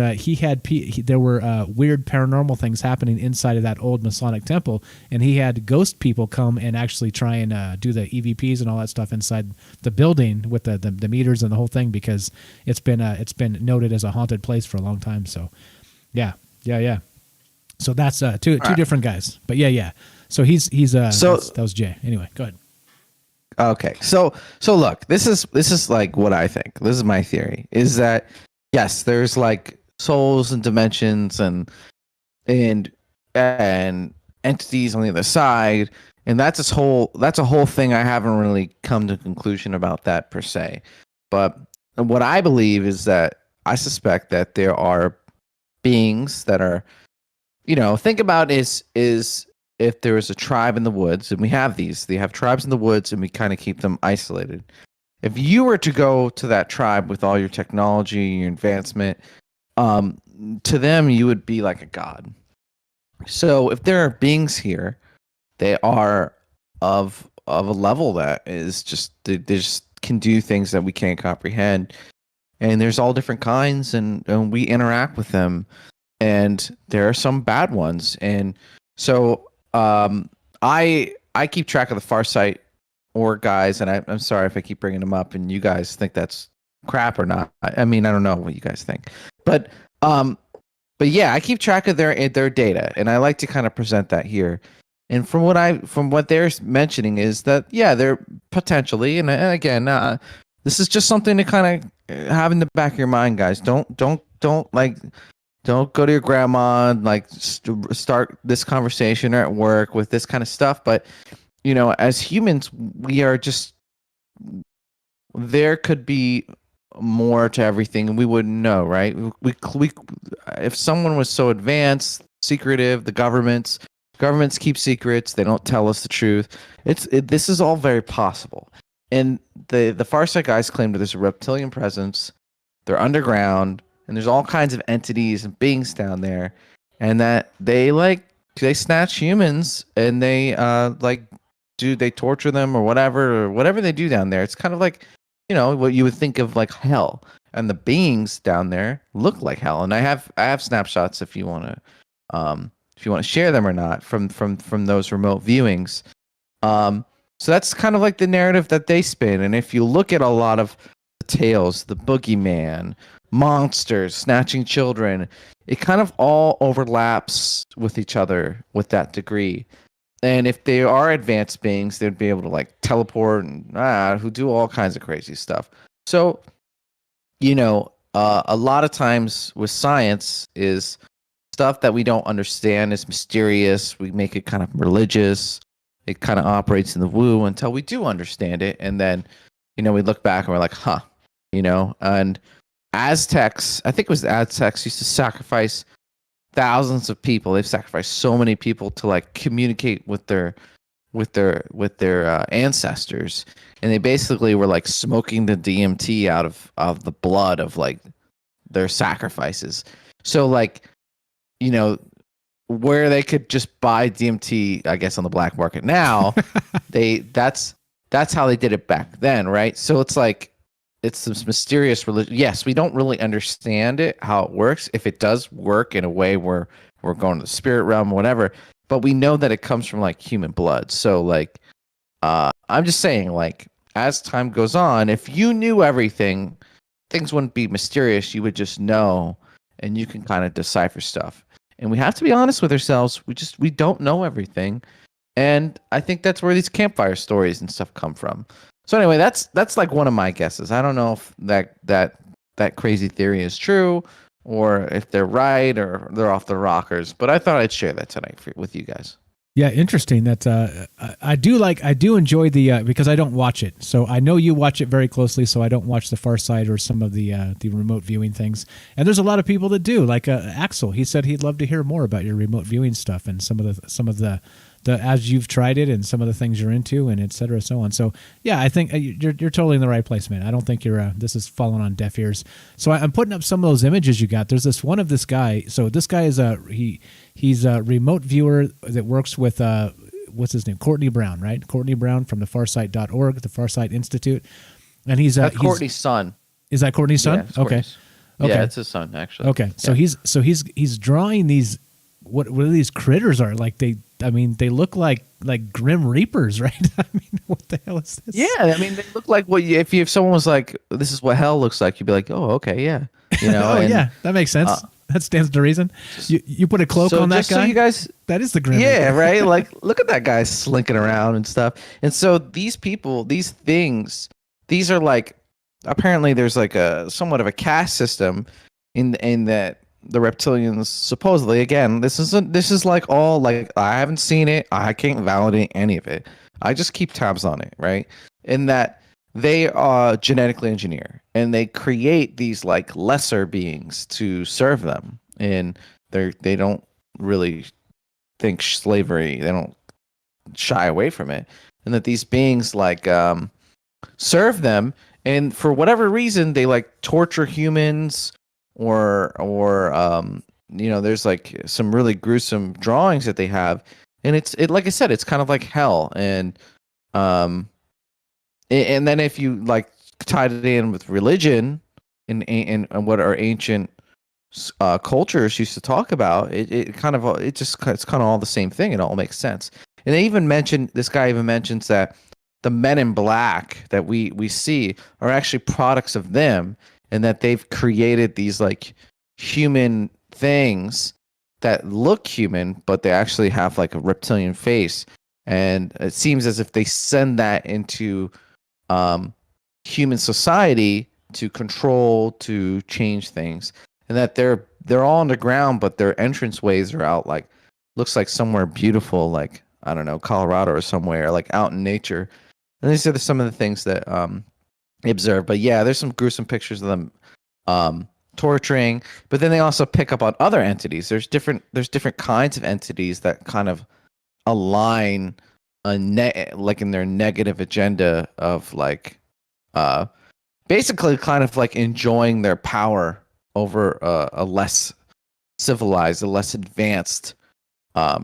there were weird paranormal things happening inside of that old Masonic temple, and he had ghost people come and actually try and do the EVPs and all that stuff inside the building with the meters and the whole thing, because it's been noted as a haunted place for a long time. So, yeah. So that's two different guys. But yeah. So that was Jay. Anyway, go ahead. Okay. So look, this is like what I think. This is my theory, is that yes, there's like souls and dimensions and entities on the other side, And that's a whole thing. I haven't really come to a conclusion about that per se. But what I believe is that I suspect that there are beings that are, think about is if there is a tribe in the woods, and we have these, they have tribes in the woods, and we kind of keep them isolated. If you were to go to that tribe with all your technology, your advancement, to them you would be like a god. So if there are beings here, they are of a level that is just they just can do things that we can't comprehend, and there's all different kinds, and we interact with them, and there are some bad ones, and so I keep track of the Farsight org guys, and I'm sorry if I keep bringing them up, and you guys think that's crap or not. I mean, I don't know what you guys think, but yeah, I keep track of their data, and I like to kind of present that here. And from what they're mentioning is that, yeah, they're potentially, and again, this is just something to kind of have in the back of your mind, guys. Don't go to your grandma and like start this conversation or at work with this kind of stuff. But as humans, we are just, there could be more to everything, and we wouldn't know, right? We if someone was so advanced, secretive, the governments keep secrets. They don't tell us the truth. This is all very possible. And the Farsight guys claim that there's a reptilian presence. They're underground, and there's all kinds of entities and beings down there, and that they snatch humans, and they they torture them or whatever they do down there. It's kind of like what you would think of like hell, and the beings down there look like hell. And I have snapshots if you want to share them or not from those remote viewings. So that's kind of like the narrative that they spin. And if you look at a lot of the tales, the boogeyman, monsters, snatching children, it kind of all overlaps with each other with that degree. And if they are advanced beings, they'd be able to like teleport and who do all kinds of crazy stuff. So, a lot of times with science is stuff that we don't understand is mysterious. We make it kind of religious. It kind of operates in the woo until we do understand it. And then, we look back and we're like, huh, and Aztecs, I think it was the Aztecs, used to sacrifice thousands of people. They've sacrificed so many people to like communicate with their ancestors. And they basically were like smoking the DMT out of the blood of like their sacrifices. So like, where they could just buy DMT, I guess, on the black market now, that's how they did it back then, right? So it's like it's this mysterious religion. Yes, we don't really understand it, how it works. If it does work in a way where we're going to the spirit realm, whatever, but we know that it comes from like human blood. So like, I'm just saying, like, as time goes on, if you knew everything, things wouldn't be mysterious. You would just know, and you can kind of decipher stuff. And we have to be honest with ourselves. We don't know everything. And I think that's where these campfire stories and stuff come from. So anyway, that's like one of my guesses. I don't know if that crazy theory is true, or if they're right, or they're off the rockers. But I thought I'd share that tonight with you guys. Yeah, interesting. That I do enjoy the because I don't watch it, so I know you watch it very closely. So I don't watch the Farsight or some of the remote viewing things. And there's a lot of people that do. Like Axel, he said he'd love to hear more about your remote viewing stuff and some of the as you've tried it and some of the things you're into and et cetera, so on. So yeah, I think you're totally in the right place, man. I don't think this is falling on deaf ears. So I'm putting up some of those images you got. There's this one of this guy. So this guy is he's a remote viewer that works with what's his name? Courtney Brown, right? Courtney Brown from the Farsight.org, the Farsight Institute. And that's Courtney's son. Is that Courtney's son? Yeah, okay. Yeah, it's his son actually. Okay. So he's drawing these what these critters are like. They look like Grim Reapers, right? I mean, what the hell is this? Yeah, I mean, they look like if someone was like, "This is what hell looks like," you'd be like, "Oh, okay, yeah." Oh, yeah, that makes sense. That stands to reason. You put a cloak on that guy. So you guys, that is the Grim Reaper. Reaper. Right. Like, look at that guy slinking around and stuff. And so these people, these things, these are like apparently there's like a somewhat of a caste system in that the reptilians supposedly, again, this is like all like, I haven't seen it, I can't validate any of it. I just keep tabs on it, right? In that they are genetically engineer and they create these like lesser beings to serve them, and they don't really think slavery, they don't shy away from it, and that these beings like serve them, and for whatever reason they like torture humans, or there's like some really gruesome drawings that they have, and it's like I said, it's kind of like hell. And and then if you like tied it in with religion and what our ancient cultures used to talk about, it's kind of all the same thing. It all makes sense. And this guy even mentions that the men in black that we see are actually products of them, and that they've created these like human things that look human, but they actually have like a reptilian face. And it seems as if they send that into human society to control, to change things, and that they're all underground, but their entrance ways are out, like looks like somewhere beautiful, like I don't know, Colorado or somewhere, like out in nature. And these are some of the things that they observe. But yeah, there's some gruesome pictures of them torturing. But then they also pick up on other entities. There's different kinds of entities that kind of align like in their negative agenda of like basically kind of like enjoying their power over a less civilized, a less advanced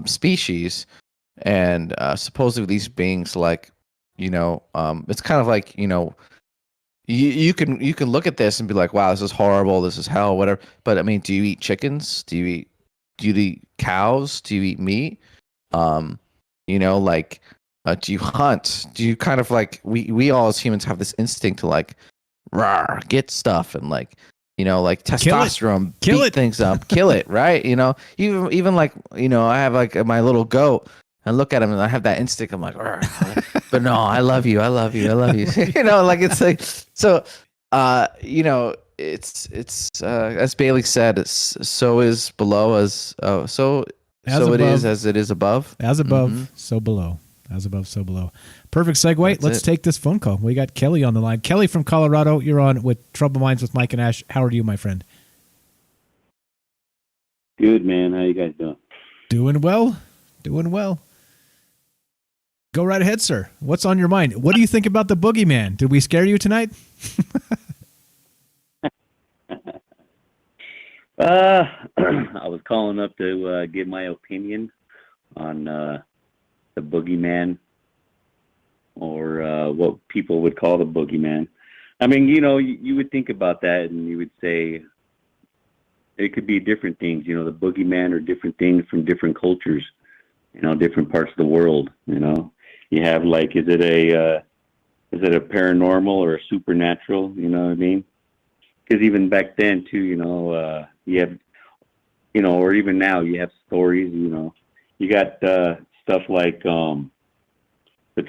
species. And supposedly these beings, like, it's kind of like, you can look at this and be like, wow, this is horrible, this is hell, whatever. But I mean, do you eat chickens? Do you eat cows? Do you eat meat? Do you hunt? Do you kind of like, we all as humans have this instinct to like rawr, get stuff and like, like testosterone, beat things up, kill it, right? Even like, I have like my little goat. I look at him and I have that instinct. I'm like, but no, I love you. Like it's like, so, it's as Bailey said, so is below as so above, it is as it is above. As above, so below. As above, so below. Perfect segue. Let's take this phone call. We got Kelly on the line. Kelly from Colorado. You're on with Troubled Minds with Mike and Ash. How are you, my friend? Good, man. How you guys doing? Doing well. Go right ahead, sir. What's on your mind? What do you think about the Boogeyman? Did we scare you tonight? I was calling up to give my opinion on the Boogeyman, or what people would call the Boogeyman. I mean, you would think about that and you would say it could be different things. The Boogeyman are different things from different cultures, different parts of the world. You have like, is it a paranormal or a supernatural? You know what I mean? Because even back then too, you have, or even now you have stories. You got stuff like the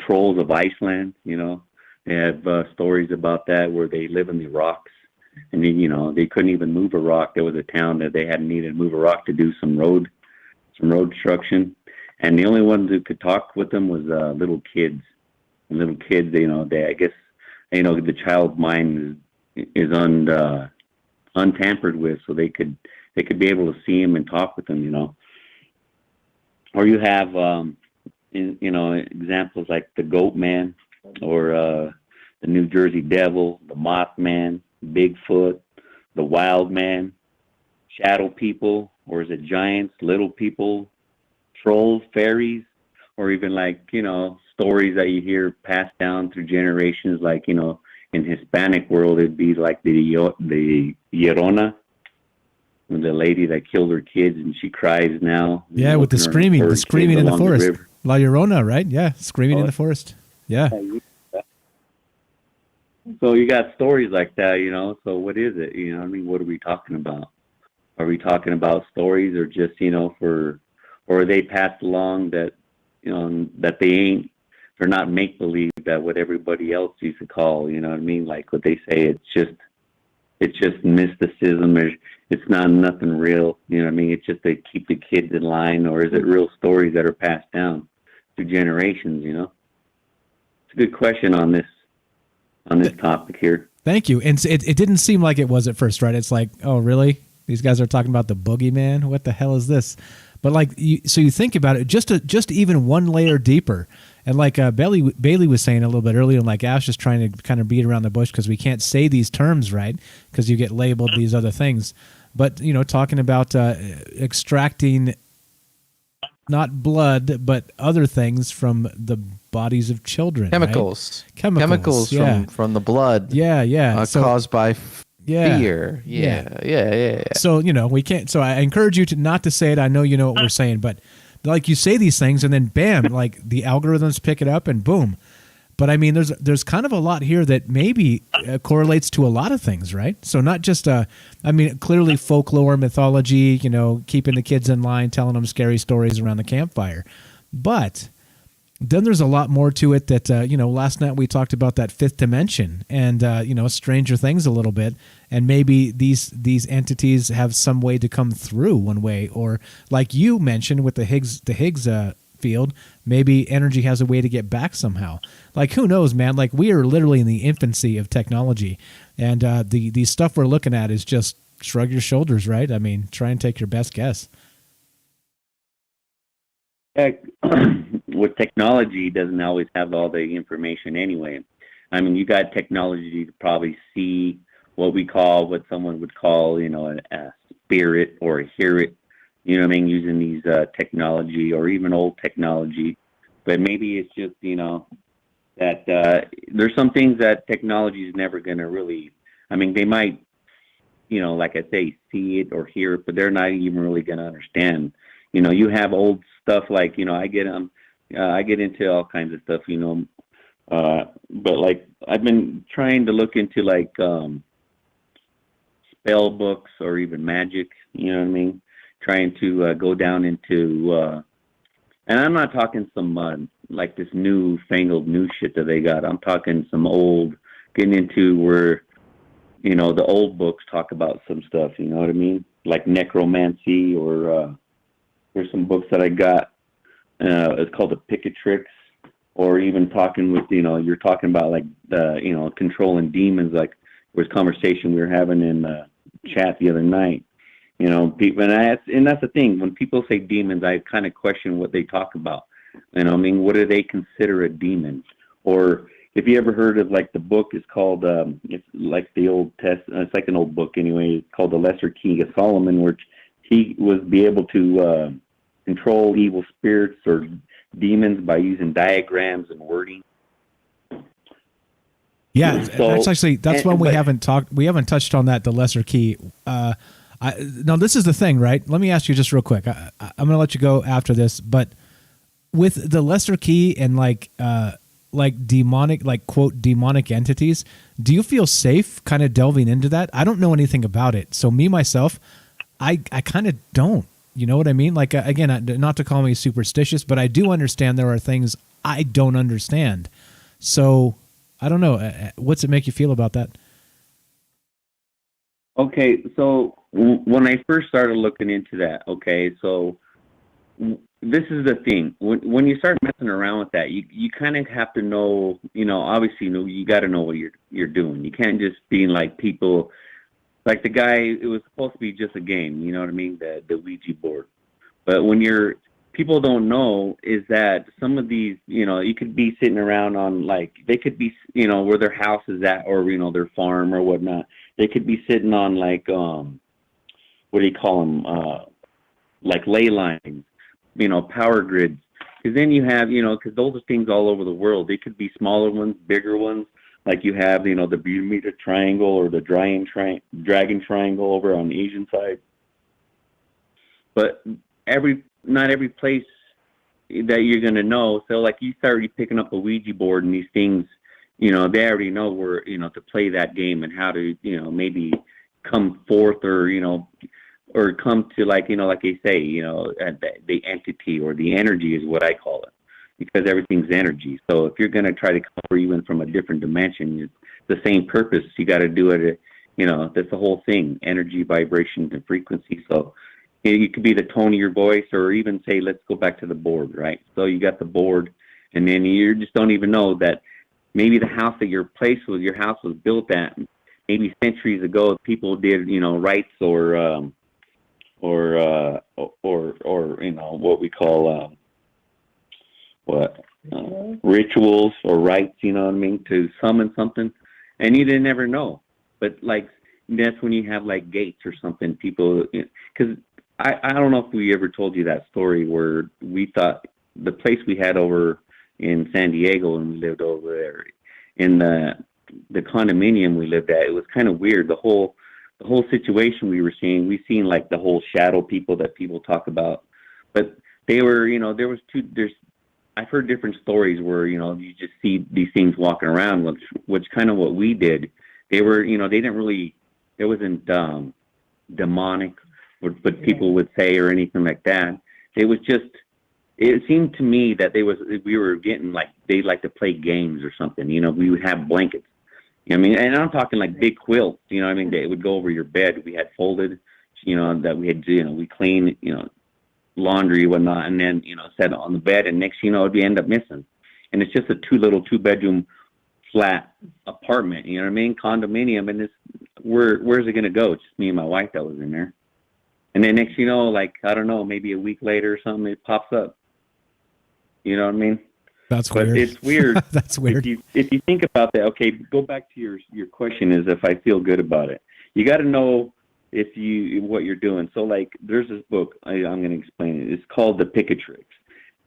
trolls of Iceland. They have stories about that, where they live in the rocks, and then, they couldn't even move a rock. There was a town that they had needed to move a rock to do some road construction. And the only ones who could talk with them was little kids. And little kids, they I guess, the child's mind is untampered with, so they could be able to see him and talk with him. Or you have examples like the Goat Man, or the New Jersey Devil, the Mothman, Bigfoot, the Wild Man, Shadow People, or is it giants, little people, trolls, fairies, or even like, stories that you hear passed down through generations, like, in Hispanic world, it'd be like the Llorona, the lady that killed her kids and she cries now. Yeah, with the screaming in the forest. La Llorona, right? Yeah, screaming in the forest. Yeah. So you got stories like that, so what is it? What are we talking about? Are we talking about stories, or just, or are they passed along that, that they're not make-believe, that what everybody else used to call, like what they say, it's just it's just mysticism, or it's not nothing real. You know what I mean? It's just to keep the kids in line, or is it real stories that are passed down through generations? You know, it's a good question on this topic here. Thank you. And it didn't seem like it was at first, right? It's like, oh, really? These guys are talking about the boogeyman? What the hell is this? But like, so you think about it, just even one layer deeper. And like Bailey was saying a little bit earlier, and like Ash is trying to kind of beat around the bush because we can't say these terms, right? Because you get labeled these other things. But, you know, talking about extracting not blood, but other things from the bodies of children. Chemicals. Right? Chemicals yeah. from the blood. Yeah. Caused by fear. Yeah. So, you know, we can't. So I encourage you to not to say it. I know you know what we're saying, but like you say these things and then bam, like the algorithms pick it up and boom. But I mean, there's kind of a lot here that maybe correlates to a lot of things, right? So not just, I mean, clearly folklore, mythology, you know, keeping the kids in line, telling them scary stories around the campfire. But then there's a lot more to it that, you know, last night we talked about that fifth dimension and, you know, Stranger Things a little bit. And maybe these entities have some way to come through one way, or like you mentioned with the Higgs field, maybe energy has a way to get back somehow. Like, who knows, man? Like, we are literally in the infancy of technology, and the stuff we're looking at is just shrug your shoulders, right? I mean, try and take your best guess. With technology, it doesn't always have all the information anyway. I mean, you got technology to probably see what someone would call, you know, a spirit or a hear it. You know what I mean? Using these technology or even old technology. But maybe it's just, you know, that there's some things that technology is never going to really, I mean, they might, you know, like I say, see it or hear it, but they're not even really going to understand. You know, you have old stuff like, you know, I get into all kinds of stuff, you know, but like I've been trying to look into like spell books or even magic, you know what I mean? Trying to go down into, and I'm not talking some like this newfangled new shit that they got. I'm talking some old, getting into where, you know, the old books talk about some stuff, you know what I mean? Like necromancy, or there's some books that I got, it's called the Picatrix, or even talking with, you know, you're talking about like, you know, controlling demons, like there was conversation we were having in chat the other night. You know, people, and that's the thing. When people say demons, I kind of question what they talk about. You know, I mean, what do they consider a demon? Or if you ever heard of like the book is called, it's like the Old Testament. It's like an old book anyway. It's called The Lesser Key of Solomon, which he was be able to control evil spirits or demons by using diagrams and wording. Yeah, so, that's one we haven't touched on that, the Lesser Key. Now, this is the thing, right? Let me ask you just real quick. I'm going to let you go after this, but with the Lesser Key and like demonic, like quote, demonic entities, do you feel safe kind of delving into that? I don't know anything about it. So myself, I kind of don't. You know what I mean? Like, again, not to call me superstitious, but I do understand there are things I don't understand. So I don't know. What's it make you feel about that? Okay, so when I first started looking into that, okay, so this is the thing. When you start messing around with that, you kind of have to know, you know, obviously, you got to know what you're doing. You can't just be like people, like the guy, it was supposed to be just a game, you know what I mean, the Ouija board. But when people don't know is that some of these, you know, you could be sitting around on, like, they could be, you know, where their house is at, or, you know, their farm or whatnot. They could be sitting on, like, what do you call them? Like ley lines, you know, power grids. Because then you have, you know, because those are things all over the world. They could be smaller ones, bigger ones. Like you have, you know, the Bermuda Triangle or the Dragon Triangle over on the Asian side. But not every place that you're going to know. So, like, you start picking up a Ouija board and these things, you know, they already know where, you know, to play that game and how to, you know, maybe come forth or, you know, or come to, like, you know, like they say, you know, the entity or the energy is what I call it, because everything's energy. So if you're going to try to cover you in from a different dimension, it's the same purpose. You got to do it, that's the whole thing: energy, vibrations, and frequency. So you could be the tone of your voice, or even say, let's go back to the board, right? So you got the board, and then you just don't even know that maybe the house that your house was built at, maybe centuries ago, people did, rites or what we call rituals or rites, to summon something, and you didn't ever know. But like that's when you have like gates or something. People, because I don't know if we ever told you that story where we thought the place we had over in San Diego and we lived over there in the condominium we lived at. It was kind of weird. The whole situation we seen like the whole shadow people that people talk about, but they were, I've heard different stories where, you just see these things walking around, which kind of what we did. They were, they didn't really, it wasn't demonic, what people would say or anything like that. It was just, it seemed to me that we were getting like, they like to play games or something. We would have blankets. And I'm talking like big quilts, they would go over your bed. We had folded, that we had, we cleaned, laundry, whatnot, and then, set it on the bed, and next, we end up missing. And it's just a two-bedroom flat apartment, condominium, and where's it going to go? Just me and my wife that was in there. And then next, like, I don't know, maybe a week later or something, it pops up. You know what I mean? That's weird. But it's weird. That's weird. If you think about that, okay, go back to your question is if I feel good about it. You got to know what you're doing. So like, there's this book, I'm going to explain it. It's called The Ubiquitous.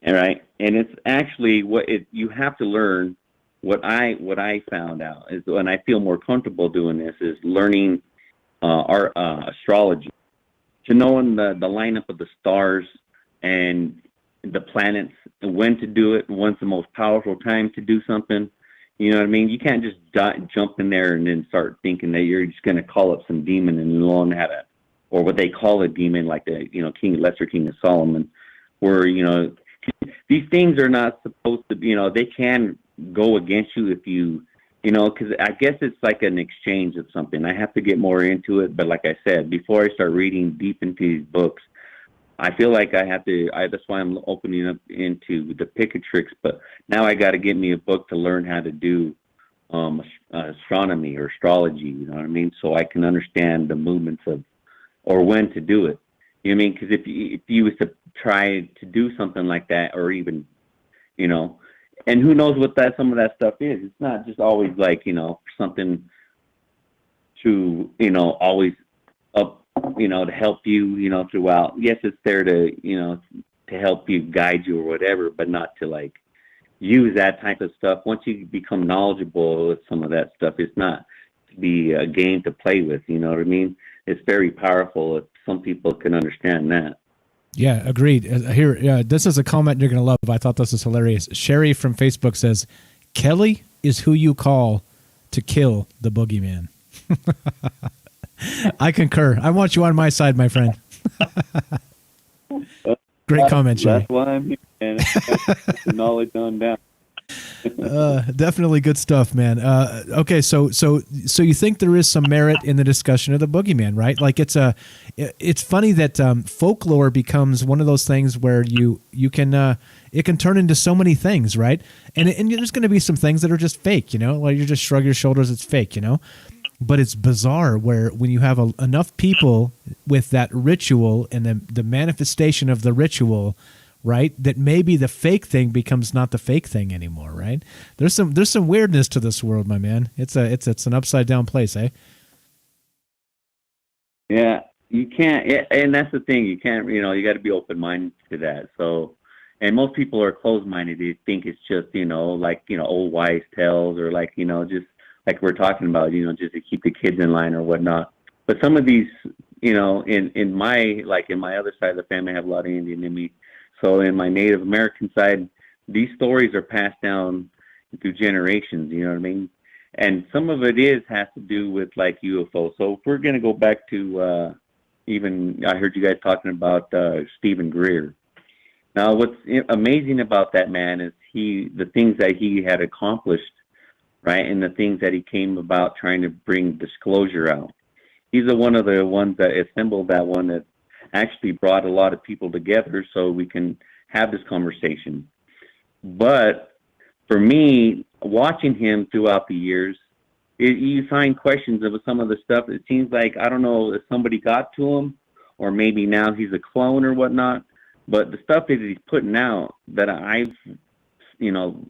All right. And it's actually you have to learn what I found out is, and I feel more comfortable doing this, is learning our astrology, to knowing the lineup of the stars and the planets, and when to do it, when's the most powerful time to do something. You know what I mean? You can't just jump in there and then start thinking that you're just going to call up some demon and learn how to, or what they call a demon, like the Lesser King of Solomon, where these things are not supposed to. They can go against you if you, because I guess it's like an exchange of something. I have to get more into it, but like I said, before I start reading deep into these books, I feel like I have to. That's why I'm opening up into the Ubiquitous. But now I got to get me a book to learn how to do astronomy or astrology. You know what I mean? So I can understand the movements of, or when to do it. You know what I mean? Because if you was to try to do something like that, or even, and who knows what some of that stuff is? It's not just always like something to always up. To help you, throughout. Yes, it's there to, to help you, guide you or whatever, but not to like use that type of stuff. Once you become knowledgeable with some of that stuff, it's not to be a game to play with, you know what I mean? It's very powerful if some people can understand that. Yeah, agreed. Here, this is a comment you're going to love. I thought this was hilarious. Sherry from Facebook says, Kelly is who you call to kill the boogeyman. I concur. I want you on my side, my friend. Great comment, Sherry. That's why I'm here, man. Knowledge on down. Definitely good stuff, man. Okay, so you think there is some merit in the discussion of the boogeyman, right? Like it's funny that folklore becomes one of those things where you can it can turn into so many things, right? And there's going to be some things that are just fake, like you just shrug your shoulders, it's fake, But it's bizarre where when you have enough people with that ritual and the manifestation of the ritual, right, that maybe the fake thing becomes not the fake thing anymore, right? There's some weirdness to this world, my man. It's an upside down place, eh? Yeah, you can't, and that's the thing. You can't, you got to be open minded to that. So, and most people are closed minded. They think it's just like old wives' tales, or like just like we're talking about, just to keep the kids in line or whatnot. But some of these, in my other side of the family, I have a lot of Indian in me. So in my Native American side, these stories are passed down through generations, you know what I mean? And some of it has to do with like UFO. So if we're going to go back to even, I heard you guys talking about Stephen Greer. Now, what's amazing about that man is the things that he had accomplished right? And the things that he came about trying to bring disclosure out. He's one of the ones that assembled that one that actually brought a lot of people together so we can have this conversation. But for me, watching him throughout the years, you find questions of some of the stuff. It seems like, I don't know if somebody got to him or maybe now he's a clone or whatnot. But the stuff that he's putting out that I've,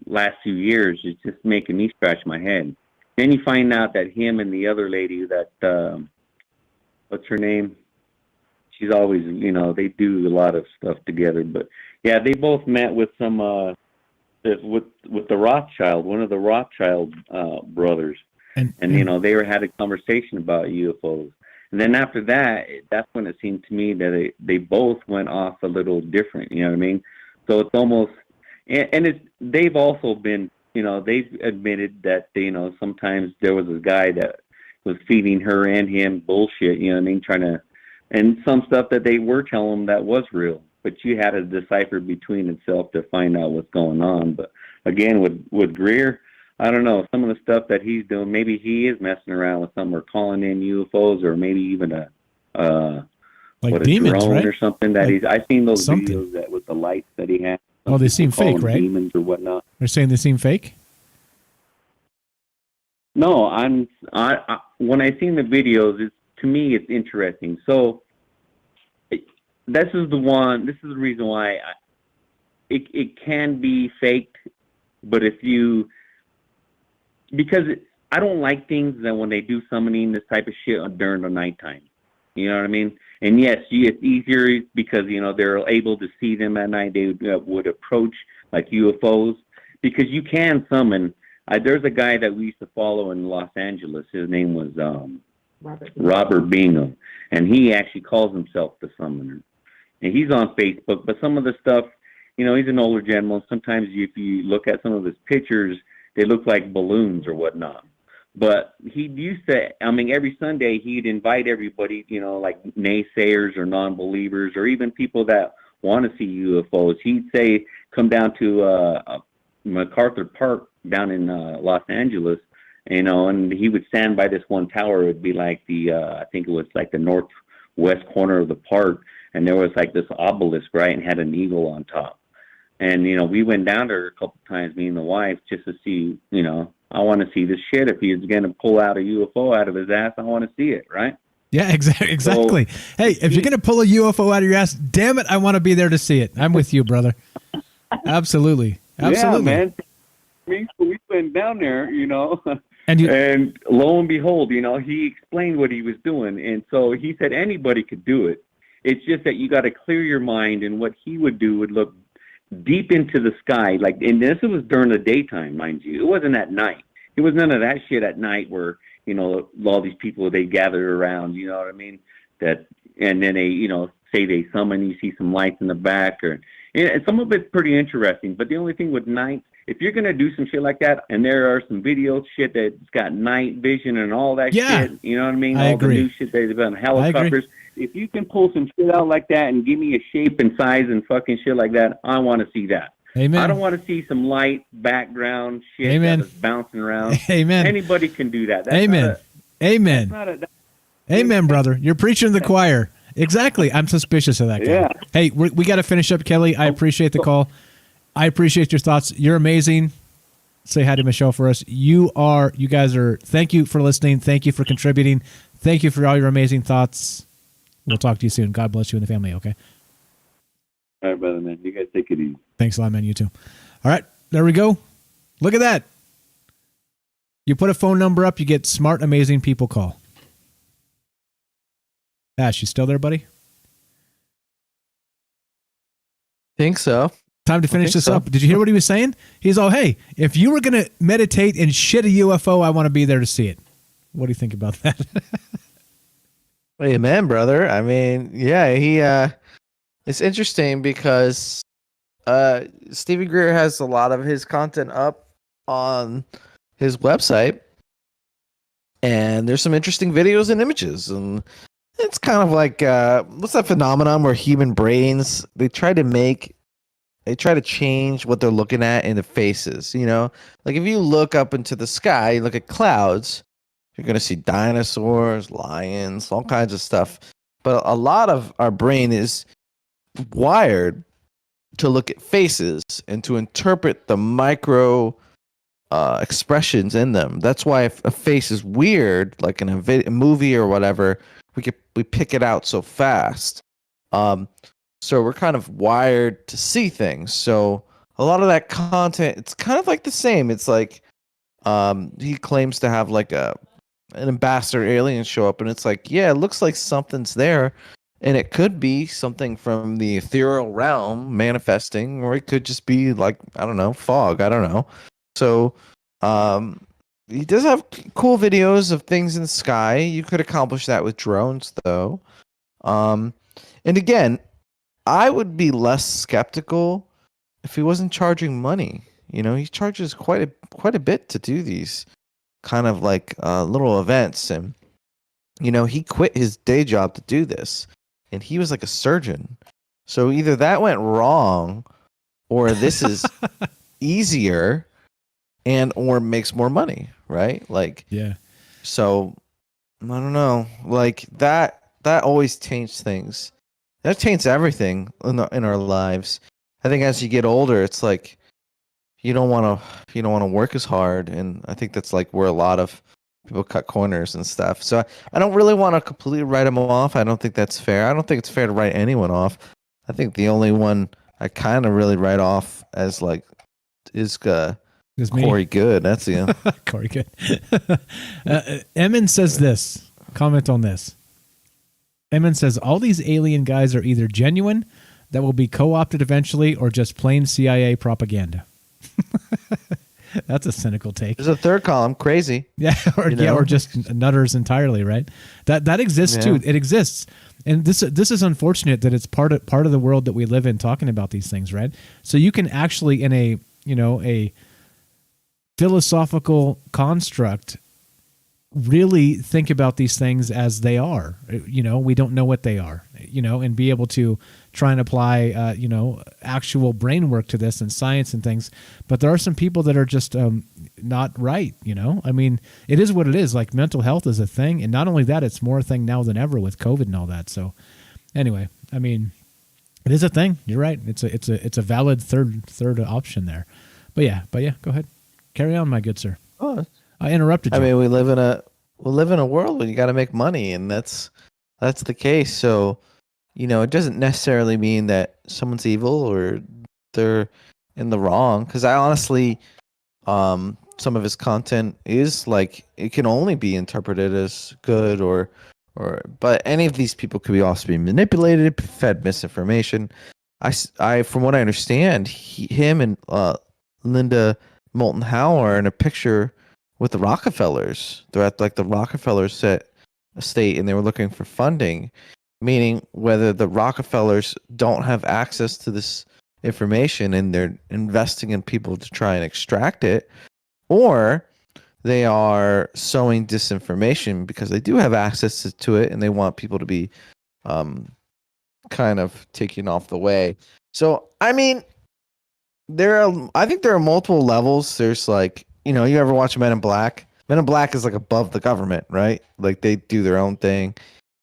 last few years, is just making me scratch my head. Then you find out that him and the other lady that, what's her name? She's always, they do a lot of stuff together. But yeah, they both met with some, with the Rothschild, one of the Rothschild brothers. And they had a conversation about UFOs. And then after that, that's when it seemed to me that they both went off a little different. You know what I mean? So it's almost, and they've also been, they've admitted that sometimes there was a guy that was feeding her and him bullshit. You know what I mean? Trying to, and some stuff that they were telling them that was real, but you had to decipher between itself to find out what's going on. But again, with Greer, I don't know, some of the stuff that he's doing, maybe he is messing around with something or calling in UFOs or maybe even like demons, drone, right? Or something that I've seen those videos that with the lights that he has. Oh, they seem fake, right? Demons or whatnot. They're saying they seem fake? No, when I seen the videos, to me, it's interesting. So this is the reason why it can be faked, but because I don't like things that when they do summoning this type of shit during the nighttime. You know what I mean? And yes, it's easier because, they're able to see them at night. They would approach like UFOs because you can summon. There's a guy that we used to follow in Los Angeles. His name was Robert Bingham. And he actually calls himself the Summoner. And he's on Facebook. But some of the stuff, he's an older gentleman. Sometimes if you look at some of his pictures, they look like balloons or whatnot. But he used to, every Sunday he'd invite everybody, like naysayers or non-believers or even people that want to see UFOs. He'd say, come down to MacArthur Park down in Los Angeles, and he would stand by this one tower. It would be like I think it was like the northwest corner of the park. And there was like this obelisk, right, and had an eagle on top. And, we went down there a couple of times, me and the wife, just to see, I want to see this shit. If he's going to pull out a UFO out of his ass, I want to see it, right? Yeah, exactly. So, hey, if you're going to pull a UFO out of your ass, damn it, I want to be there to see it. I'm with you, brother. Absolutely. Yeah, man. We went down there, and lo and behold, he explained what he was doing. And so he said anybody could do it. It's just that you got to clear your mind, and what he would do would look deep into the sky, and this was during the daytime, mind you. It wasn't at night. It was none of that shit at night where, all these people, they gathered around, you know what I mean? And then they, say they summon, you see some lights in the back, and some of it's pretty interesting. But the only thing with night, if you're going to do some shit like that, and there are some videos, shit that's got night vision and all that shit, you know what I mean? I agree. The new shit they've done, helicopters. If you can pull some shit out like that and give me a shape and size and fucking shit like that, I want to see that. Amen. I don't want to see some light background shit Amen. that's bouncing around. Amen. Anybody can do that. That's Amen. Amen. Amen, brother. You're preaching to the choir. Exactly. I'm suspicious of that guy. Yeah. Hey, we got to finish up, Kelly. I appreciate the call. I appreciate your thoughts. You're amazing. Say hi to Michelle for us. You guys are, thank you for listening. Thank you for contributing. Thank you for all your amazing thoughts. We'll talk to you soon. God bless you and the family, okay? All right, brother, man. You guys take it easy. Thanks a lot, man. You too. All right, there we go. Look at that. You put a phone number up, you get smart, amazing people call. Ash, you still there, buddy? Think so. Time to finish this up. Did you hear what he was saying? He's all, hey, if you were going to meditate and shit a UFO, I want to be there to see it. What do you think about that? Amen, brother. Yeah, it's interesting because Stevie Greer has a lot of his content up on his website, and there's some interesting videos and images, and it's kind of like what's that phenomenon where human brains, they try to make try to change what they're looking at in the faces. You know, like if you look up into the sky, you look at clouds, you're gonna see dinosaurs, lions, all kinds of stuff. But a lot of our brain is wired to look at faces and to interpret the micro expressions in them. That's why if a face is weird, like in a movie or whatever, we pick it out so fast. So we're kind of wired to see things. So a lot of that content, it's kind of like the same. It's like he claims to have like an ambassador alien show up, and it's like, yeah, it looks like something's there, and it could be something from the ethereal realm manifesting, or it could just be like, I don't know, fog. I don't know. So he does have cool videos of things in the sky. You could accomplish that with drones, though. And again, I would be less skeptical if he wasn't charging money. You know, he charges quite a bit to do these kind of like little events, and you know, he quit his day job to do this, and he was like a surgeon. So either that went wrong, or this is easier, and or makes more money, right? Like, yeah. So I don't know, like that always changed things. That changed everything in our lives. I think as you get older, it's like you don't want to work as hard, and I think that's like where a lot of people cut corners and stuff. So I don't really want to completely write them off. I don't think that's fair. I don't think it's fair to write anyone off. I think the only one I kind of really write off as like is Corey Good. That's the Corey Good. Emin says this. Comment on this. Emin says all these alien guys are either genuine, that will be co-opted eventually, or just plain CIA propaganda. That's a cynical take. There's a third column, crazy. Yeah, or just nutters entirely, right? That exists too. It exists, and this is unfortunate that it's part of the world that we live in, talking about these things, right? So you can actually, in a philosophical construct, really think about these things as they are. We don't know what they are, and be able to try and apply, actual brain work to this and science and things. But there are some people that are just not right, I mean, it is what it is. Like, mental health is a thing. And not only that, it's more a thing now than ever with COVID and all that. So anyway, I mean, it is a thing. You're right. It's a valid third option there. But yeah, go ahead. Carry on, my good sir. Oh, I interrupted you. I mean, we live in a world where you got to make money, and that's the case. So, it doesn't necessarily mean that someone's evil or they're in the wrong. Because I honestly, some of his content is like, it can only be interpreted as good but any of these people could also be manipulated, fed misinformation. I from what I understand, him and Linda Moulton Howe are in a picture with the Rockefellers. They're at like the Rockefeller estate, and they were looking for funding, meaning whether the Rockefellers don't have access to this information and they're investing in people to try and extract it, or they are sowing disinformation because they do have access to it and they want people to be kind of taken off the way. So, I mean, I think there are multiple levels. There's like, you ever watch Men in Black? Men in Black is like above the government, right? Like, they do their own thing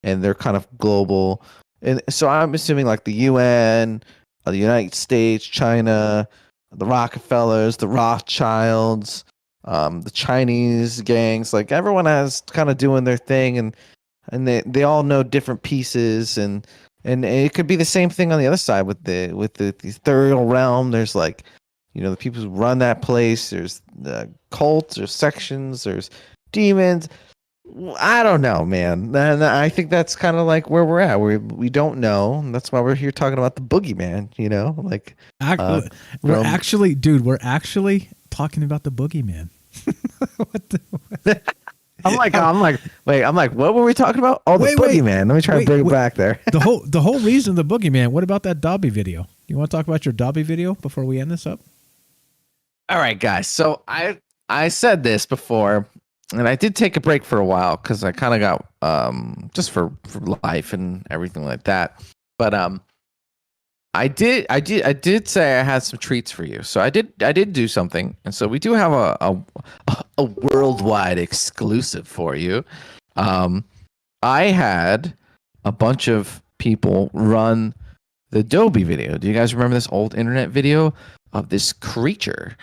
and they're kind of global. And so I'm assuming like the UN, the United States, China, the Rockefellers, the Rothschilds, the Chinese gangs, like everyone has kind of doing their thing, and they all know different pieces, and it could be the same thing on the other side with the ethereal realm. There's like, the people who run that place. There's the cults, there's sections, there's demons. I don't know, man. And I think that's kind of like where we're at. We don't know. And that's why we're here talking about the boogeyman. Like we're actually talking about the boogeyman. I'm like, what were we talking about? Oh, the boogeyman. Let me try to bring it back there. the whole reason the boogeyman. What about that Dobby video? You want to talk about your Dobby video before we end this up? All right, guys. So I said this before, and I did take a break for a while because I kind of got just for life and everything like that. But I did say I had some treats for you. So I did do something, and so we do have a worldwide exclusive for you. I had a bunch of people run the Dobie video. Do you guys remember this old internet video of this creature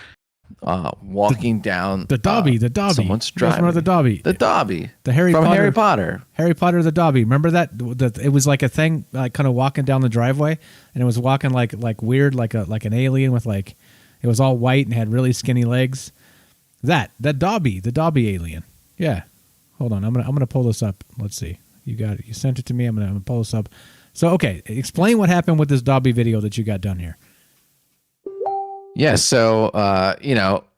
walking down the Dobby? Someone's driving. Remember the Dobby? The Dobby. The Harry from Potter. Harry Potter. Harry Potter the Dobby. Remember that? It was like a thing, like kind of walking down the driveway, and it was walking like weird, like an alien with like, it was all white and had really skinny legs. That Dobby, the Dobby alien. Yeah. Hold on, I'm gonna pull this up. Let's see. You got it. You sent it to me. I'm gonna pull this up. So okay, explain what happened with this Dobby video that you got done here. Yeah, so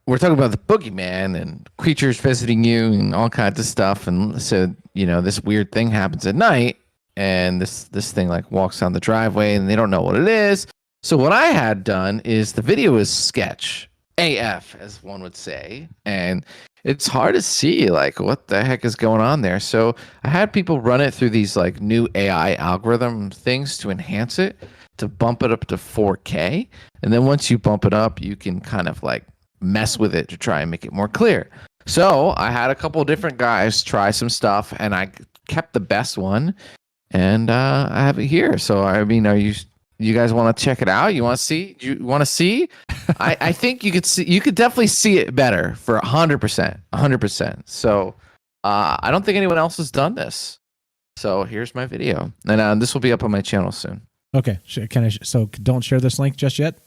we're talking about the boogeyman and creatures visiting you and all kinds of stuff, and so this weird thing happens at night, and this thing like walks down the driveway, and they don't know what it is. So what I had done is the video is sketch AF, as one would say, and it's hard to see like what the heck is going on there. So I had people run it through these like new AI algorithm things to enhance it, to bump it up to 4K. And then once you bump it up, you can kind of like mess with it to try and make it more clear. So I had a couple of different guys try some stuff, and I kept the best one, and I have it here. So I mean, you guys want to check it out? You want to see? You want to see? I think you could see. You could definitely see it better for 100%. 100%. So I don't think anyone else has done this. So here's my video, and this will be up on my channel soon. Okay, can I? So don't share this link just yet.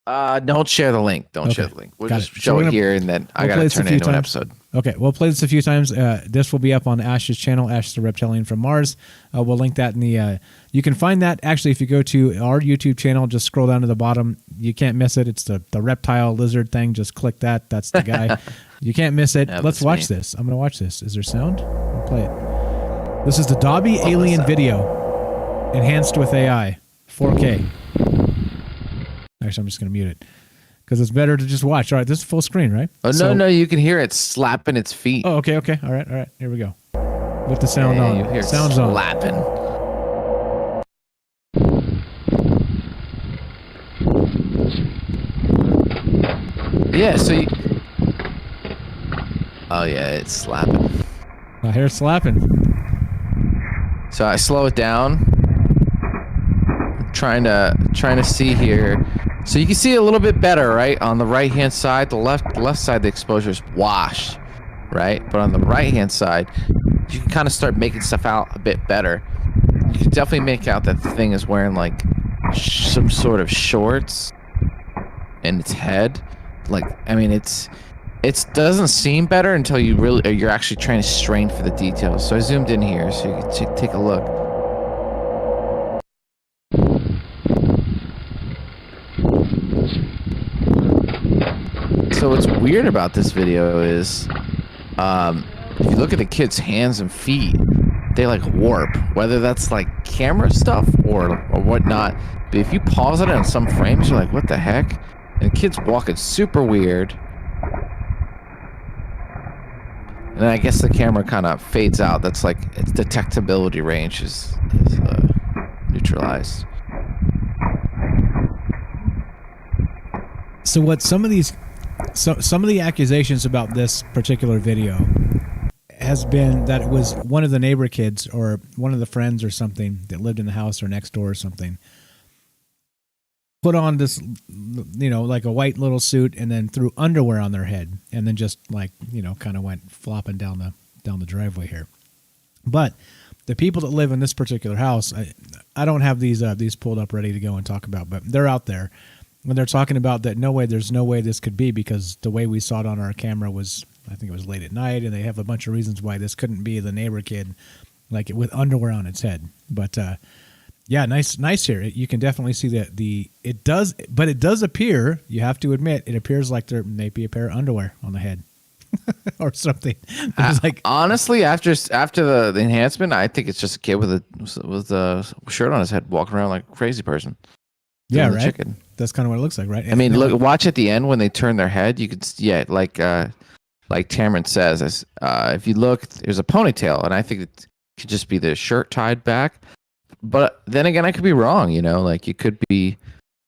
Don't share the link. Don't share the link. We'll just show it here, and then I gotta turn it into an episode. Okay, we'll play this a few times. This will be up on Ash's channel, Ash the Reptilian from Mars. We'll link that in the. You can find that actually if you go to our YouTube channel. Just scroll down to the bottom. You can't miss it. It's the reptile lizard thing. Just click that. That's the guy. You can't miss it. Let's watch this. I'm gonna watch this. Is there sound? I'll play it. This is the Dobby alien video, enhanced with AI, 4K. Actually, I'm just going to mute it because it's better to just watch. All right, this is full screen, right? Oh, no, you can hear it slapping its feet. Oh, okay. All right. Here we go. With the sound on. You hear Sound's slapping. Yeah, so you... Oh, yeah, it's slapping. I hear it slapping. So I slow it down. I'm trying to see here. So you can see a little bit better, right? On the right-hand side, the left side, the exposure is washed, right? But on the right-hand side, you can kind of start making stuff out a bit better. You can definitely make out that the thing is wearing like some sort of shorts in its head. Like, I mean, it doesn't seem better until you're actually trying to strain for the details. So I zoomed in here so you can take a look. So what's weird about this video is, if you look at the kid's hands and feet, they like warp. Whether that's like camera stuff or whatnot. But if you pause it on some frames, you're like, what the heck? And the kid's walking super weird. And then I guess the camera kind of fades out. That's like its detectability range is neutralized. So what some of the accusations about this particular video has been that it was one of the neighbor kids or one of the friends or something that lived in the house or next door or something put on this, like a white little suit and then threw underwear on their head and then just like, kind of went flopping down the driveway here. But the people that live in this particular house, I don't have these pulled up ready to go and talk about, but they're out there when they're talking about that. There's no way this could be because the way we saw it on our camera was, I think it was late at night, and they have a bunch of reasons why this couldn't be the neighbor kid, like with underwear on its head. But yeah, nice here. You can definitely see that it does appear. You have to admit, it appears like there may be a pair of underwear on the head, or something. Like honestly, after the enhancement, I think it's just a kid with a shirt on his head walking around like a crazy person. Yeah, right. Chicken. That's kind of what it looks like, right? I mean, watch at the end when they turn their head. You could, like Tamron says, if you look, there's a ponytail, and I think it could just be the shirt tied back. but then again, I could be wrong. Like it could be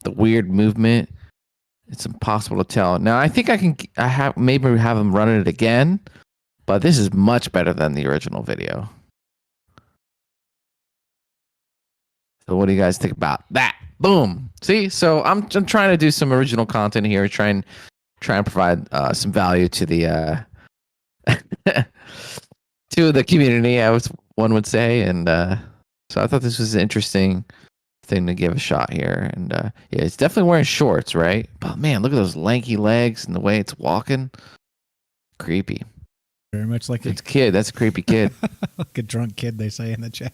the weird movement. It's impossible to tell. Now, I think maybe have them running it again, but this is much better than the original video. So what do you guys think about that? Boom. See, so I'm trying to do some original content here, try and provide some value to the to the community, one would say, and so I thought this was an interesting thing to give a shot here. And yeah, it's definitely wearing shorts, right? But man, look at those lanky legs and the way it's walking. Creepy. Very much like it's a kid. That's a creepy kid. Like a drunk kid, they say in the chat.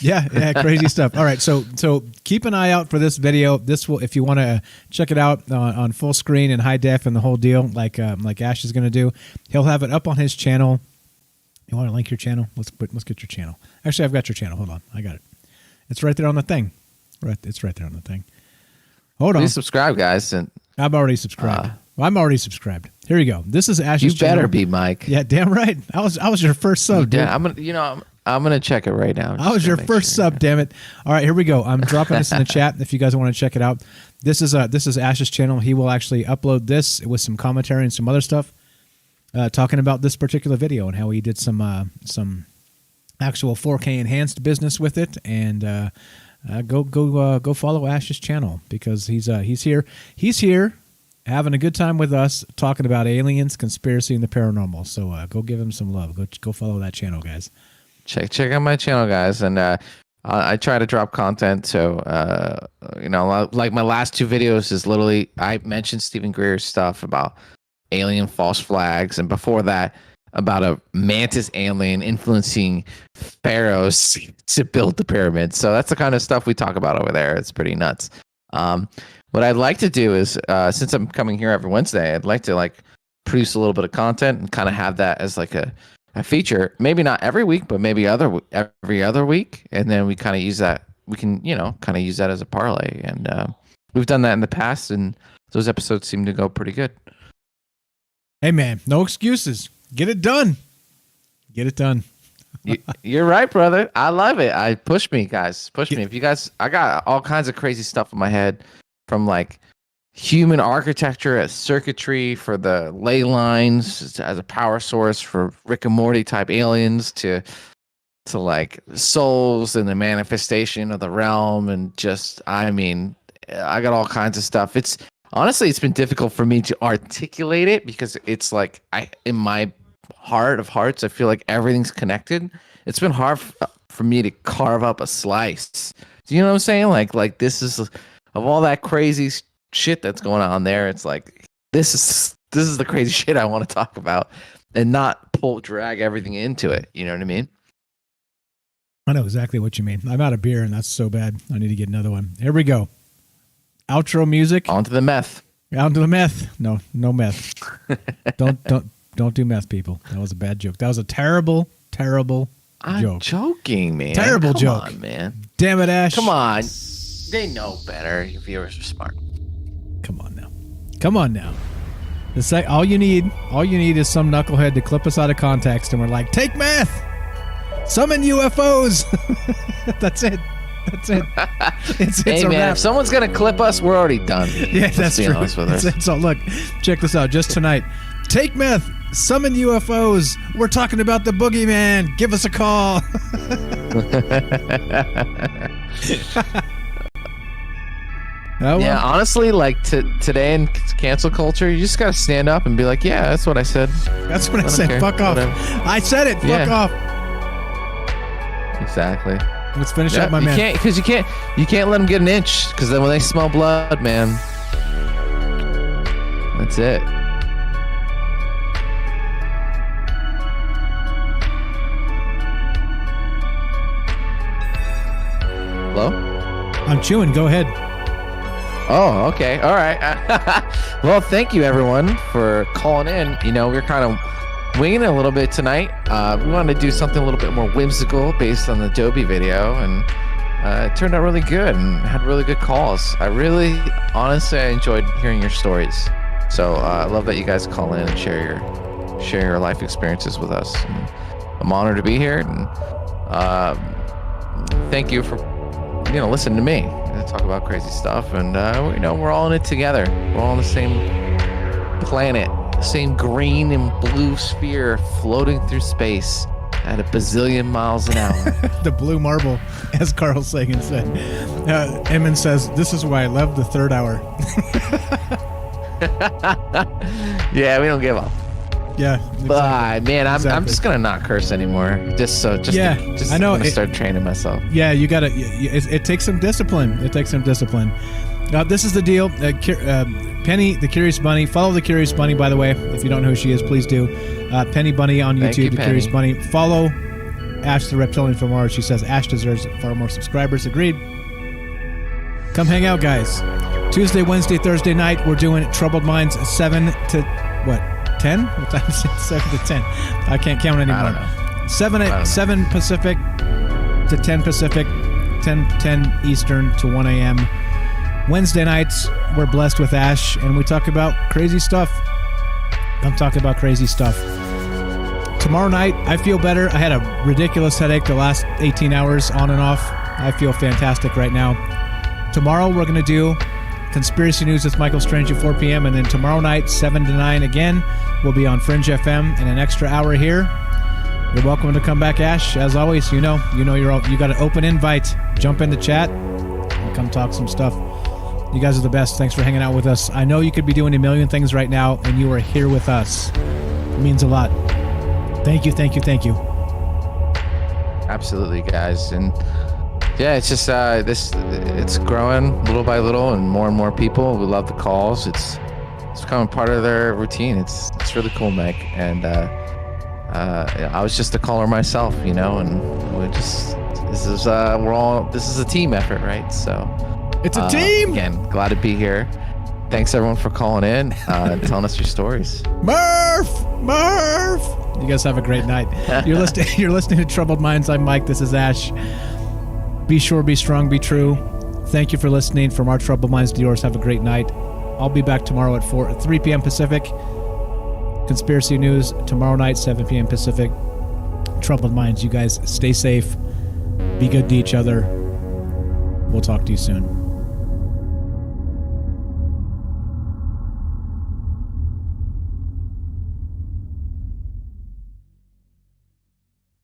yeah, crazy stuff. All right, so keep an eye out for this video. This will, if you want to check it out on full screen and high def and the whole deal, like Ash is going to do, he'll have it up on his channel. You want to link your channel? Let's get your channel. Actually, I've got your channel. Hold on, I got it. It's right there on the thing. It's right there on the thing. Hold on. Please subscribe, guys. And I'm already subscribed. I'm already subscribed. Here you go. This is Ash's channel. You better be, Mike. Yeah, damn right. I was your first sub. Dude. I'm gonna check it right now. I was your first sub, damn it. All right, here we go. I'm dropping this in the chat if you guys want to check it out. This is Ash's channel. He will actually upload this with some commentary and some other stuff, talking about this particular video and how he did some actual 4K enhanced business with it. And go follow Ash's channel because he's here having a good time with us talking about aliens, conspiracy, and the paranormal. So go give him some love. Go follow that channel, guys. Check out my channel, guys, and I try to drop content. So like my last two videos is literally I mentioned Stephen Greer's stuff about alien false flags, and before that about a mantis alien influencing pharaohs to build the pyramids. So that's the kind of stuff we talk about over there. It's pretty nuts. What I'd like to do is since I'm coming here every Wednesday, I'd like to produce a little bit of content and kind of have that as like a feature, maybe not every week, but maybe every other week, and then we kind of use that. We can, kind of use that as a parlay, and we've done that in the past, and those episodes seem to go pretty good. Hey, man, no excuses. Get it done. Get it done. You're right, brother. I love it. Push me, guys. Push me. If you guys, I got all kinds of crazy stuff in my head, from like human architecture as circuitry for the ley lines as a power source for Rick and Morty type aliens to like souls and the manifestation of the realm, and just I got all kinds of stuff. It's been difficult for me to articulate it because it's like in my heart of hearts I feel like everything's connected. It's been hard for me to carve up a slice. Do you know what I'm saying? Like this is of all that crazy shit that's going on there, it's like this is the crazy shit I want to talk about and not drag everything into it. You know what I mean? I know exactly what you mean. I'm out of beer and that's so bad. I need to get another one. Here we go. Outro music. On to the meth. On to the meth. No meth. Don't do meth, people. That was a bad joke. That was a terrible joke. I'm joking, man. Terrible Come joke. on, man. Damn it, Ash. Come on. They know better. Your viewers are smart. Come on now. All you need is some knucklehead to clip us out of context, and we're like, take meth, summon UFOs. That's it. It's hey, a man, wrap. if someone's gonna clip us, we're already done. Yeah, that's true. So look, check this out. Just tonight, take meth, summon UFOs. We're talking about the Boogeyman. Give us a call. Oh, well. Yeah, honestly, like today in cancel culture, you just gotta stand up and be like, "Yeah, that's what I said. That's what I said. Care. Fuck off. Whatever. I said it. Fuck off." Exactly. Let's finish up, my man. You can't let them get an inch, because then when they smell blood, man, that's it. Hello? I'm chewing. Go ahead. Oh, okay. All right. Well, thank you, everyone, for calling in. We're kind of winging it a little bit tonight. We wanted to do something a little bit more whimsical based on the Adobe video, and it turned out really good and had really good calls. Honestly, I enjoyed hearing your stories. So I love that you guys call in and share your life experiences with us. And I'm honored to be here. And thank you for listening to me talk about crazy stuff, and we're all in it together. We're all on the same planet, the same green and blue sphere floating through space at a bazillion miles an hour. The blue marble, as Carl Sagan said. Eamon says, "This is why I love the third hour." Yeah, we don't give up. Yeah, exactly. But man, I'm just gonna not curse anymore. I know. I'm gonna start training myself. Yeah, you gotta. It takes some discipline. This is the deal. Penny, the Curious Bunny. Follow the Curious Bunny, by the way. If you don't know who she is, please do. Penny Bunny on YouTube, the Curious Bunny. Follow Ash the Reptilian for more. She says Ash deserves far more subscribers. Agreed. Come hang out, guys. Tuesday, Wednesday, Thursday night, we're doing Troubled Minds 7 to what? 10? What time is it? 7 to 10. I can't count anymore. I don't know. 7 Pacific to 10 Pacific, 10 Eastern to 1 a.m. Wednesday nights, we're blessed with Ash, and we talk about crazy stuff. I'm talking about crazy stuff. Tomorrow night, I feel better. I had a ridiculous headache the last 18 hours on and off. I feel fantastic right now. Tomorrow, we're going to do Conspiracy News with Michael Strange at 4 p.m. And then tomorrow night, 7 to 9 again, we'll be on Fringe FM and an extra hour here. You're welcome to come back, Ash. As always, you got an open invite. Jump in the chat and come talk some stuff. You guys are the best. Thanks for hanging out with us. I know you could be doing a million things right now, and you are here with us. It means a lot. Thank you. Absolutely, guys. And yeah, it's just it's growing little by little, and more people. We love the calls. It's becoming part of their routine. It's really cool, Meg. And I was just a caller myself, and this is a team effort, right? So it's a team. Again, glad to be here. Thanks everyone for calling in and telling us your stories. Murph. You guys have a great night. You're listening to Troubled Minds. I'm Mike. This is Ash. Be sure, be strong, be true. Thank you for listening. From our Troubled Minds to yours, have a great night. I'll be back tomorrow at 3 p.m. Pacific. Conspiracy News tomorrow night, 7 p.m. Pacific. Troubled Minds, you guys stay safe. Be good to each other. We'll talk to you soon.